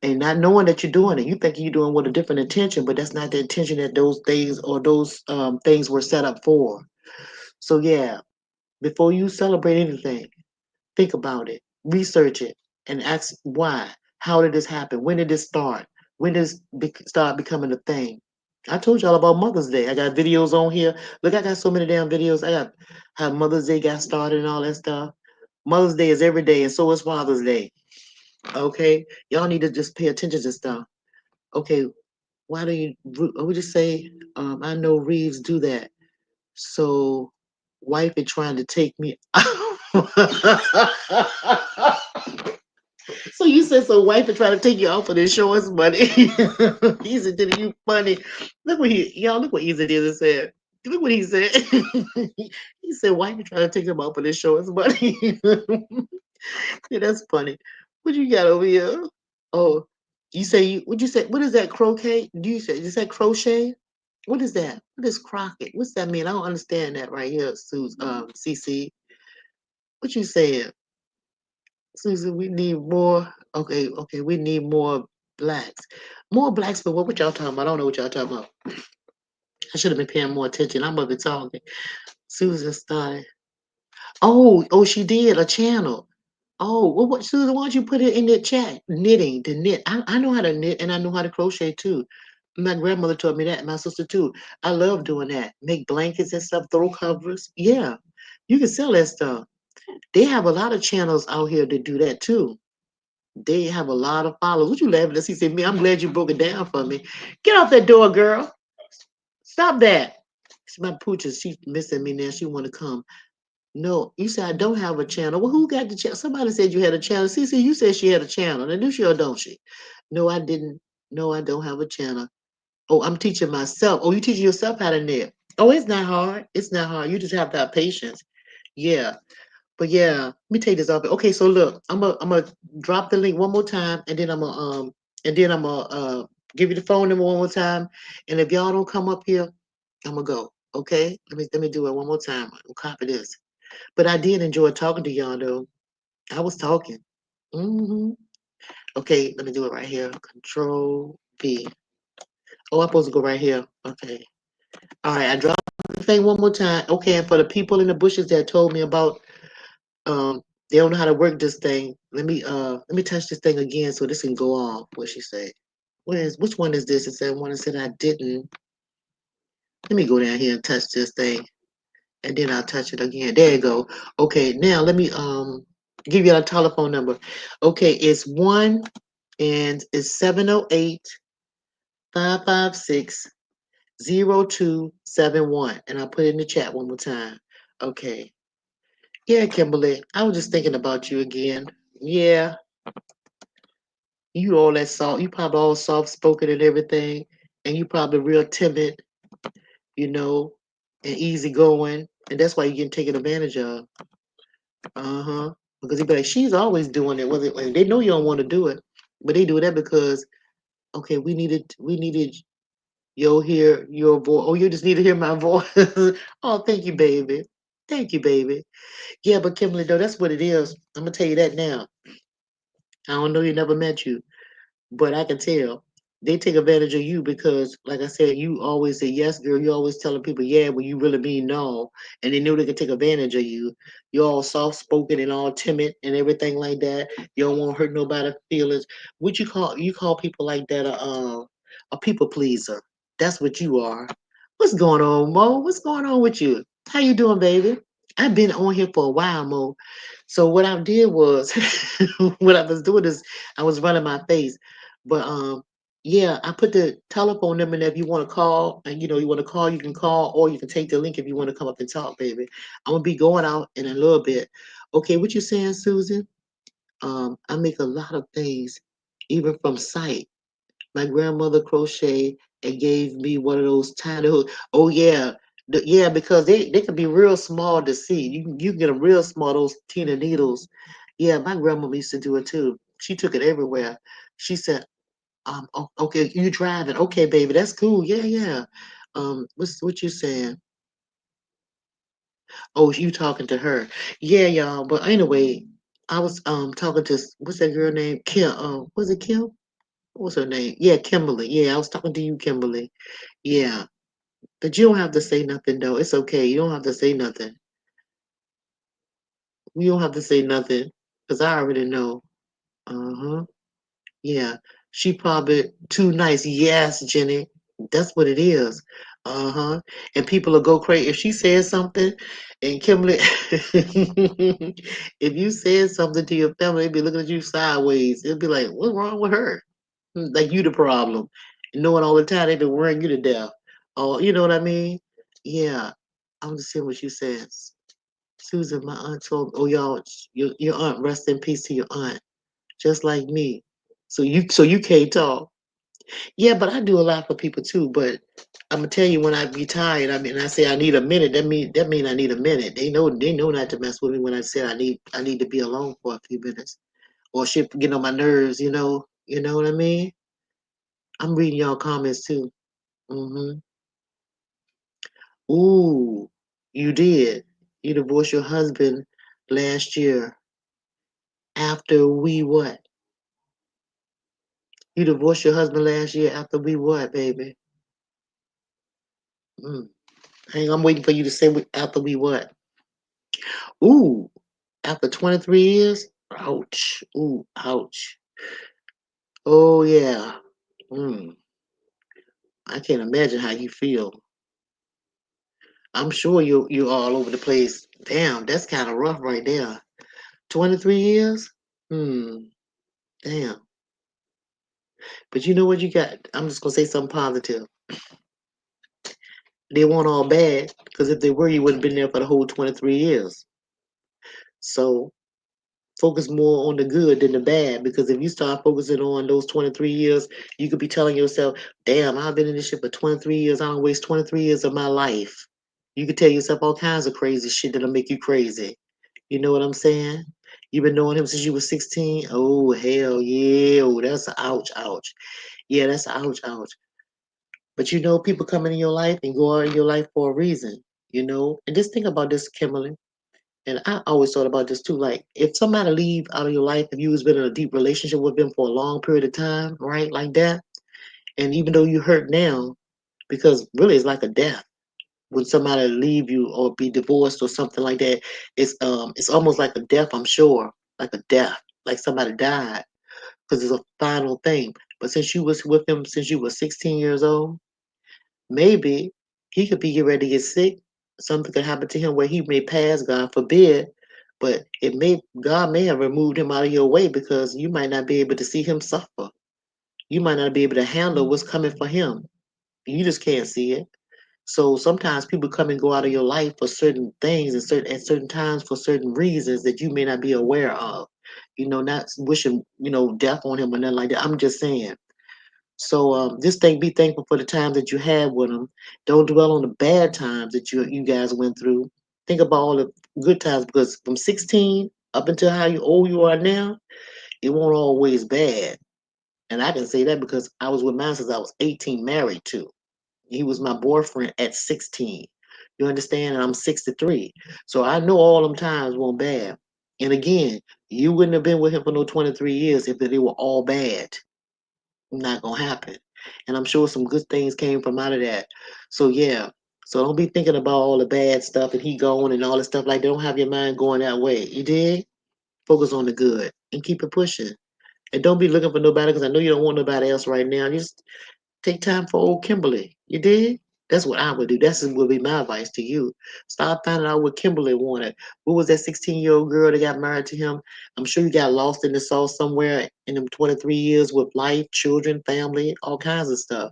Speaker 1: and not knowing that you're doing it, you think you're doing with a different intention, but that's not the intention that those things or those things were set up for. So, yeah, before you celebrate anything, think about it, research it, and ask why. How did this happen? When did this start? When did this start becoming a thing? I told y'all about Mother's Day. I got videos on here. Look, I got so many damn videos. I got how Mother's Day got started and all that stuff. Mother's Day is every day, and so is Father's Day. Okay, y'all need to just pay attention to stuff. Okay, why do you? We just say, I know Reeves do that. So, wife is trying to take me. So you said so wife is trying to take you off of the insurance money. Easy did you funny. Look what look what Easy did and said. Look what he said. He said wife is trying to take him off of the insurance money. Yeah, that's funny. What you got over here? Oh, you say what you say? What is that croquet? Do you say is that crochet? What is that? What is crockett? What's that mean? I don't understand that right here, CC. What you saying? Susan, we need more. Okay, okay, we need more blacks. More blacks for what? What y'all talking about? I don't know what y'all talking about. I should have been paying more attention. I'm up here talking. Susan started. Oh, she did a channel. Oh, well, what, Susan? Why don't you put it in the chat? Knitting, to knit. I know how to knit and I know how to crochet too. My grandmother taught me that. My sister too. I love doing that. Make blankets and stuff, throw covers. Yeah, you can sell that stuff. They have a lot of channels out here that do that too. They have a lot of followers. What you laughing at? He said, "Me, I'm glad you broke it down for me. Get off that door, girl. Stop that." It's my pooches. She's missing me now. She want to come. No, you said I don't have a channel. Well, who got the channel? Somebody said you had a channel. Cece, you said she had a channel. Now, do she or don't she? No, I didn't. No, I don't have a channel. Oh, I'm teaching myself. Oh, you teaching yourself how to knit. Oh, it's not hard. It's not hard. You just have to have patience. Yeah. But yeah, let me take this off. Okay, so look, I'm gonna drop the link one more time, and then I'm gonna give you the phone number one more time. And if y'all don't come up here, I'm gonna go. Okay, let me do it one more time. I'll copy this. But I did enjoy talking to y'all though. I was talking. Okay, let me do it right here. Control V. Oh, I'm supposed to go right here. Okay. All right, I dropped the thing one more time. Okay, and for the people in the bushes that told me about they don't know how to work this thing. Let me touch this thing again so this can go on. What she say? Which one is this? It said one that said I didn't. Let me go down here and touch this thing. And then I'll touch it again. There you go. Okay, now let me give you a telephone number. Okay, it's one and it's 708-556-0271. And I'll put it in the chat one more time. Okay. Yeah, Kimberly. I was just thinking about you again. Yeah, you all that soft, you probably all soft spoken and everything, and you probably real timid, you know, and easygoing, and that's why you're getting taken advantage of. Uh huh. Because they be like, she's always doing it. Was it? Like, they know you don't want to do it, but they do that because okay, we needed your hear your voice. Oh, you just need to hear my voice. Oh, thank you, baby. Thank you, baby. Yeah, but Kimberly, though, that's what it is. I'm gonna tell you that now. I don't know, you never met you. But I can tell they take advantage of you because, like I said, you always say yes, girl. You always telling people yeah when you really mean no, and they know they can take advantage of you. You're all soft spoken and all timid and everything like that. You don't want to hurt nobody's feelings. What you call people like that a people pleaser. That's what you are. What's going on, Mo? What's going on with you? How you doing, baby? I've been on here for a while, Mo. So what I did was, what I was doing is I was running my face, but Yeah, I put the telephone number in there if you want to call, and you want to call, you can call, or you can take the link if you want to come up and talk, baby. I'm gonna be going out in a little bit. Okay, what you saying, Susan? I make a lot of things, even from sight. My grandmother crocheted and gave me one of those tiny hooks. Oh yeah, yeah, because they can be real small to see. You can get them real small, those Tina needles. Yeah, my grandmama used to do it too. She took it everywhere. She said, okay, you driving? Okay, baby, that's cool. Yeah, yeah. What you saying? Oh, you talking to her? Yeah, y'all. But anyway, I was talking to what's that girl name? Kim. Was it Kim? What was her name? Yeah, Kimberly. Yeah, I was talking to you, Kimberly. Yeah, but you don't have to say nothing though. It's okay. You don't have to say nothing. You don't have to say nothing because I already know. Uh huh. Yeah, she probably too nice. Yes, Jenny, that's what it is. Uh huh. And people will go crazy if she says something. And Kimberly, if you said something to your family, they'd be looking at you sideways. It'd be like, what's wrong with her? Like you the problem. Knowing all the time they've been wearing you to death. Oh, you know what I mean? Yeah. I'm just saying what you said. Susan, my aunt told. Oh, y'all, your aunt. Rest in peace to your aunt, just like me. So you can't talk. Yeah, but I do a lot for people too. But I'm gonna tell you when I be tired. I mean, I say I need a minute. That mean I need a minute. They know not to mess with me when I say I need to be alone for a few minutes, or shit get on my nerves. You know what I mean. I'm reading y'all comments too. Hmm. Ooh, you did. You divorced your husband last year after we what? You divorced your husband last year after we what, baby? Mm. Hang on, I'm waiting for you to say after we what? Ooh, after 23 years? Ouch. Ooh, ouch. Oh, yeah. Mm, I can't imagine how you feel. I'm sure you're all over the place. Damn, that's kind of rough right there. 23 years? Hmm, damn. But you know what you got? I'm just gonna say something positive. They weren't all bad, because if they were, you wouldn't have been there for the whole 23 years. So focus more on the good than the bad, because if you start focusing on those 23 years, you could be telling yourself, damn, I've been in this shit for 23 years. I don't waste 23 years of my life. You could tell yourself all kinds of crazy shit that'll make you crazy. You know what I'm saying? You've been knowing him since you were 16. Oh, hell yeah. Oh, that's a ouch, ouch. Yeah, that's a ouch, ouch. But people come into your life and go out of your life for a reason. And just think about this, Kimberly. And I always thought about this too. Like, if somebody leave out of your life, if you was been in a deep relationship with them for a long period of time, right, like that, and even though you hurt now, because really it's like a death when somebody leave you or be divorced or something like that. It's almost like a death. I'm sure, like a death, like somebody died, because it's a final thing. But since you was with him since you were 16 years old, maybe he could be getting ready to get sick. Something could happen to him where he may pass, God forbid. But God may have removed him out of your way because you might not be able to see him suffer. You might not be able to handle what's coming for him. You just can't see it. So sometimes people come and go out of your life for certain things and at certain times for certain reasons that you may not be aware of. Not wishing, death on him or nothing like that. I'm just saying. So just be thankful for the time that you had with them. Don't dwell on the bad times that you guys went through. Think about all the good times, because from 16 up until how old you are now, it won't always bad. And I can say that because I was with mine since I was 18, married to. He was my boyfriend at 16. You understand? And I'm 63. So I know all them times weren't bad. And again, you wouldn't have been with him for no 23 years if they were all bad. Not gonna happen. And I'm sure some good things came from out of that. So yeah. So don't be thinking about all the bad stuff and he going and all the stuff like that. Don't have your mind going that way. You dig? Focus on the good and keep it pushing. And don't be looking for nobody, because I know you don't want nobody else right now. Just take time for old Kimberly. You dig? That's what I would do. That's would be my advice to you. Start finding out what Kimberly wanted. What was that 16-year-old girl that got married to him? I'm sure you got lost in the sauce somewhere in them 23 years with life, children, family, all kinds of stuff.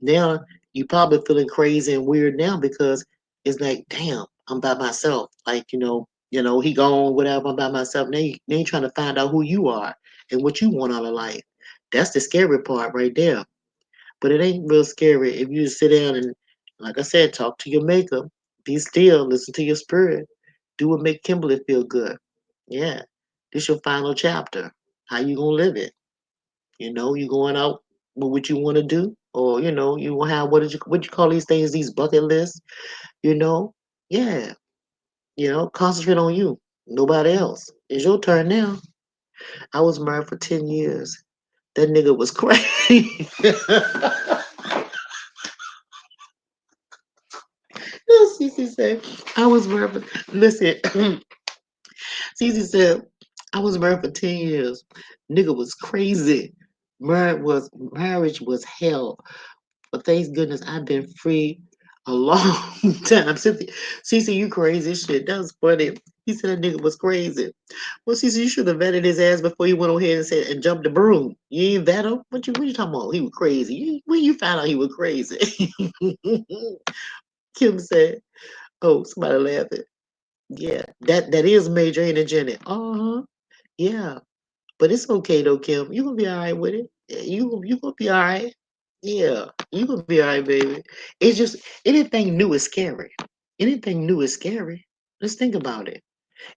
Speaker 1: Now you probably feeling crazy and weird now because it's like, damn, I'm by myself. Like, he gone, whatever, I'm by myself. Now you trying to find out who you are and what you want out of life. That's the scary part right there. But it ain't real scary if you just sit down and, like I said, talk to your maker. Be still, listen to your spirit. Do what make Kimberly feel good. Yeah. This your final chapter. How you gonna live it? You going out with what you want to do? Or, you gonna have what you call these things, these bucket lists, you know? Yeah. Concentrate on you. Nobody else. It's your turn now. I was married for 10 years. That nigga was crazy. Cece said, I was married for, listen, Cece said, I was married for 10 years. Nigga was crazy. Marriage was hell. But thanks goodness I've been free a long time. Cece, you crazy as shit. That was funny. He said that nigga was crazy. Well, Cece, you should have vetted his ass before you went on ahead and said and jumped the broom. You ain't vet him? What you talking about? He was crazy. When you found out he was crazy? Kim said, oh, somebody laughing. Yeah, that is major energetic. Uh-huh. Yeah. But it's okay though, Kim. You gonna be all right with it. Yeah, you gonna be all right. Yeah, you gonna be all right, baby. It's just anything new is scary. Anything new is scary. Let's think about it.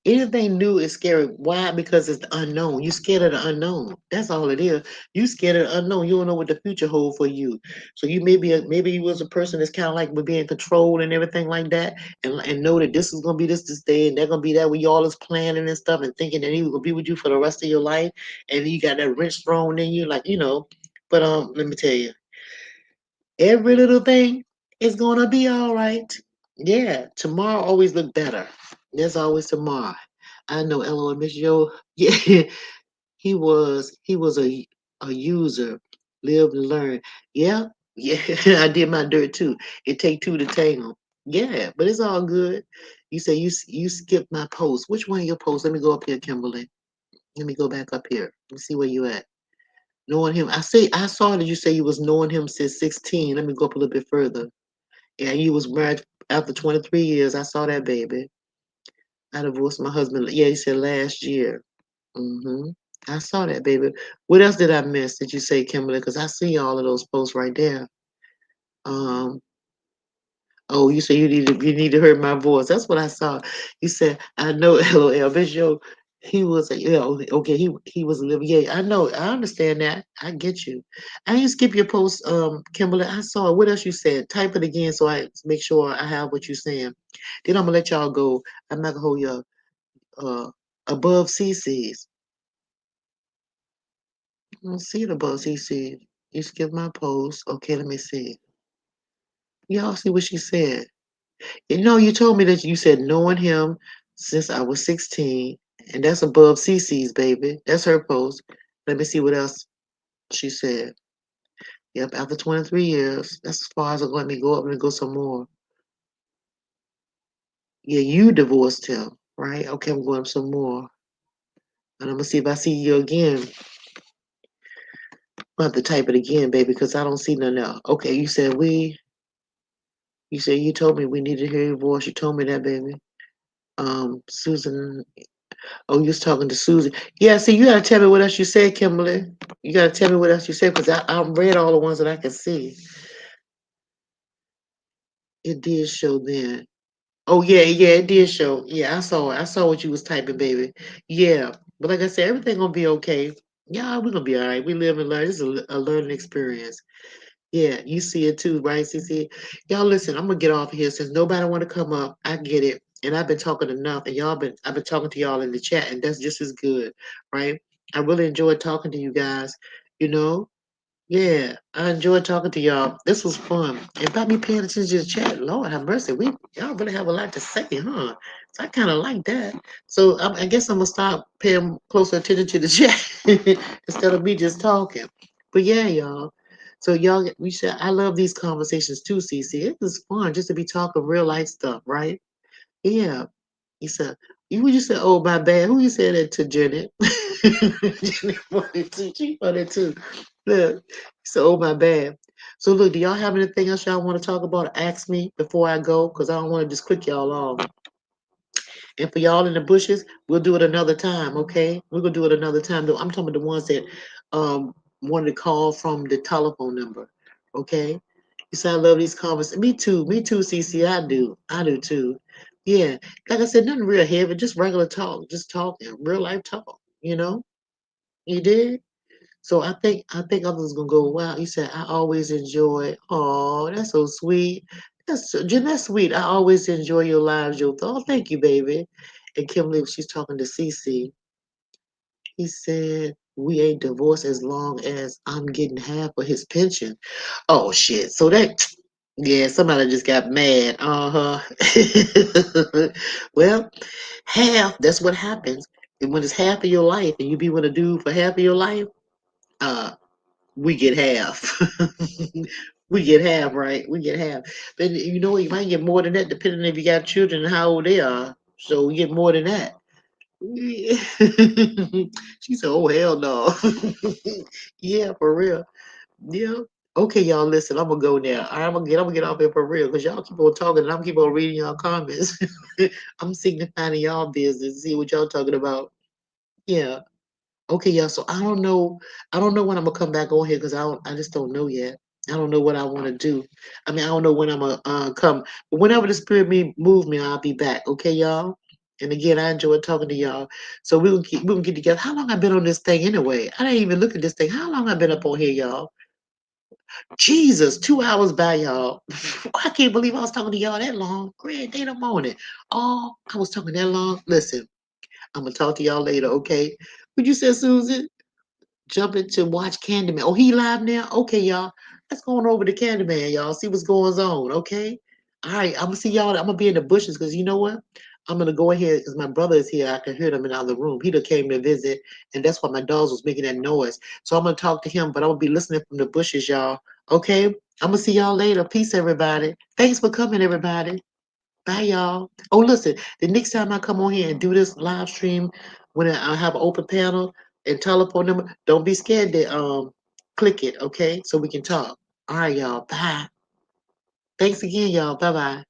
Speaker 1: Anything new is scary. Why? Because it's the unknown. You scared of the unknown. That's all it is. You scared of the unknown. You don't know what the future holds for you. So you maybe you was a person that's kind of like with being controlled and everything like that, and know that this is gonna be this day and they're gonna be that. We all is planning and stuff and thinking that he will be with you for the rest of your life, and you got that wrench thrown in you, like. But let me tell you, every little thing is gonna be all right. Yeah, tomorrow always look better. There's always tomorrow. I know LOL Miss Joe. Yeah, he was a user. Live and learn. Yeah, yeah. I did my dirt too. It take two to tango. Yeah, but it's all good. You say you skipped my post. Which one of your posts? Let me go up here, Kimberly. Let me go back up here. Let me see where you at. Knowing him. I saw that you say you was knowing him since 16. Let me go up a little bit further. Yeah, you was married after 23 years. I saw that, baby. I divorced my husband. Yeah, you said last year. Hmm. I saw that, baby. What else did I miss? Did you say, Kimberly? Because I see all of those posts right there. Um. Oh, you say you need to hear my voice. That's what I saw. You said I know. LOL. Bishop. He was okay. He was living. Yeah, I know. I understand that. I get you. I didn't skip your post, Kimberly. I saw it. What else you said? Type it again so I make sure I have what you're saying. Then I'm gonna let y'all go. I'm not gonna hold you up. Above CC's. I don't see it above CC. You skip my post. Okay, let me see. Y'all see what she said. You told me that you said knowing him since I was 16, and that's above CC's, baby. That's her post. Let me see what else she said. Yep, after 23 years, that's as far as I'm going to go up and go some more. Yeah, you divorced him, right? Okay, I'm going up some more. And I'm going to see if I see you again. I have to type it again, baby, because I don't see nothing else. Okay, you said you told me we needed to hear your voice. You told me that, baby. Susan. Oh, you was talking to Susan. Yeah, see, you gotta tell me what else you said, Kimberly. You gotta tell me what else you said, because I read all the ones that I can see. It did show then. Oh yeah, yeah, it did show. Yeah, I saw it. I saw what you was typing, baby. Yeah. But like I said, everything gonna be okay. Yeah, we're gonna be all right. We live and learn. This is a learning experience. Yeah, you see it too, right, CC? Y'all listen, I'm gonna get off here since nobody wanna come up. I get it. And I've been talking enough and I've been talking to y'all in the chat and that's just as good, right? I really enjoyed talking to you guys, you know? Yeah, I enjoyed talking to y'all. This was fun. And by me paying attention to the chat, Lord have mercy, y'all really have a lot to say, huh? So I kind of like that. So I guess I'm gonna start paying closer attention to the chat instead of me just talking. But yeah, y'all. So y'all, we should. I love these conversations too, Cece. It was fun just to be talking real life stuff, right? Yeah. He said, you said, oh, my bad. Who you said that to, Janet? Janet funny too. She funny too. Look, he said, oh, my bad. So, look, do y'all have anything else y'all want to talk about or ask me before I go? Because I don't want to just click y'all off. And for y'all in the bushes, we'll do it another time, okay? We're going to do it another time. Though I'm talking about the ones that wanted to call from the telephone number, okay? You said I love these conversations. Me too, CC. I do. I do too. Yeah. Like I said, nothing real heavy, just regular talk, just talking, real life talk, you know? You did? So I think others gonna go, wow, you said I always enjoy. Oh, that's so sweet. Jen, that's sweet. I always enjoy your lives, your thought. Thank you, baby. And Kimberly, she's talking to Cece. He said, we ain't divorced as long as I'm getting half of his pension. Oh shit. So that yeah, somebody just got mad. Uh-huh. Well, half, that's what happens. And when it's half of your life and you be with a dude for half of your life, uh, we get half. We get half, right? We get half. But you know what? You might get more than that depending if you got children and how old they are. So we get more than that. She said, "Oh hell no." Yeah, for real. Yeah. Okay, y'all. Listen, I'm gonna go now. I'm gonna get off here for real because y'all keep on talking and I'm keep on reading y'all comments. I'm signifying y'all business. See what y'all talking about. Yeah. Okay, y'all. So I don't know. I don't know when I'm gonna come back on here because I just don't know yet. I don't know what I want to do. I mean, I don't know when I'm gonna come. But whenever the spirit me move me, I'll be back. Okay, y'all. And again, I enjoyed talking to y'all. So we gonna get together. How long I been on this thing anyway? I didn't even look at this thing. How long I been up on here, y'all? Jesus, 2 hours by y'all. I can't believe I was talking to y'all that long. Great day in the morning. Oh, I was talking that long. Listen, I'm gonna talk to y'all later. Okay? What you said, Susan? Jumping to watch Candyman. Oh, he live now? Okay, y'all. Let's go on over to Candyman, y'all. See what's going on, okay? All right, I'm gonna see y'all. I'm gonna be in the bushes because you know what? I'm gonna go ahead because my brother is here. I can hear them in the other room. He done came to visit, and that's why my dogs was making that noise. So I'm gonna talk to him, but I'm gonna be listening from the bushes, y'all. Okay? I'm gonna see y'all later. Peace, everybody. Thanks for coming, everybody. Bye, y'all. Oh, listen, the next time I come on here and do this live stream, when I have an open panel and telephone number, don't be scared to click it, okay? So we can talk. All right, y'all. Bye. Thanks again, y'all. Bye bye.